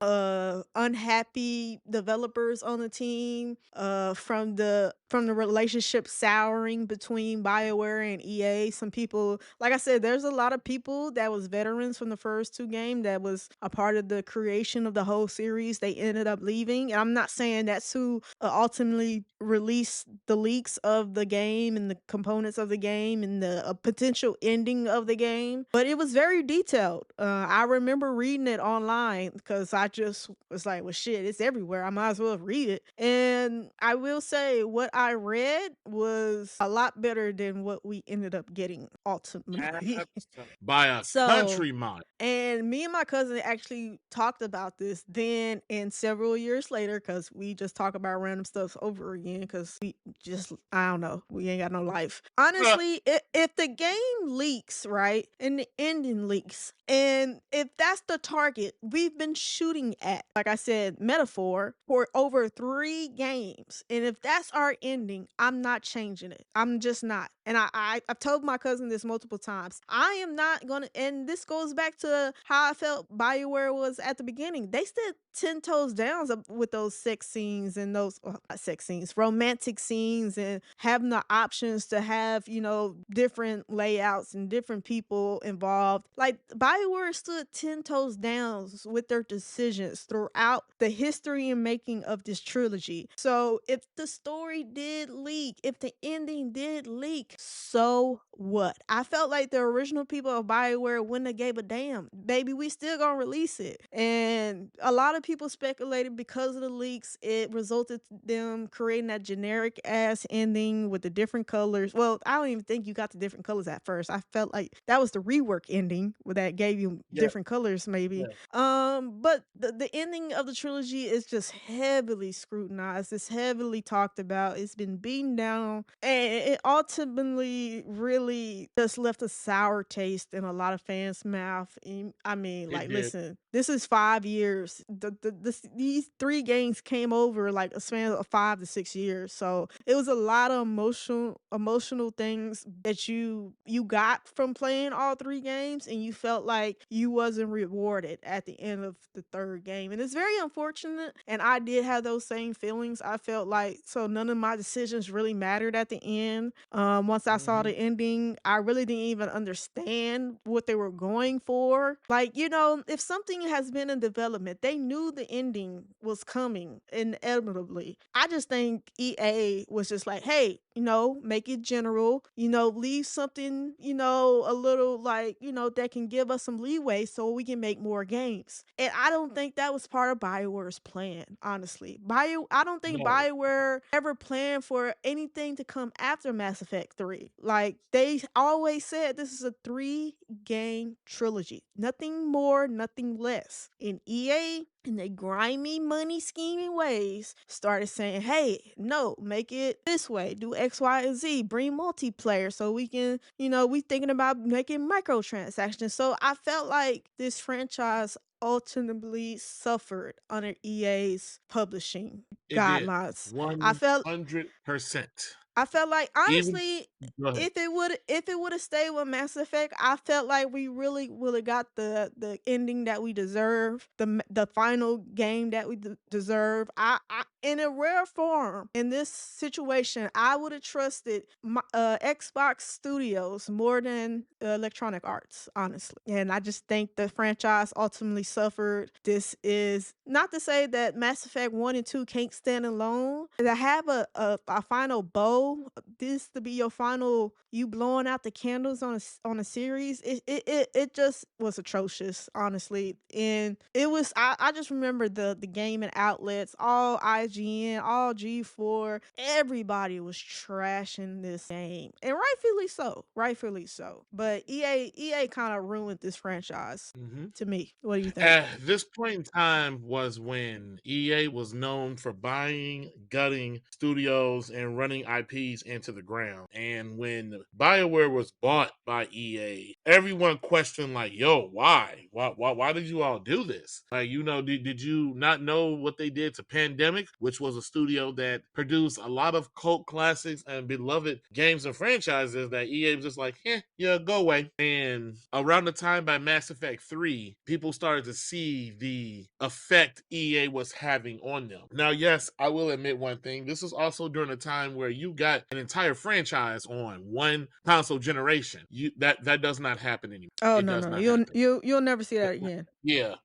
unhappy developers on the team, from the relationship souring between BioWare and EA. Some people, like I said, there's a lot of people that was veterans from the first 2 games that was a part of the creation of the whole series. They ended up leaving. And I'm not saying that's who ultimately released the leaks of the game and the components of the game and the potential ending of the game, but it was very detailed. I remember remember reading it online because I just was like, well, shit, it's everywhere. I might as well read it. And I will say, what I read was a lot better than what we ended up getting ultimately.
By a
So,
country mile.
and me and my cousin actually talked about this then and several years later because we just talk about random stuff over again because we just, I don't know, we ain't got no life. Honestly, if the game leaks, right, and the ending leaks, and if that's the target we've been shooting at, like I said, metaphor, for over 3 games, and if that's our ending, I'm not changing it. I'm just not. And I've told my cousin this multiple times. I am not gonna, and this goes back to how I felt BioWare was at the beginning. They stood 10 toes down with those sex scenes and those, well, not sex scenes, romantic scenes, and having the options to have, different layouts and different people involved. Like BioWare stood 10 toes down with their decisions throughout the history and making of this trilogy. So if the story did leak, if the ending did leak, so what? I felt like the original people of BioWare wouldn't have gave a damn. Baby, we still gonna release it. And a lot of people speculated because of the leaks, it resulted to them creating that generic ass ending with the different colors. Well, I don't even think you got the different colors at first. I felt like that was the rework ending that gave you
Yeah,
different colors, maybe.
yeah.
But the ending of the trilogy is just heavily scrutinized. It's heavily talked about. It's been beaten down, and it ultimately really just left a sour taste in a lot of fans' mouth. And, I mean,
It
like,
did.
listen, this is 5 years. These 3 games came over like a span of 5 to 6 years. So it was a lot of emotional things that you got from playing all 3 games, and you felt like you wasn't rewarded at the end of the 3rd game. And it's very unfortunate. And I did have those same feelings. I felt like, so none of my decisions really mattered at the end. Once I saw
Mhm.
the ending, I really didn't even understand what they were going for. Like, if something has been in development, they knew the ending was coming inevitably. I just think EA was just like, hey, make it general, leave something, a little like, that can give us some leeway so we can make more games. And I don't think that was part of BioWare's plan, honestly. I don't think
No,
BioWare ever planned for anything to come after Mass Effect 3. Like, they always said this is a 3-game trilogy. Nothing more, nothing less. In EA, in their grimy money scheming ways, started saying, hey, no, make it this way, do X, Y, and Z, bring multiplayer so we can, we thinking about making microtransactions. So I felt like this franchise ultimately suffered under EA's publishing
it did.
guidelines. I felt
100%.
I felt like,
Even
honestly,
Go ahead.
if it would have stayed with Mass Effect, I felt like we really would have got the ending that we deserve, the final game that we deserve. In a rare form, in this situation, I would have trusted Xbox Studios more than Electronic Arts, honestly. And I just think the franchise ultimately suffered. This is not to say that Mass Effect 1 and 2 can't stand alone. To have a final bow, this to be your final, you blowing out the candles on a series, it just was atrocious, honestly. And it was, I just remember the gaming outlets, all IGN, all G4, everybody was trashing this game, and rightfully so. But EA kind of ruined this franchise
Mhm.
to me. What do you think?
This point in time was when EA was known for buying, gutting studios, and running IPs into the ground. And when BioWare was bought by EA, everyone questioned, like, yo, why? Why did you all do this? Like, did you not know what they did to Pandemic, which was a studio that produced a lot of cult classics and beloved games and franchises that EA was just like, yeah, go away. And around the time by Mass Effect 3, people started to see the effect EA was having on them. Now, yes, I will admit one thing. This is also during a time where you got an entire franchise on one console generation. That does not happen anymore.
Oh,
It
no,
does
no,
not
you'll
happen.
you you'll never see that again.
Yeah,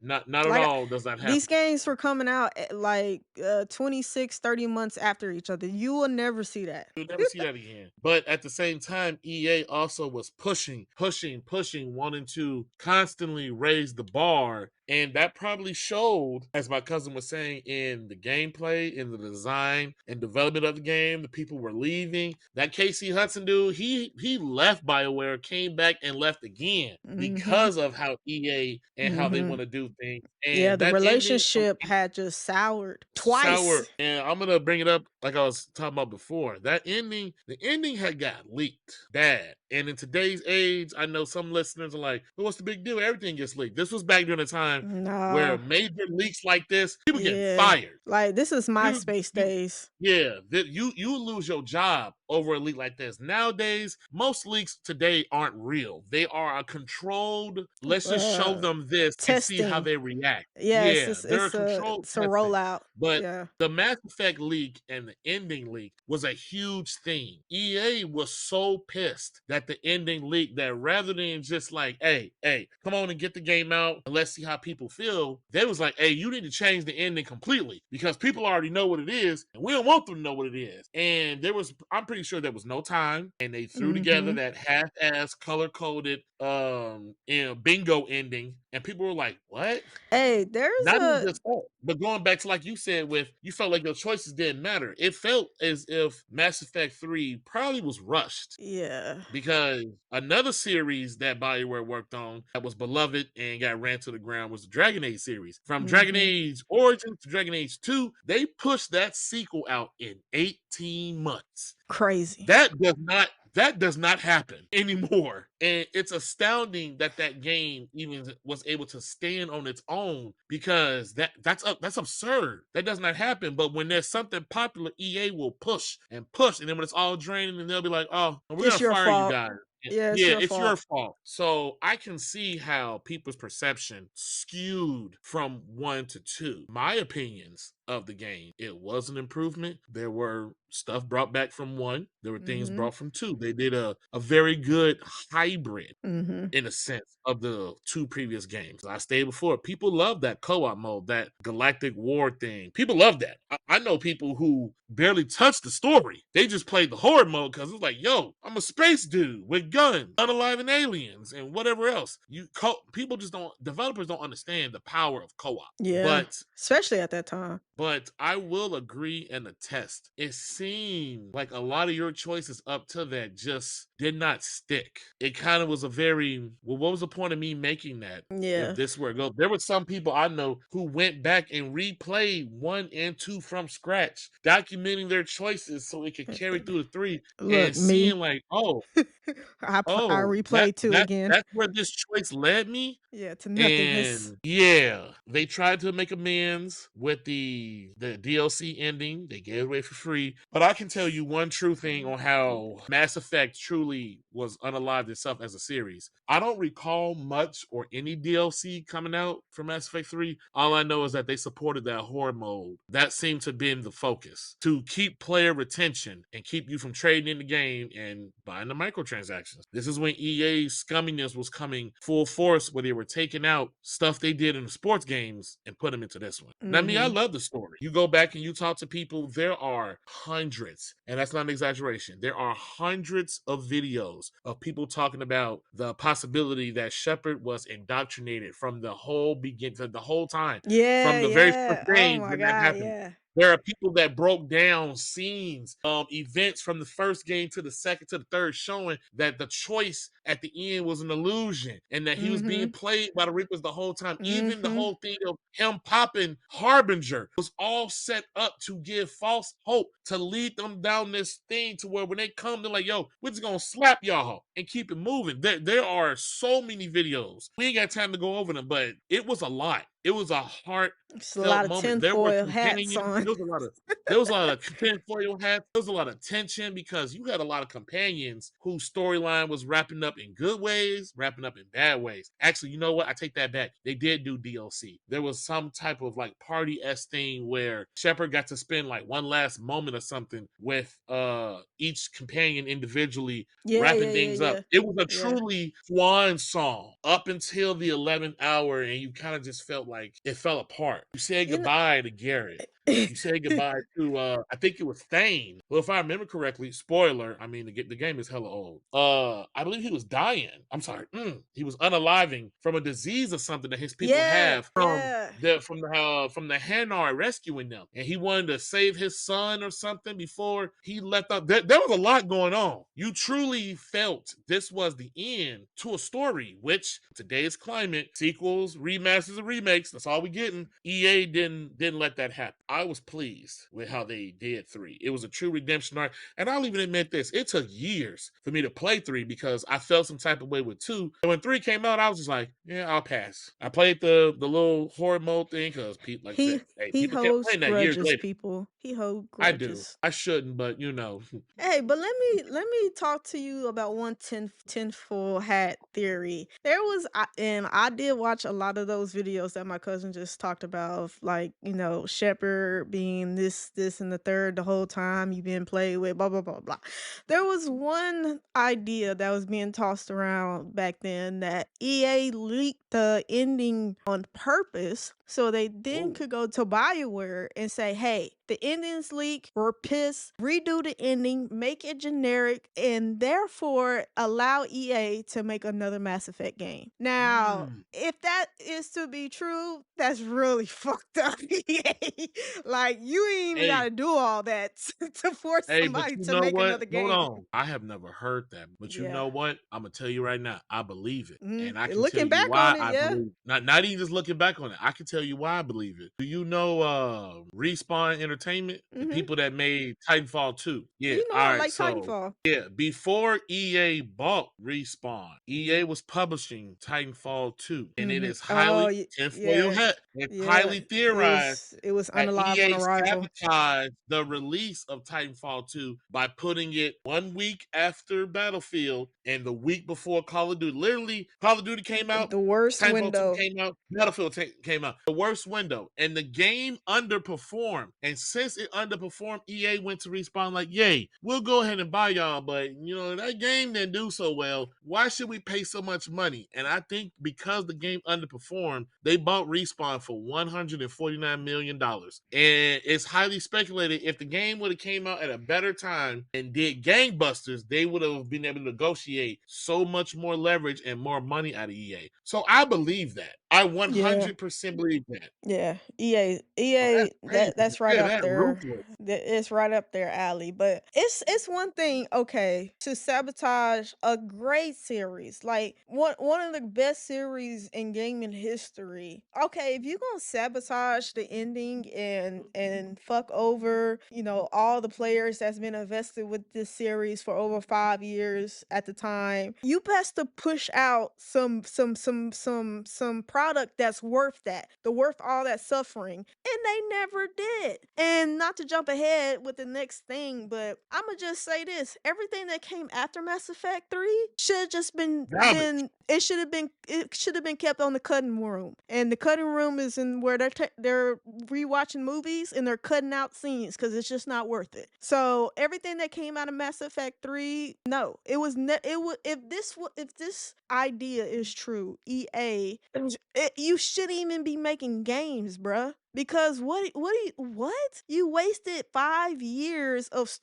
not at
Like,
all does that
these
happen.
games were coming out at, like, 26, 30 months after each other. You will never see that.
You'll never see that again. But at the same time, EA also was pushing, wanting to constantly raise the bar. And that probably showed, as my cousin was saying, in the gameplay, in the design and development of the game. The people were leaving. That Casey Hudson dude, he left BioWare, came back and left again
Mhm.
because of how EA and how they
Mhm.
want to do things.
Yeah,
And
the
that ending,
relationship had just soured
sour,
twice.
and I'm gonna bring it up like I was talking about before. That ending, the ending had got leaked bad. And in today's age, I know some listeners are like, well, what's the big deal? Everything gets leaked. This was back during a time where
No.
major leaks like this, people getting
Yeah.
fired.
Like, this is
You,
MySpace
you
days.
yeah, you lose your job over a leak like this. Nowadays, most leaks today aren't real. They are a controlled, let's just show
Uh,
them this and see how
testing.
they react.
Yes,
Yeah, they're a controlled
it's a
testing.
rollout.
But
Yeah.
the Mass Effect leak and the ending leak was a huge thing. EA was so pissed that the ending leak that rather than just like, hey, come on and get the game out and let's see how people feel, they was like, hey, you need to change the ending completely because people already know what it is and we don't want them to know what it is. And I'm pretty sure there was no time, and they threw together
Mhm.
that half-ass color-coded bingo ending, and people were like, what?
Hey, there's
Not even
a
just that, but going back to like you said, with you felt like your choices didn't matter. It felt as if Mass Effect 3 probably was rushed
yeah.
because another series that BioWare worked on that was beloved and got ran to the ground was the Dragon Age series. From Dragon
Mhm.
Age Origins to Dragon Age 2, they pushed that sequel out in 18 months.
Crazy.
That does not happen anymore, and it's astounding that that game even was able to stand on its own because that's absurd. That does not happen. But when there's something popular, EA will push and push, and then when it's all draining, and they'll be like, "Oh, we're gonna
It's your
fire you
fault.
guys."
Yeah, it's
Yeah,
your
it's your
fault.
fault. So I can see how people's perception skewed from one to two. My opinions of the game, it was an improvement. There were stuff brought back from one. There were things
Mhm.
brought from two. They did a very good hybrid
Mhm.
in a sense of the two previous games. I stated before, people love that co-op mode, that galactic war thing. People love that. I know people who barely touched the story. They just played the horde mode because it's like, yo, I'm a space dude with guns, unaliving aliens, and whatever else. People just don't. Developers don't understand the power of co-op.
Yeah.
But
Especially at that time.
I will agree and attest. It seemed like a lot of your choices up to that just did not stick. It kind of was a very, well, what was the point of me making that if
Yeah.
this were go? There were some people I know who went back and replayed 1 and 2 from scratch, documenting their choices so it could carry through the three
Look,
and
me.
seeing like, oh,
I
oh,
replayed 2 again.
that's where this choice led me.
Yeah, to nothingness.
And yeah, they tried to make amends with the DLC ending. They gave it away for free. But I can tell you one true thing on how Mass Effect truly was unalived itself as a series. I don't recall much or any DLC coming out for Mass Effect 3. All I know is that they supported that horror mode. That seemed to be the focus to keep player retention and keep you from trading in the game and buying the microtransactions. This is when EA's scumminess was coming full force, where they were taking out stuff they did in the sports games and put them into this one. Now, me, I
Mhm.
love the story. You go back and you talk to people, there are hundreds, and that's not an exaggeration. There are hundreds of videos of people talking about the possibility that Shepard was indoctrinated from the whole the whole time,
Yeah,
from the very first
yeah. Oh
day
my
when that
god,
happened.
yeah.
There are people that broke down scenes, events from the first game to the second to the third, showing that the choice at the end was an illusion and that he was being
Mhm.
played by the Reapers the whole time. Even the
Mhm.
whole thing of him popping Harbinger was all set up to give false hope, to lead them down this thing to where when they come, they're like, yo, we're just gonna slap y'all and keep it moving. There are so many videos. We ain't got time to go over them, but it was a lot. It was a
It's a
heartfelt
lot of
moment. There were
tinfoil hats
companions.
on.
There was a lot of tinfoil hats. There was a lot of tension because you had a lot of companions whose storyline was wrapping up in good ways, wrapping up in bad ways. Actually, you know what? I take that back. They did do DLC. There was some type of like party s thing where Shepard got to spend like one last moment or something with each companion individually
Yeah,
wrapping
yeah, yeah,
things up.
yeah.
It was a
Yeah.
truly swan song up until the 11th hour, and you kind of just felt like it fell apart. You said
You
goodbye to Garrett.
know
You said goodbye to I think it was Thane. Well, if I remember correctly, spoiler, I mean the game is hella old. I believe he was dying. I'm sorry. He was unaliving from a disease or something that his people
Yeah,
have
yeah.
from the Hanar rescuing them. And he wanted to save his son or something before he left up. There was a lot going on. You truly felt this was the end to a story, which today's climate, sequels, remasters, and remakes, that's all we getting. EA didn't let that happen. I was pleased with how they did 3. It was a true redemption arc. And I'll even admit this, it took years for me to play 3 because I felt some type of way with 2. And when 3 came out, I was just like, yeah, I'll pass. I played the little horror mode thing because people, like I
He
said, hey,
he
people kept
holds
playing that years
grudges,
later.
people. He holds
I do.
grudges.
I shouldn't, but you know.
Hey, but let me talk to you about one tinfoil hat theory. There was, and I did watch a lot of those videos that my cousin just talked about, of like, Shepherd being this, and the third the whole time you been played with, blah blah blah blah. There was one idea that was being tossed around back then that EA leaked the ending on purpose so they then
Ooh.
could go to BioWare and say, hey, the ending's leak, we're pissed, redo the ending, make it generic, and therefore allow EA to make another Mass Effect game. Now,
Mm.
if that is to be true, that's really fucked up, EA. Like, you ain't even
Hey,
gotta do all that to force
Hey, but
somebody
you
to
know
make
what?
another
Hold
game.
on. I have never heard that. But you
Yeah.
know what? I'm gonna tell you right now. I believe it. And I can tell
Looking
you
back on
why
it,
I
yeah.
believe it. Not even just looking back on it. I can tell you why I believe it. Do you know Respawn Entertainment? The
hmm
people that made Titanfall 2. Yeah,
You know
all
I
right.
like
So
Titanfall.
yeah, before EA bought Respawn, EA was publishing Titanfall 2. And it is
Oh,
highly tinfoil
yeah.
hat. It's
Yeah.
highly
It
theorized
was it was
that
unalive on
EA
arrival.
sabotaged the release of Titanfall 2 by putting it 1 week after Battlefield and the week before Call of Duty. Literally, Call of Duty came out,
The worst
Titanfall 2
window.
came out, Battlefield came out. The worst window. And the game underperformed. And since it underperformed, EA went to Respawn like, yay, we'll go ahead and buy y'all, but that game didn't do so well. Why should we pay so much money? And I think because the game underperformed, they bought Respawn for $149 million. And it's highly speculated if the game would have came out at a better time and did gangbusters, they would have been able to negotiate so much more leverage and more money out of EA. So I believe that. I
Yeah.
100% believe that.
Yeah, EA,
Oh, that's
EA,
crazy.
that's right
Yeah,
up
that
there.
ruthless.
It's right up their alley. But it's one thing, okay, to sabotage a great series, like one of the best series in gaming history. Okay, if you're gonna sabotage the ending and fuck over, all the players that's been invested with this series for over 5 years at the time, you best to push out some product that's worth that, the worth all that suffering. And they never did. And not to jump ahead with the next thing, but I'ma just say this. Everything that came after Mass Effect 3 should have just
Garbage.
it should have been kept on the cutting room. And the cutting room is in where they're rewatching movies and they're cutting out scenes because it's just not worth it. So everything that came out of Mass Effect 3, no, it was it would if this idea is true, EA, you shouldn't even be making games, bruh. Because what you wasted 5 years of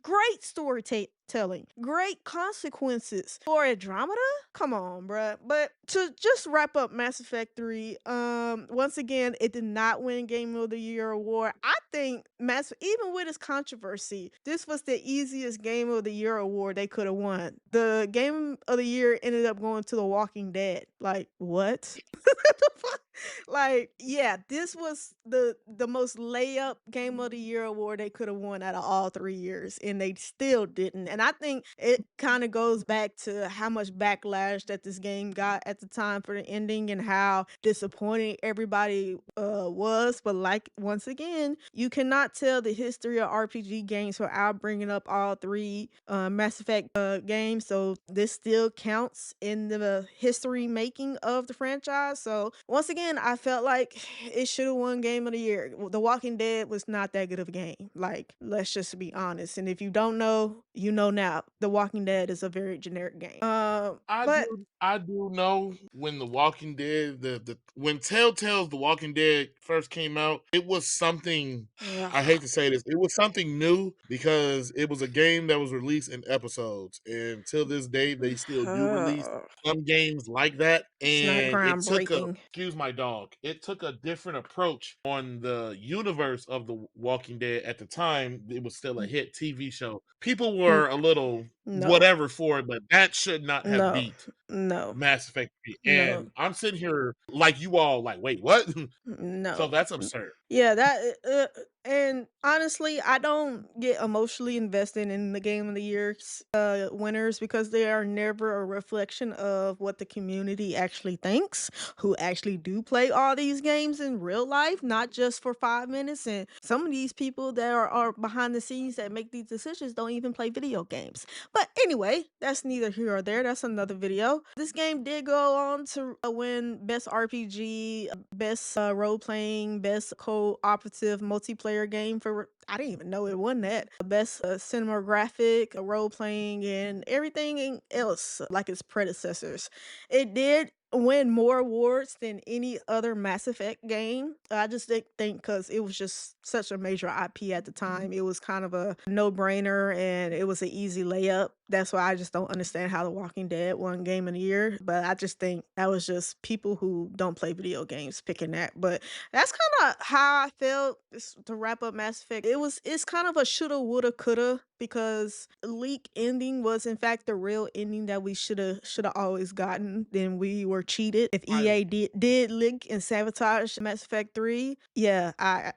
great storytelling, great consequences for Andromeda. Come on, bruh. But to just wrap up Mass Effect 3, once again, it did not win Game of the Year award. I think even with its controversy, this was the easiest Game of the Year award they could have won. The Game of the Year ended up going to The Walking Dead. Like, what? The fuck? Like, yeah, this was the most layup Game of the Year award they could have won out of all 3 years, and they still didn't. And And I think it kind of goes back to how much backlash that this game got at the time for the ending and how disappointing everybody was. But like once again, you cannot tell the history of RPG games without bringing up all three Mass Effect games. So this still counts in the history making of the franchise. So once again, I felt like it should have won Game of the Year. The Walking Dead was not that good of a game. Like, let's just be honest. And if you don't know, you know now. The Walking Dead is a very generic game. But
I do know when The Walking Dead, the when Telltale's The Walking Dead first came out, it was something. I hate to say this, it was something new because it was a game that was released in episodes, and till this day they still do release some games like that.
it's not
And it took a,
groundbreaking.
excuse my dog, it took a different approach on the universe of The Walking Dead. At the time it was still a hit TV show. People
N-
were a little
No,
whatever for it, but that should not have
no,
beat
no,
Mass Effect 3.
no,
And I'm sitting here like you all like, wait, what? So
no.
that's absurd.
Yeah, that and honestly, I don't get emotionally invested in the Game of the Year's winners because they are never a reflection of what the community actually thinks, who actually do play all these games in real life, not just for 5 minutes. And some of these people that are behind the scenes that make these decisions don't even play video games. But anyway, that's neither here or there. That's another video. This game did go on to win Best RPG, Best Role Playing, Best Cooperative Multiplayer Game for. I didn't even know it won that. Best Cinematographic, Role Playing, and everything else like its predecessors. It did win more awards than any other Mass Effect game. I just think because it was just such a major IP at the time, it was kind of a no-brainer and it was an easy layup. That's why I just don't understand how The Walking Dead won Game of the Year. But I just think that was just people who don't play video games picking that. But that's kind of how I felt to wrap up Mass Effect. It's kind of a shoulda, woulda, coulda because leak ending was in fact the real ending that we shoulda always gotten. Then we were cheated. If
Right.
EA did leak and sabotage Mass Effect 3, yeah, I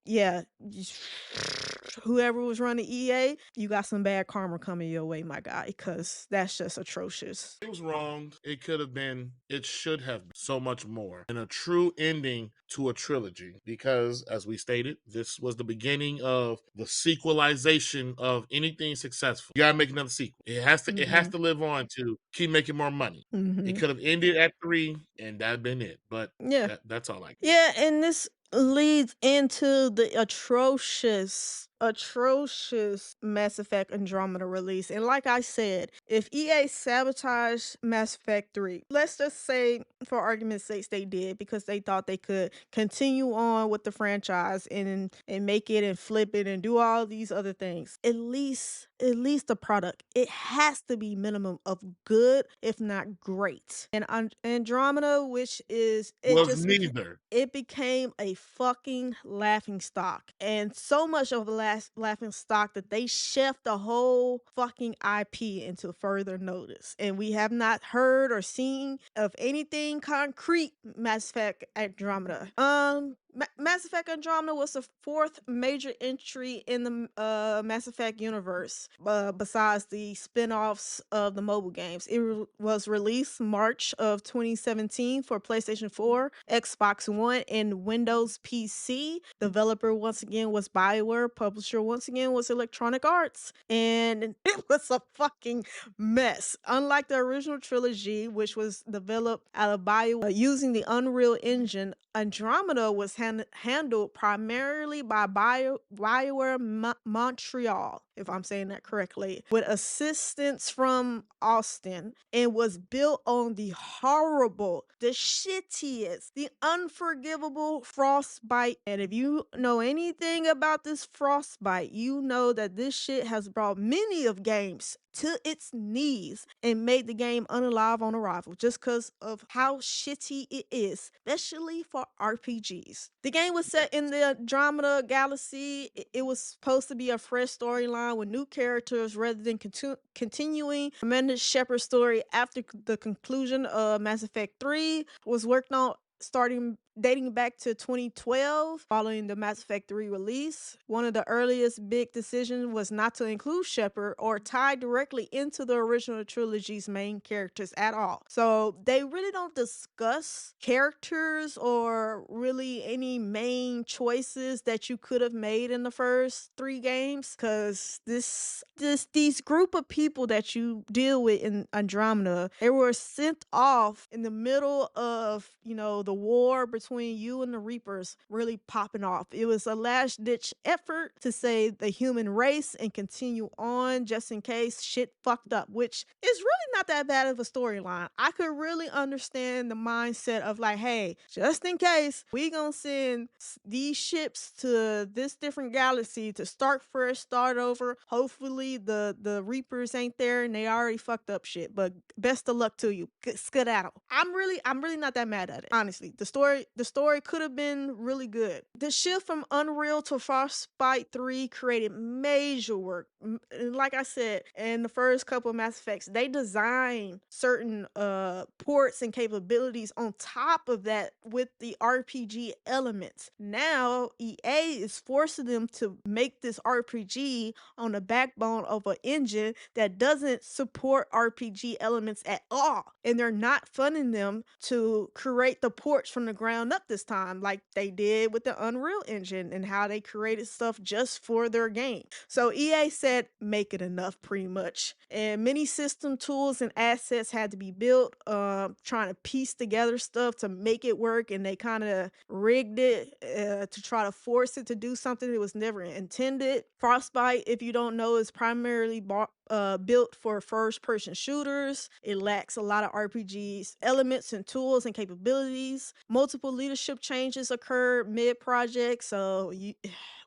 yeah, whoever was running EA, you got some bad karma coming your way, my guy, because that's just atrocious.
It was wrong. It could have been, it should have been so much more. And a true ending to a trilogy. Because, as we stated, this was the beginning of the sequelization of anything successful. You gotta make another sequel. It has
Mhm.
to live on to keep making more money. It
Mhm.
could have ended at 3 and that'd been it. But
Yeah.
that's all I got.
Yeah, and this leads into the atrocious Mass Effect Andromeda release. And like I said, if EA sabotaged Mass Effect 3, let's just say for argument's sake they did because they thought they could continue on with the franchise and make it and flip it and do all these other things. At least the product. It has to be minimum of good, if not great. And Andromeda, which is
Was neither.
it became a fucking laughing stock. And so much of the last laughing stock that they chefed the whole fucking IP into further notice. And we have not heard or seen of anything concrete Mass Effect Andromeda. Mass Effect Andromeda was the fourth major entry in the Mass Effect universe, besides the spin-offs of the mobile games. It was released March of 2017 for PlayStation 4, Xbox One, and Windows PC. Developer once again was BioWare. Publisher once again was Electronic Arts. And it was a fucking mess. Unlike the original trilogy, which was developed out of BioWare using the Unreal Engine, Andromeda was handled primarily by BioWare Montreal, if I'm saying that correctly, with assistance from Austin, and was built on the horrible, the shittiest, the unforgivable Frostbite. And if you know anything about this Frostbite, you know that this shit has brought many of games to its knees and made the game unalive on arrival just because of how shitty it is, especially for RPGs. The game was set in the Andromeda galaxy. It was supposed to be a fresh storyline with new characters rather than continuing Amanda Shepard's story after the conclusion of Mass Effect 3 was worked on starting dating back to 2012 following the Mass Effect 3 release. One of the earliest big decisions was not to include Shepard or tie directly into the original trilogy's main characters at all. So they really don't discuss characters or really any main choices that you could have made in the first 3 games, because these group of people that you deal with in Andromeda, they were sent off in the middle of, the war between you and the Reapers really popping off. It was a last ditch effort to save the human race and continue on just in case shit fucked up, which is really not that bad of a storyline. I could really understand the mindset of like, hey, just in case, we gonna send these ships to this different galaxy to start fresh, start over. Hopefully the Reapers ain't there and they already fucked up shit. But best of luck to you. Skedaddle. I'm really not that mad at it. Honestly, the story could have been really good. The shift from Unreal to Frostbite 3 created major work. And like I said, in the first couple of Mass Effects, they designed certain ports and capabilities on top of that with the RPG elements. Now EA is forcing them to make this RPG on the backbone of an engine that doesn't support RPG elements at all. And they're not funding them to create the ports from the ground up this time, like they did with the Unreal Engine and how they created stuff just for their game. So EA said, make it enough, pretty much. And many system tools and assets had to be built, trying to piece together stuff to make it work. And they kind of rigged it to try to force it to do something that was never intended. Frostbite, if you don't know, is primarily built for first-person shooters. It lacks a lot of RPGs, elements and tools and capabilities. Multiple leadership changes occurred mid-project, so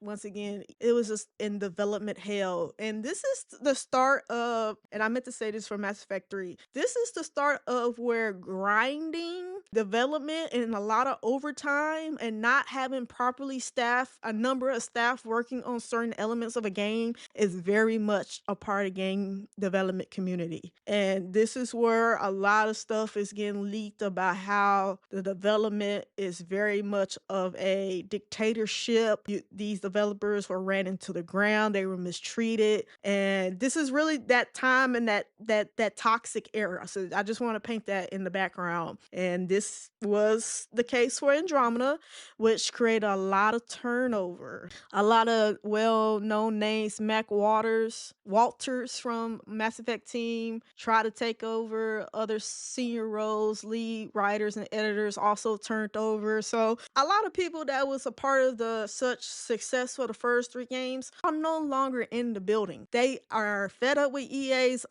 once again, it was just in development hell. And this is the start of, and I meant to say this for Mass Effect 3, this is the start of where grinding development and a lot of overtime and not having properly staffed a number of staff working on certain elements of a game is very much a part of game development community. And this is where a lot of stuff is getting leaked about how the development is very much of a dictatorship. These developers were ran into the ground, they were mistreated, and this is really that time and that toxic era. So I just want to paint that in the background. And this was the case for Andromeda, which created a lot of turnover. A lot of well-known names, Walters from Mass Effect team, tried to take over other senior roles, lead writers and editors also turned over. So a lot of people that was a part of the such success for the first 3 games are no longer in the building. They are fed up with EA's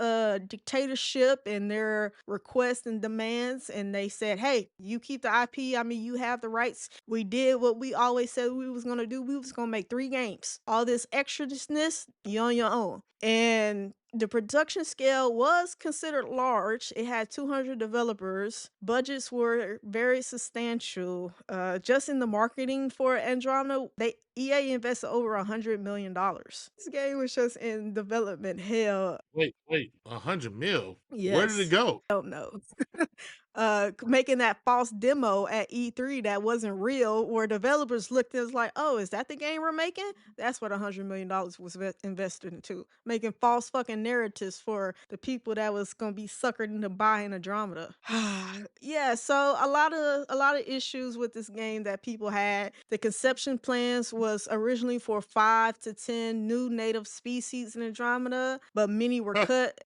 dictatorship and their requests and demands, and they said, hey, you keep the IP, I mean, you have the rights. We did what we always said we was gonna do. We was gonna make 3 games. All this extraness, you on your own. And the production scale was considered large. It had 200 developers. Budgets were very substantial. Just in the marketing for Andromeda, EA invested over $100 million. This game was just in development hell.
Wait, 100 mil? Where did it
Yes.
go?
Don't know. Making that false demo at E3 that wasn't real, where developers looked and was like, oh, is that the game we're making? That's what $100 million was invested into. Making false fucking narratives for the people that was gonna be suckered into buying Andromeda. Yeah, so a lot of issues with this game that people had. The conception plans was originally for 5 to 10 new native species in Andromeda, but many were cut.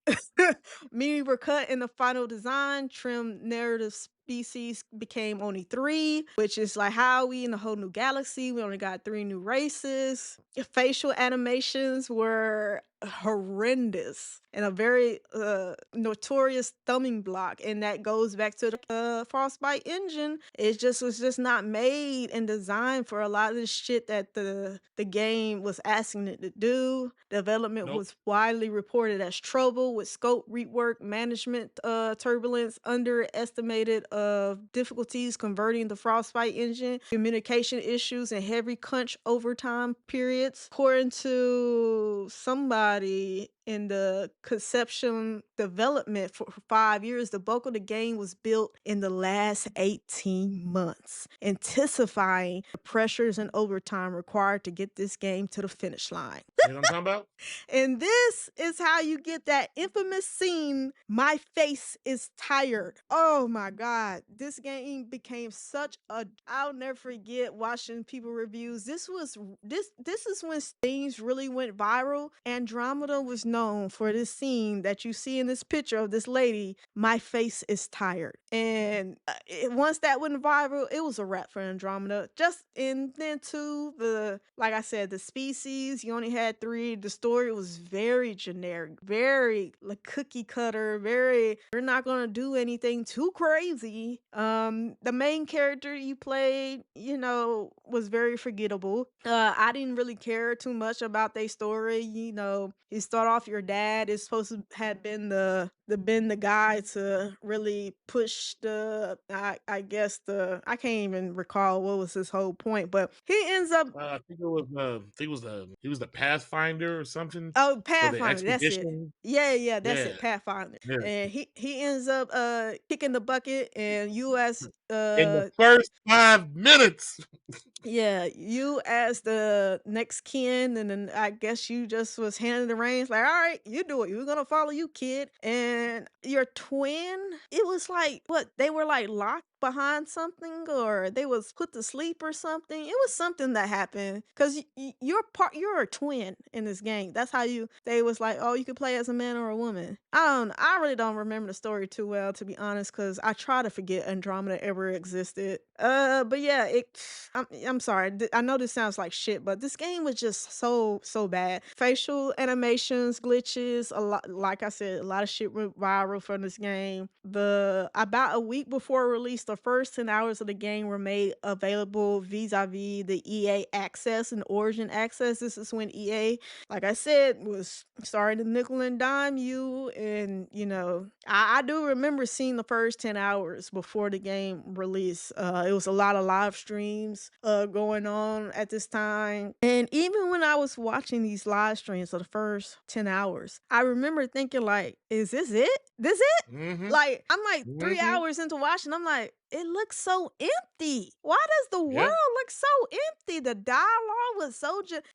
Many were cut in the final design. Trim narrative species became only 3, which is like, how we in a whole new galaxy? We only got 3 new races. Facial animations were horrendous and a very notorious thumbing block, and that goes back to the Frostbite engine. It just was just not made and designed for a lot of the shit that the game was asking it to do. Development
Nope.
was widely reported as trouble with scope rework, management turbulence, underestimated of difficulties converting the Frostbite engine, communication issues, and heavy crunch overtime periods. According to somebody, everybody in the conception development for 5 years. The bulk of the game was built in the last 18 months, intensifying the pressures and overtime required to get this game to the finish line.
You know what I'm talking about?
And this is how you get that infamous scene, "My face is tired." Oh my god. This game became such a I'll never forget watching people reviews. This is when things really went viral. Andromeda was known for this scene that you see in this picture of this lady, "My face is tired." And once that went viral, it was a wrap for Andromeda. Just and then too, the like I said, the species, you only had three. The story was very generic, very like cookie cutter, very we're not gonna do anything too crazy. The main character you played, was very forgettable. I didn't really care too much about their story. You start off your dad is supposed to have been the guy to really push I guess I can't even recall what was his whole point, but he ends up
I think it was. I think it was he was the Pathfinder or something
oh,
for the
Pathfinder, that's it.
expedition.
Yeah, yeah, that's
Yeah,
it, Pathfinder.
yeah.
And he ends up kicking the bucket and you as
In the first 5 minutes.
yeah, you as the next kin, and then I guess you just was handing the reins, like, all right, you do it. We're gonna follow you, kid. And your twin, it was like what they were like locked behind something, or they was put to sleep or something. It was something that happened because you're a twin in this game. That's how they was like, oh, you could play as a man or a woman. I really don't remember the story too well, to be honest, because I try to forget Andromeda ever existed. But yeah, I'm sorry. I know this sounds like shit, but this game was just so bad. Facial animations, glitches, a lot. Like I said, a lot of shit went viral from this game. The About a week before release, the first 10 hours of the game were made available vis-a-vis the EA Access and Origin Access. This is when EA, like I said, was starting to nickel and dime you. And, I do remember seeing the first 10 hours before the game release. It was a lot of live streams going on at this time. And even when I was watching these live streams of the first 10 hours, I remember thinking, like, is this it? This it?
Mhm,
Like, I'm like 3
mhm.
hours into watching, I'm like, it looks so empty. Why does the
Yeah.
world look so empty? The dialogue was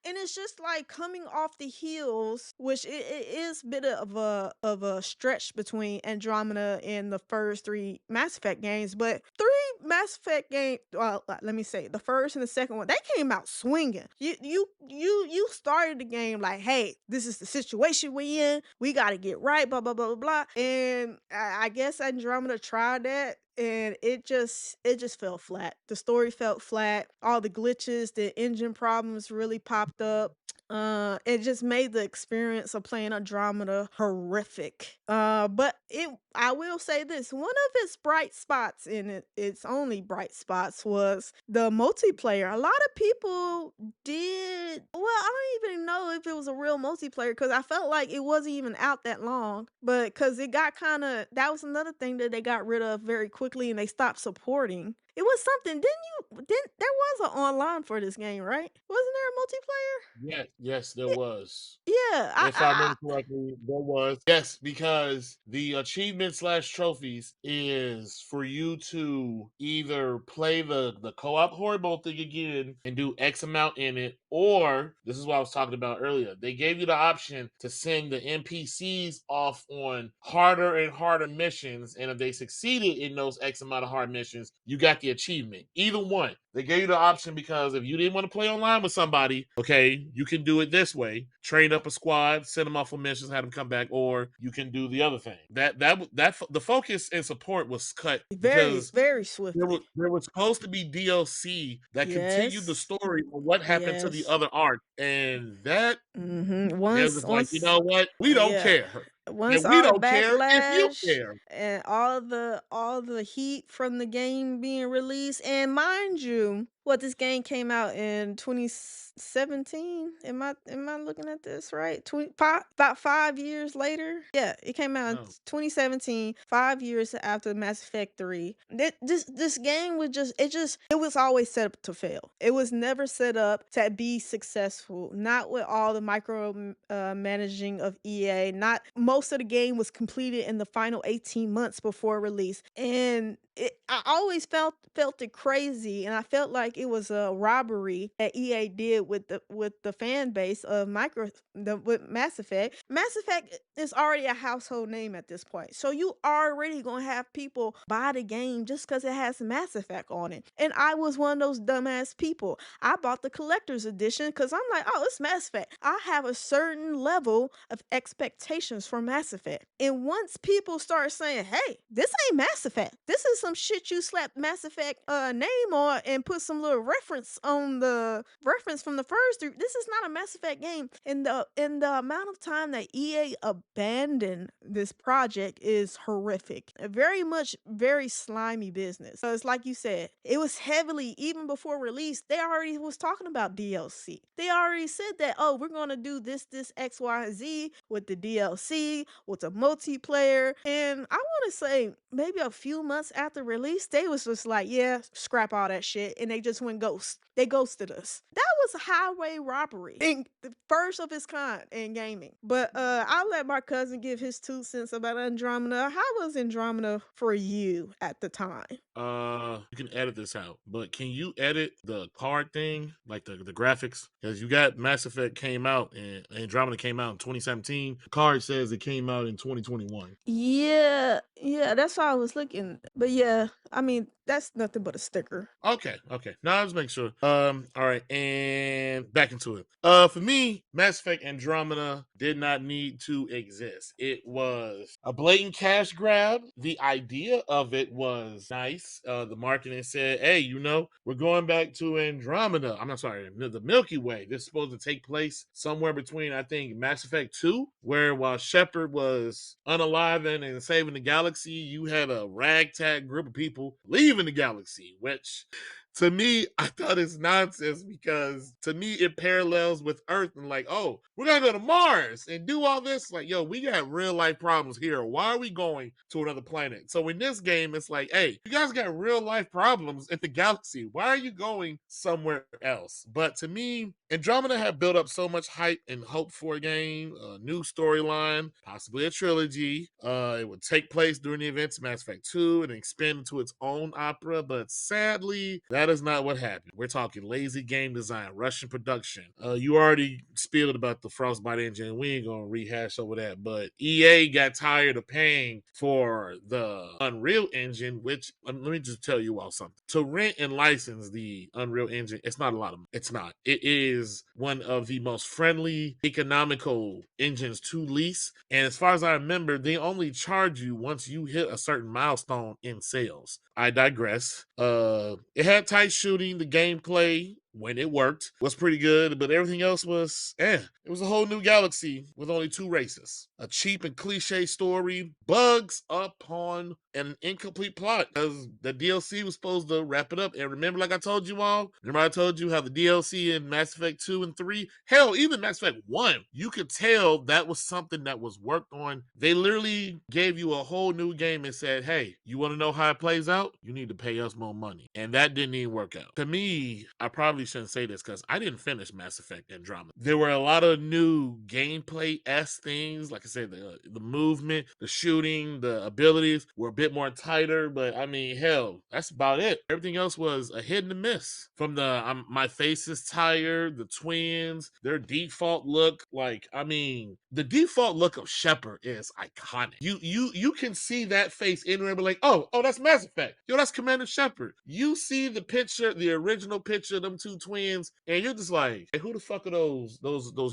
and it's just like coming off the heels, which it is a bit of a stretch between Andromeda and the first three Mass Effect games, but three Mass Effect games. Well, let me say the first and the second one, they came out swinging. You started the game like, hey, this is the situation we in. We got to get right. Blah blah blah blah blah. And I guess Andromeda tried that and it just fell flat. The story felt flat. All the glitches, the engine problems really popped up. It just made the experience of playing Andromeda horrific. But I will say this, one of its bright spots in its only bright spots was the multiplayer. A lot of people I don't even know if it was a real multiplayer because I felt like it wasn't even out that long. But because it got that was another thing that they got rid of very quickly and they stopped supporting. It was something. Didn't there was an online for this game, right? Wasn't there a multiplayer?
Yes, yes, there
Yeah,
was.
yeah.
If I remember correctly, there was. Yes, because the achievement slash trophies is for you to either play the co-op horrible thing again and do X amount in it, or this is what I was talking about earlier. They gave you the option to send the NPCs off on harder and harder missions, and if they succeeded in those X amount of hard missions, you got the achievement. Either one. They gave you the option because if you didn't want to play online with somebody, okay, you can do it this way: train up a squad, send them off on missions, have them come back, or you can do the other thing. The focus and support was cut
Very,
because
very
there
swiftly.
was there was supposed to be DLC that continued the
Yes.
story on what happened to the
Yes.
other arc, and that
Mhm.
they're just like, you know what? We don't
Yeah.
care,
Once
and we
all the
don't care if you
backlash
care.
and all the heat from the game being released. And mind you, what this game came out in 2017. Am I looking at this right? 25, about 5 years later. Yeah, it came out in
No.
2017, 5 years after Mass Effect 3. This game was it was always set up to fail. It was never set up to be successful. Not with all the micro managing of EA. Not most of the game was completed in the final 18 months before release. And I always felt it crazy, and I felt like it was a robbery that EA did with the fan base of with Mass Effect. Mass Effect is already a household name at this point, so you already gonna have people buy the game just because it has Mass Effect on it. And I was one of those dumbass people. I bought the collector's edition because I'm like, oh, it's Mass Effect. I have a certain level of expectations for Mass Effect, and once people start saying, hey, this ain't Mass Effect, this is some shit you slapped Mass Effect name on and put some little reference on the reference from the first three. This is not a Mass Effect game. And the amount of time that EA abandoned this project is horrific. A very much very slimy business. So it's like you said, it was heavily, even before release, they already was talking about DLC. They already said that, oh, we're gonna do this, X, Y, and Z with the DLC, with the multiplayer. And I wanna say maybe a few months after release, they was just like, yeah, scrap all that shit. And they just went ghost. They ghosted us. That was a highway robbery. And the first of its kind in gaming. But I'll let my cousin give his 2 cents about Andromeda. How was Andromeda for you at the time?
You can edit this out, but can you edit the card thing, like the graphics? Because you got Mass Effect came out and Andromeda came out in 2017. The card says it came out in 2021.
Yeah, that's why I was looking. But yeah, I mean, that's nothing but a sticker.
Okay. Now I just make sure. All right, and back into it. For me, Mass Effect Andromeda did not need to exist. It was a blatant cash grab. The idea of it was nice. The marketing said, "Hey, we're going back to Andromeda. I'm not sorry, the Milky Way. This is supposed to take place somewhere between, I think, Mass Effect 2, where while Shepard was unaliving and saving the galaxy, you had a ragtag group of people leaving the galaxy, which to me, I thought it's nonsense because to me it parallels with Earth and like, oh, we're gonna go to Mars and do all this. Like, yo, we got real life problems here. Why are we going to another planet? So in this game, it's like, hey, you guys got real life problems in the galaxy. Why are you going somewhere else? But to me, Andromeda had built up so much hype and hope for a game, a new storyline, possibly a trilogy. It would take place during the events of Mass Effect 2 and expand into its own opera, but sadly, that is not what happened. We're talking lazy game design, Russian production. You already spilled about the Frostbite engine. We ain't gonna rehash over that, but EA got tired of paying for the Unreal Engine, which let me just tell you all something. To rent and license the Unreal Engine, it's not a lot of money. It's not. It is one of the most friendly, economical engines to lease. And as far as I remember, they only charge you once you hit a certain milestone in sales. I digress. It had tight shooting. The gameplay, when it worked, was pretty good, but everything else was It was a whole new galaxy with only 2 races. A cheap and cliche story, bugs upon an incomplete plot because the DLC was supposed to wrap it up. And remember, like I told you all, remember I told you how the DLC in Mass Effect 2 and 3, hell, even Mass Effect 1, you could tell that was something that was worked on. They literally gave you a whole new game and said, hey, you want to know how it plays out? You need to pay us more money. And that didn't even work out. To me, I probably shouldn't say this because I didn't finish Mass Effect Andromeda. There were a lot of new gameplay-esque things. Like I said, the movement, the shooting, the abilities were a bit more tighter, but I mean, hell, that's about it. Everything else was a hit and a miss. From the my face is tired, the twins, their default look, like, I mean, the default look of Shepard is iconic. You can see that face anywhere, but like, oh, that's Mass Effect. Yo, that's Commander Shepard. You see the picture, the original picture of them two twins, and you're just like, hey, who the fuck are those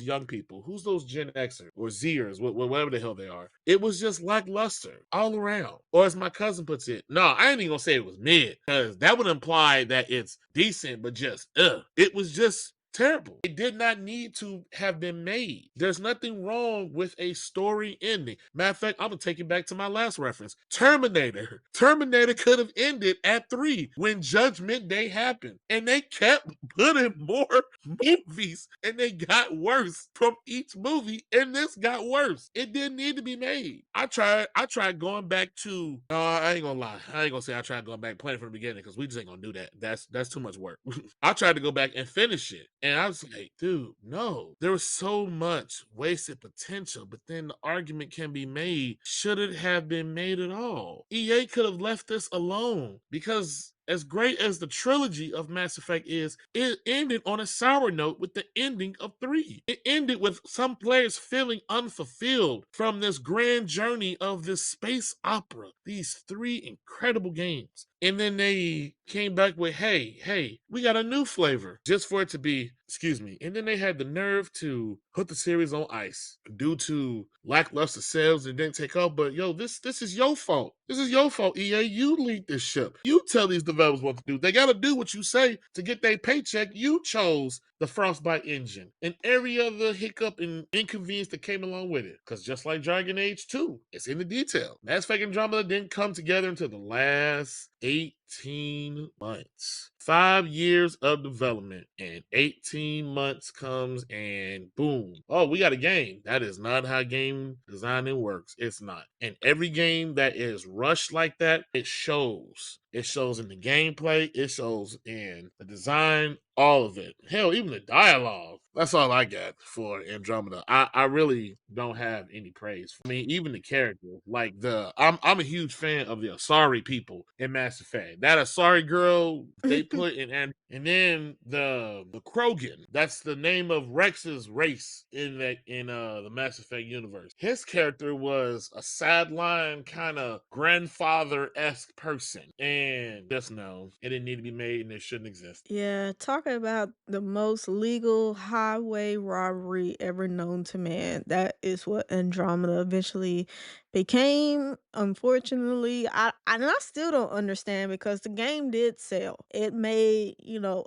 young people? Who's those Gen Xers or Zers, whatever the hell they are? It was just lackluster all around. Or as my cousin puts it, no, I ain't even gonna say it was mid, because that would imply that it's decent, but just It was just Terrible. It did not need to have been made. There's nothing wrong with a story ending. Matter of fact, I'm gonna take it back to my last reference. Terminator. Terminator could have ended at 3 when Judgment Day happened. And they kept putting more movies and they got worse from each movie, and this got worse. It didn't need to be made. I tried going back to I ain't gonna lie. I ain't gonna say I tried going back playing from the beginning because we just ain't gonna do that. That's too much work. I tried to go back and finish it. And I was like, dude, no. There was so much wasted potential, but then the argument can be made, should it have been made at all? EA could have left this alone because as great as the trilogy of Mass Effect is, it ended on a sour note with the ending of 3. It ended with some players feeling unfulfilled from this grand journey of this space opera, these 3 incredible games. And then they came back with, hey, we got a new flavor, just for it to be, excuse me. And then they had the nerve to put the series on ice due to lackluster sales and didn't take off. But yo, this is your fault. This is your fault, EA. You lead this ship. You tell these developers what to do. They gotta do what you say to get their paycheck. You chose the Frostbite engine and every other hiccup and inconvenience that came along with it. Because just like Dragon Age 2, it's in the detail. Mass Effect Andromeda didn't come together until the last 18 months. 5 years of development and 18 months comes and boom. Oh, we got a game. That is not how game designing works. It's not. And every game that is rushed like that, it shows. It shows in the gameplay, it shows in the design, all of it. Hell, even the dialogue. That's all I got for Andromeda. I really don't have any praise. I mean, even the character, like I'm a huge fan of the Asari people in Mass Effect. That Asari girl they put in, and then the Krogan. That's the name of Rex's race in the Mass Effect universe. His character was a sideline kind of grandfather esque person, and just no, it didn't need to be made, and it shouldn't exist.
Yeah, talking about the most legal highway robbery ever known to man. That is what Andromeda eventually became. Unfortunately, I still don't understand because the game did sell. It made,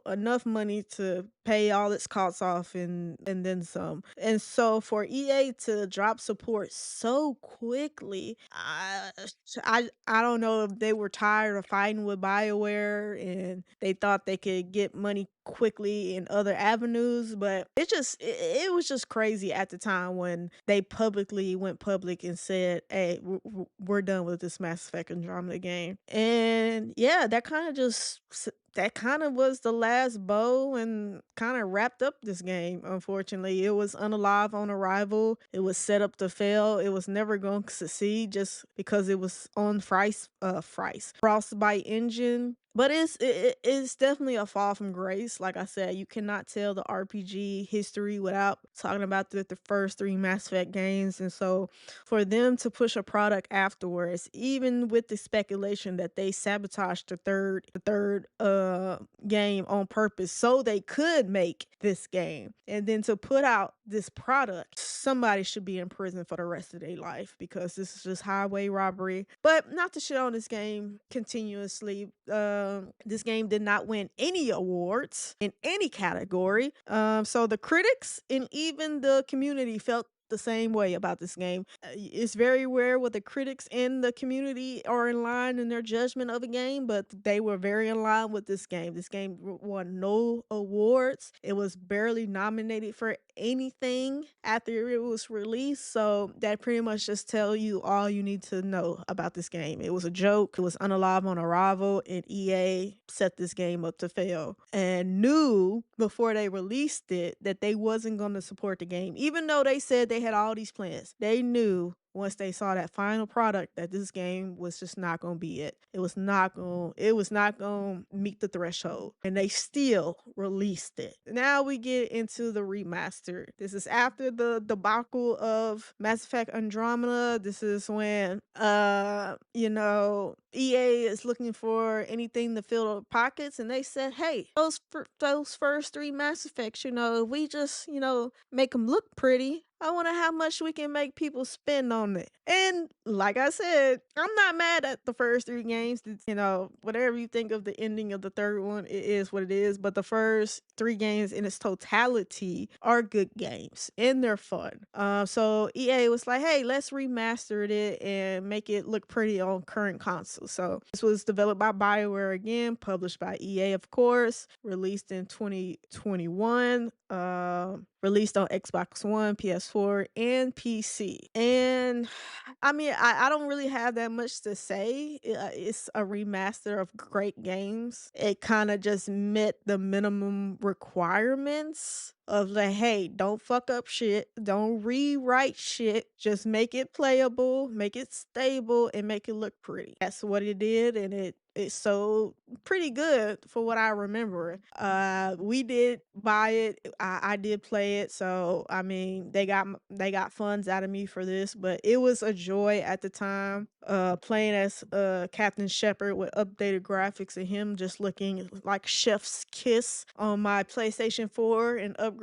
enough money to pay all its costs off and then some. And so for EA to drop support so quickly, I don't know if they were tired of fighting with BioWare and they thought they could get money quickly in other avenues, but it was just crazy at the time when they publicly went public and said, "Hey, we're done with this Mass Effect Andromeda game." And yeah, that kind of was the last bow and kind of wrapped up this game. Unfortunately, it was unalive on arrival. It was set up to fail. It was never going to succeed just because it was on Frostbite engine. But it's definitely a fall from grace. Like I said, you cannot tell the RPG history without talking about the first 3 Mass Effect games. And so for them to push a product afterwards, even with the speculation that they sabotaged the third game on purpose so they could make this game, and then to put out this product, somebody should be in prison for the rest of their life because this is just highway robbery. But not to shit on this game continuously. This game did not win any awards in any category. So the critics and even the community felt the same way about this game. It's very rare where the critics and the community are in line in their judgment of a game, but they were very in line with this game. This game won no awards. It was barely nominated for anything after it was released. So that pretty much just tell you all you need to know about this game. It was a joke. It was unalive on arrival, and EA set this game up to fail and knew before they released it that they wasn't going to support the game, even though they said they had all these plans. They knew once they saw that final product that this game was just not going to be it. It was not going to meet the threshold, and they still released it. Now we get into the remaster. This is after the debacle of Mass Effect Andromeda. This is when EA is looking for anything to fill the pockets, and they said, "Hey, those first 3 Mass Effects, if we just, make them look pretty, I wonder how much we can make people spend on it." And like I said, I'm not mad at the first 3 games. Whatever you think of the ending of the third one, it is what it is. But the first three games in its totality are good games and they're fun. So EA was like, hey, let's remaster it and make it look pretty on current consoles. So this was developed by BioWare again, published by EA, of course, released in 2021. Released on Xbox One, PS4, and PC. And I mean, I don't really have that much to say. It's a remaster of great games. It kind of just met the minimum requirements of like, hey, don't fuck up shit, don't rewrite shit, just make it playable, make it stable, and make it look pretty. That's what it did, and it sold pretty good for what I remember. We did buy it. I did play it, so I mean, they got funds out of me for this, but it was a joy at the time. Playing as Captain Shepard with updated graphics and him just looking like chef's kiss on my PlayStation 4 and upgraded,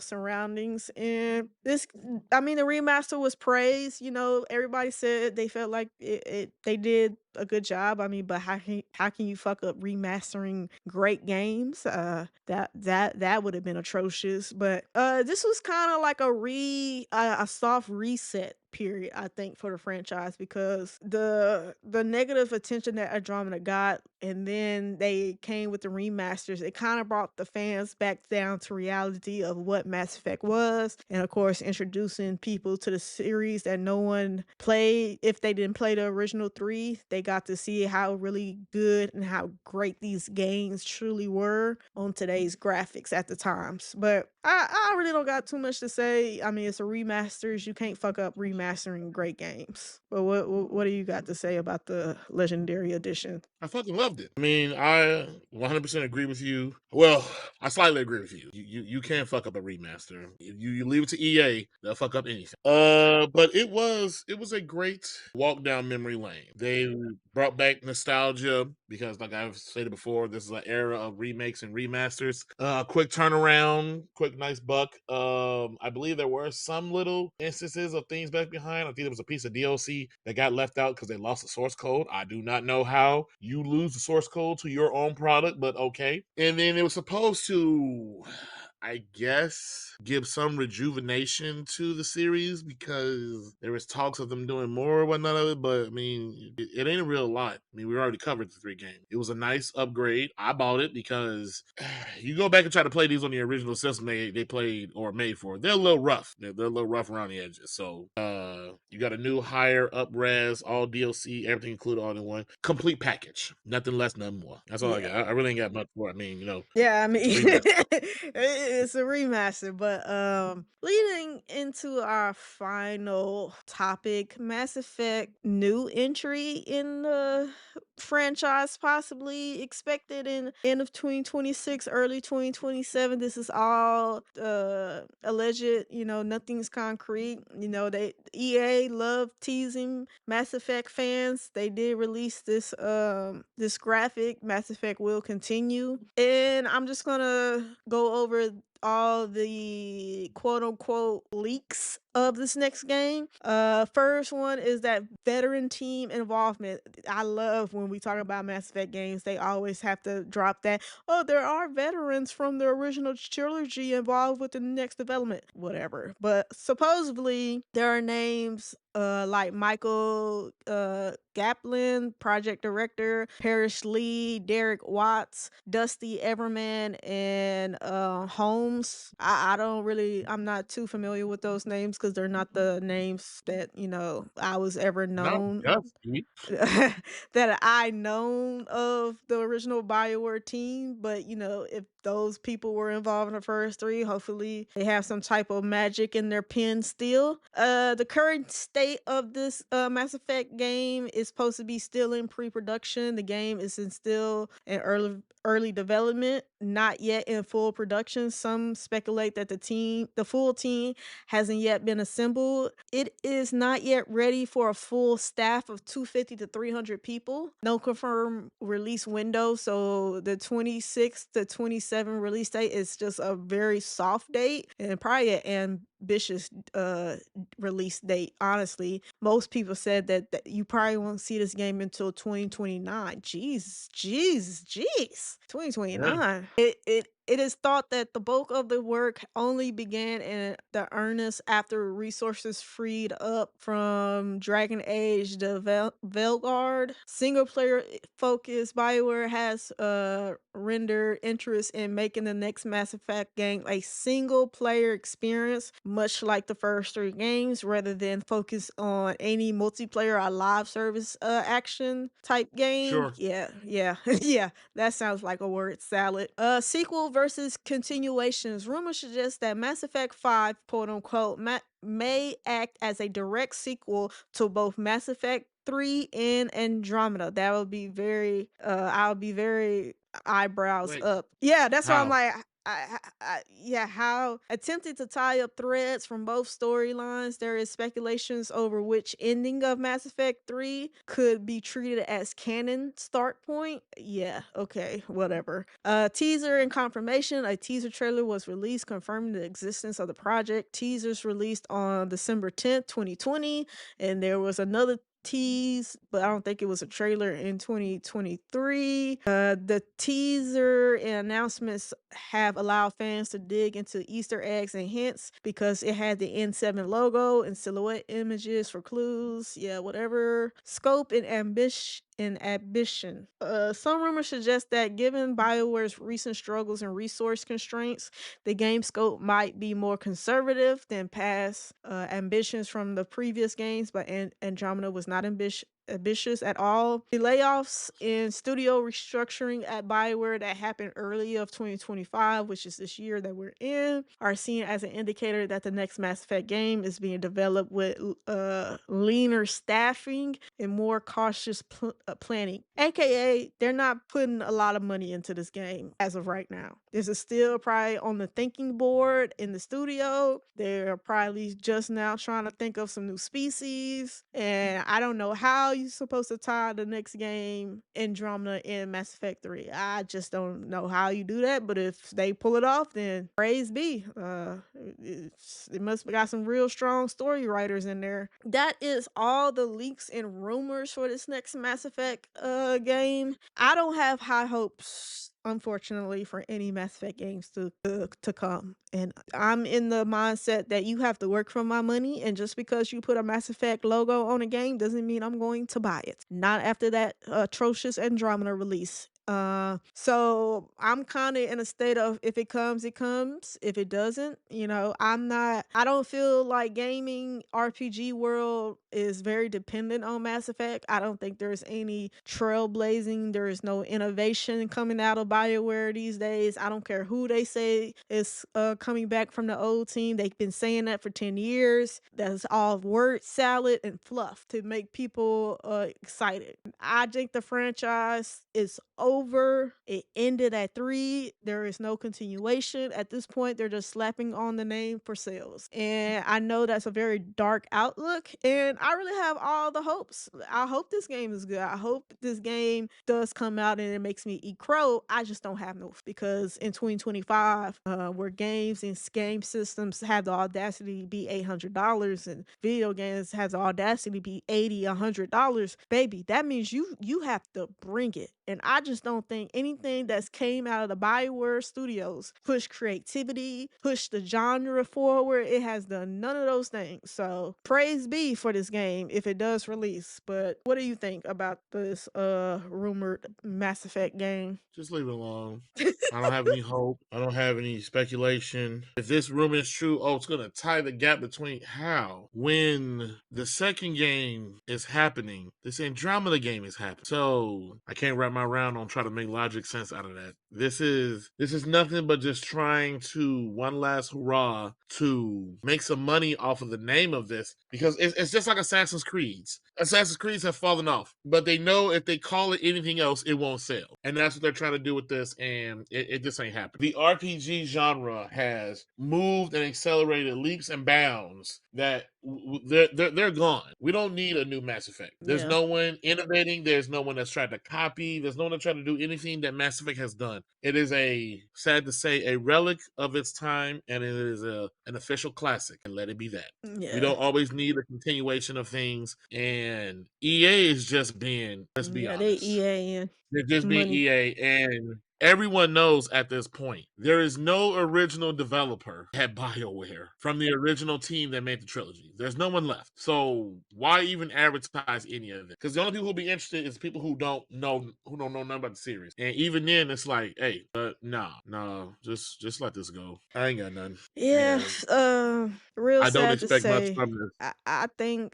surroundings. And this, I mean, the remaster was praised. Everybody said they felt like they did a good job. I mean, but how can you fuck up remastering great games? That would have been atrocious. But this was kind of like a soft reset period, I think, for the franchise, because the negative attention that Andromeda got, and then they came with the remasters, it kind of brought the fans back down to reality of what Mass Effect was, and of course introducing people to the series that no one played. If they didn't play the original three, they got to see how really good and how great these games truly were on today's graphics at the times. But I really don't got too much to say. I mean, it's a remasters. You can't fuck up remastering great games. But what do you got to say about the Legendary Edition?
I fucking loved it. I mean, I 100% agree with you. Well, I slightly agree with you. You can't fuck up a remaster. You leave it to EA, they'll fuck up anything. But it was a great walk down memory lane. They brought back nostalgia because, like I've stated before, this is an era of remakes and remasters. Quick turnaround, quick nice buck. I believe there were some little instances of things back behind. I think there was a piece of DLC that got left out because they lost the source code. I do not know how you lose the source code to your own product, but okay. And then it was supposed to, I guess, give some rejuvenation to the series because there was talks of them doing more or whatnot of it, but I mean, it ain't a real lot. I mean, we already covered the three games. It was a nice upgrade. I bought it because you go back and try to play these on the original system they played or made for. They're a little rough. They're a little rough around the edges. So you got a new higher up res, all DLC, everything included all in one. Complete package. Nothing less, nothing more. That's all I
Yeah.
got. I really ain't got much more. I mean,
Yeah, I mean,
it's a remaster.
it's a remaster, but leading into our final topic, Mass Effect new entry in the franchise, possibly expected in end of 2026, early 2027. This is all alleged, nothing's concrete. They EA love teasing Mass Effect fans. They did release this graphic, Mass Effect will continue. And I'm just gonna go over all the quote unquote leaks of this next game. First one is that veteran team involvement. I love when we talk about Mass Effect games, they always have to drop that. Oh, there are veterans from the original trilogy involved with the next development. Whatever. But supposedly there are names like Michael Gaplin, project director, Parrish Lee, Derek Watts, Dusty Everman, and Holmes. I'm not too familiar with those names because they're not the names that, I was ever
Not
known
just me.
that I known of the original BioWare team, but if those people were involved in the first three, hopefully they have some type of magic in their pen still. The current state of this Mass Effect game is supposed to be still in pre-production. The game is still in early development, not yet in full production. Some speculate that the full team hasn't yet been assembled. It is not yet ready for a full staff of 250 to 300 people. No confirmed release window, so the 26th to 27 release date is just a very soft date and probably an ambitious release date. Honestly, most people said that you probably won't see this game until 2029. Jeez, jeez, jeez.
Yeah.
2029. It It is thought that the bulk of the work only began in the earnest after resources freed up from Dragon Age the Veilguard. Single player focused BioWare has rendered interest in making the next Mass Effect game a single player experience, much like the first three games, rather than focus on any multiplayer or live service action type game.
Sure.
Yeah, yeah, yeah. That sounds like a word salad. Sequel versus continuations. Rumors suggest that Mass Effect 5, quote unquote, may act as a direct sequel to both Mass Effect 3 and Andromeda. That would be very I would be very eyebrows
Wait,
up. Yeah, that's why I'm
how?
like yeah, how attempting to tie up threads from both storylines, there is speculations over which ending of Mass Effect 3 could be treated as canon start point. Yeah, okay, whatever. Teaser and confirmation. A teaser trailer was released confirming the existence of the project. Teasers released on December 10th, 2020, and there was another tease, but I don't think it was a trailer in 2023. The teaser and announcements have allowed fans to dig into Easter eggs and hints because it had the N7 logo and silhouette images for clues. Yeah, whatever. Scope and ambition. Some rumors suggest that given BioWare's recent struggles and resource constraints, the game scope might be more conservative than past ambitions from the previous games, but Andromeda was not ambitious at all. The layoffs and studio restructuring at BioWare that happened early of 2025, which is this year that we're in, are seen as an indicator that the next Mass Effect game is being developed with leaner staffing and more cautious planning. AKA, they're not putting a lot of money into this game as of right now. This is still probably on the thinking board in the studio. They're probably just now trying to think of some new species. And I don't know how you're supposed to tie the next game Andromeda in Mass Effect 3. I just don't know how you do that. But if they pull it off, then praise be. It must have got some real strong story writers in there. That is all the leaks and rumors for this next Mass Effect game. I don't have high hopes, unfortunately, for any Mass Effect games to come. And I'm in the mindset that you have to work for my money, and just because you put a Mass Effect logo on a game doesn't mean I'm going to buy it. Not after that atrocious Andromeda release. So I'm kind of in a state of, if it comes, it comes. If it doesn't, I don't feel like gaming RPG world is very dependent on Mass Effect. I don't think there's any trailblazing. There is no innovation coming out of BioWare these days. I don't care who they say is coming back from the old team. They've been saying that for 10 years. That's all word salad and fluff to make people excited. I think the franchise is over. It ended at 3. There is no continuation. At this point, they're just slapping on the name for sales. And I know that's a very dark outlook, and I really have all the hopes. I hope this game is good. I hope this game does come out and it makes me eat crow. I just don't have no, because in 2025, where games and game systems have the audacity to be $800 and video games have the audacity to be $80, $100, baby, that means you have to bring it. And I just don't think anything that's came out of the BioWare studios push creativity, push the genre forward. It has done none of those things. So praise be for this game if it does release. But what do you think about this rumored Mass Effect game?
Just leave it alone. I don't have any hope. I don't have any speculation. If this rumor is true, oh, it's going to tie the gap between how? When the second game is happening, this Andromeda game is happening. So I can't wrap my round on trying to make logic sense out of that. This is nothing but just trying to one last hurrah to make some money off of the name of this, because it's just like Assassin's Creeds. Assassin's Creeds have fallen off, but they know if they call it anything else, it won't sell. And that's what they're trying to do with this, and it just ain't happening. The RPG genre has moved and accelerated leaps and bounds that they're gone. We don't need a new Mass Effect. There's
Yeah.
no one innovating. There's no one that's tried to copy. There's no one that's trying to do anything that Mass Effect has done. It is sad to say, a relic of its time, and it is an official classic. And let it be that. We
Yeah.
don't always need a continuation of things, and EA is just being, let's be
Yeah, they
honest,
EA and
they're just being
money.
EA, and Everyone knows at this point there is no original developer at BioWare from the original team that made the trilogy. There's no one left. So why even advertise any of it? Because the only people who'll be interested is people who don't know nothing about the series. And even then, it's like, hey, nah, just let this go. I ain't got none.
Yeah,
And
real
I don't
sad to
expect much
say.
from this.
I think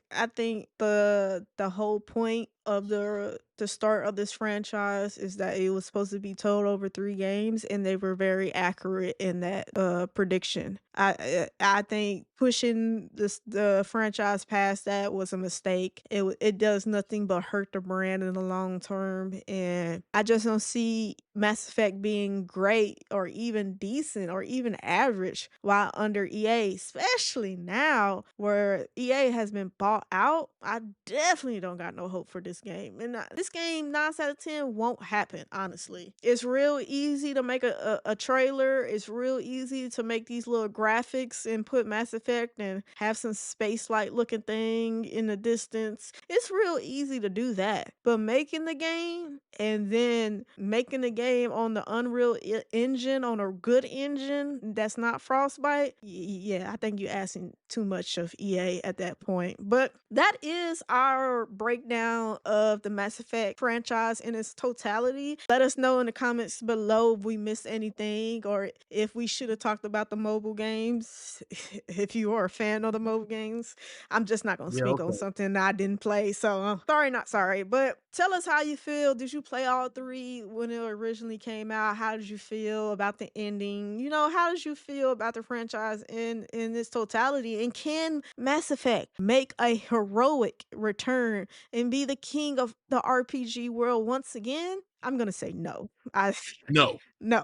the whole point of the start of this franchise is that it was supposed to be told over 3 games, and they were very accurate in that prediction. I think pushing the franchise past that was a mistake. It does nothing but hurt the brand in the long term, and I just don't see Mass Effect being great or even decent or even average while under EA, especially now where EA has been bought out. I definitely don't got no hope for this game. And this game, 9 out of 10, won't happen, honestly. It's real easy to make a trailer. It's real easy to make these little graphics and put Mass Effect and have some space like looking thing in the distance. It's real easy to do that. But making the game and then making the game on the Unreal engine, on a good engine that's not Frostbite, yeah, I think you're asking too much of EA at that point. But that is our breakdown of the Mass Effect franchise in its totality. Let us know in the comments below if we missed anything or if we should have talked about the mobile games. If you are a fan of the mobile games, I'm just not gonna
Yeah,
speak on
okay.
something I didn't play. So sorry, not sorry. But tell us how you feel. Did you play all three when it originally came out? How did you feel about the ending? How did you feel about the franchise in its totality? And can Mass Effect make a heroic return and be the king of the RPG world once again? I'm gonna say no. I
No.
no.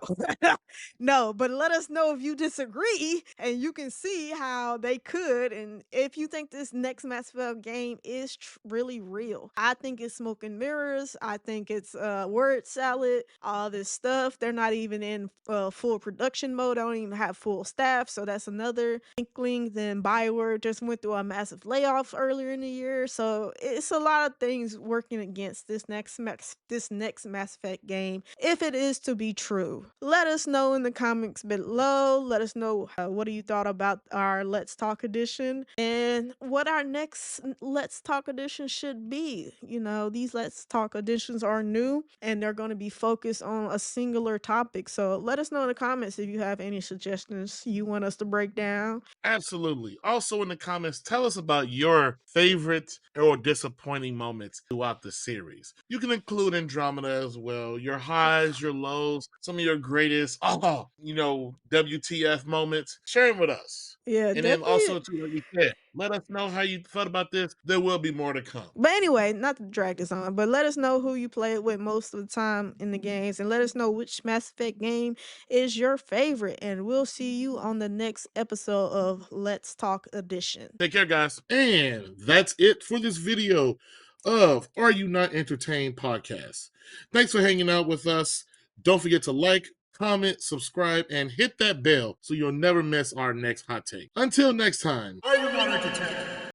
No, but let us know if you disagree and you can see how they could and if you think this next Mass Effect game is really real. I think it's smoke and mirrors. I think it's word salad, all this stuff. They're not even in full production mode. I don't even have full staff, so that's another inkling. Then BioWare just went through a massive layoff earlier in the year, so it's a lot of things working against this next Mass Effect game if it is to be true. Let us know in the comments below. Let us know what do you thought about our Let's Talk edition and what our next Let's Talk edition should be. These Let's Talk editions are new and they're going to be focused on a singular topic. So let us know in the comments if you have any suggestions you want us to break down.
Absolutely. Also, in the comments, tell us about your favorite or disappointing moments throughout the series. You can include Andromeda as well, your highs, your lows, some of your greatest, WTF moments. Share them with us.
Yeah,
And then
definitely.
also, too, like you said, let us know how you felt about this. There will be more to come.
But anyway, not to drag this on, but let us know who you play it with most of the time in the games and let us know which Mass Effect game is your favorite. And we'll see you on the next episode of Let's Talk Edition.
Take care, guys. And that's it for this video of Are You Not Entertained podcast. Thanks for hanging out with us. Don't forget to like, comment, subscribe, and hit that bell so you'll never miss our next hot take. Until next time, are you not entertained?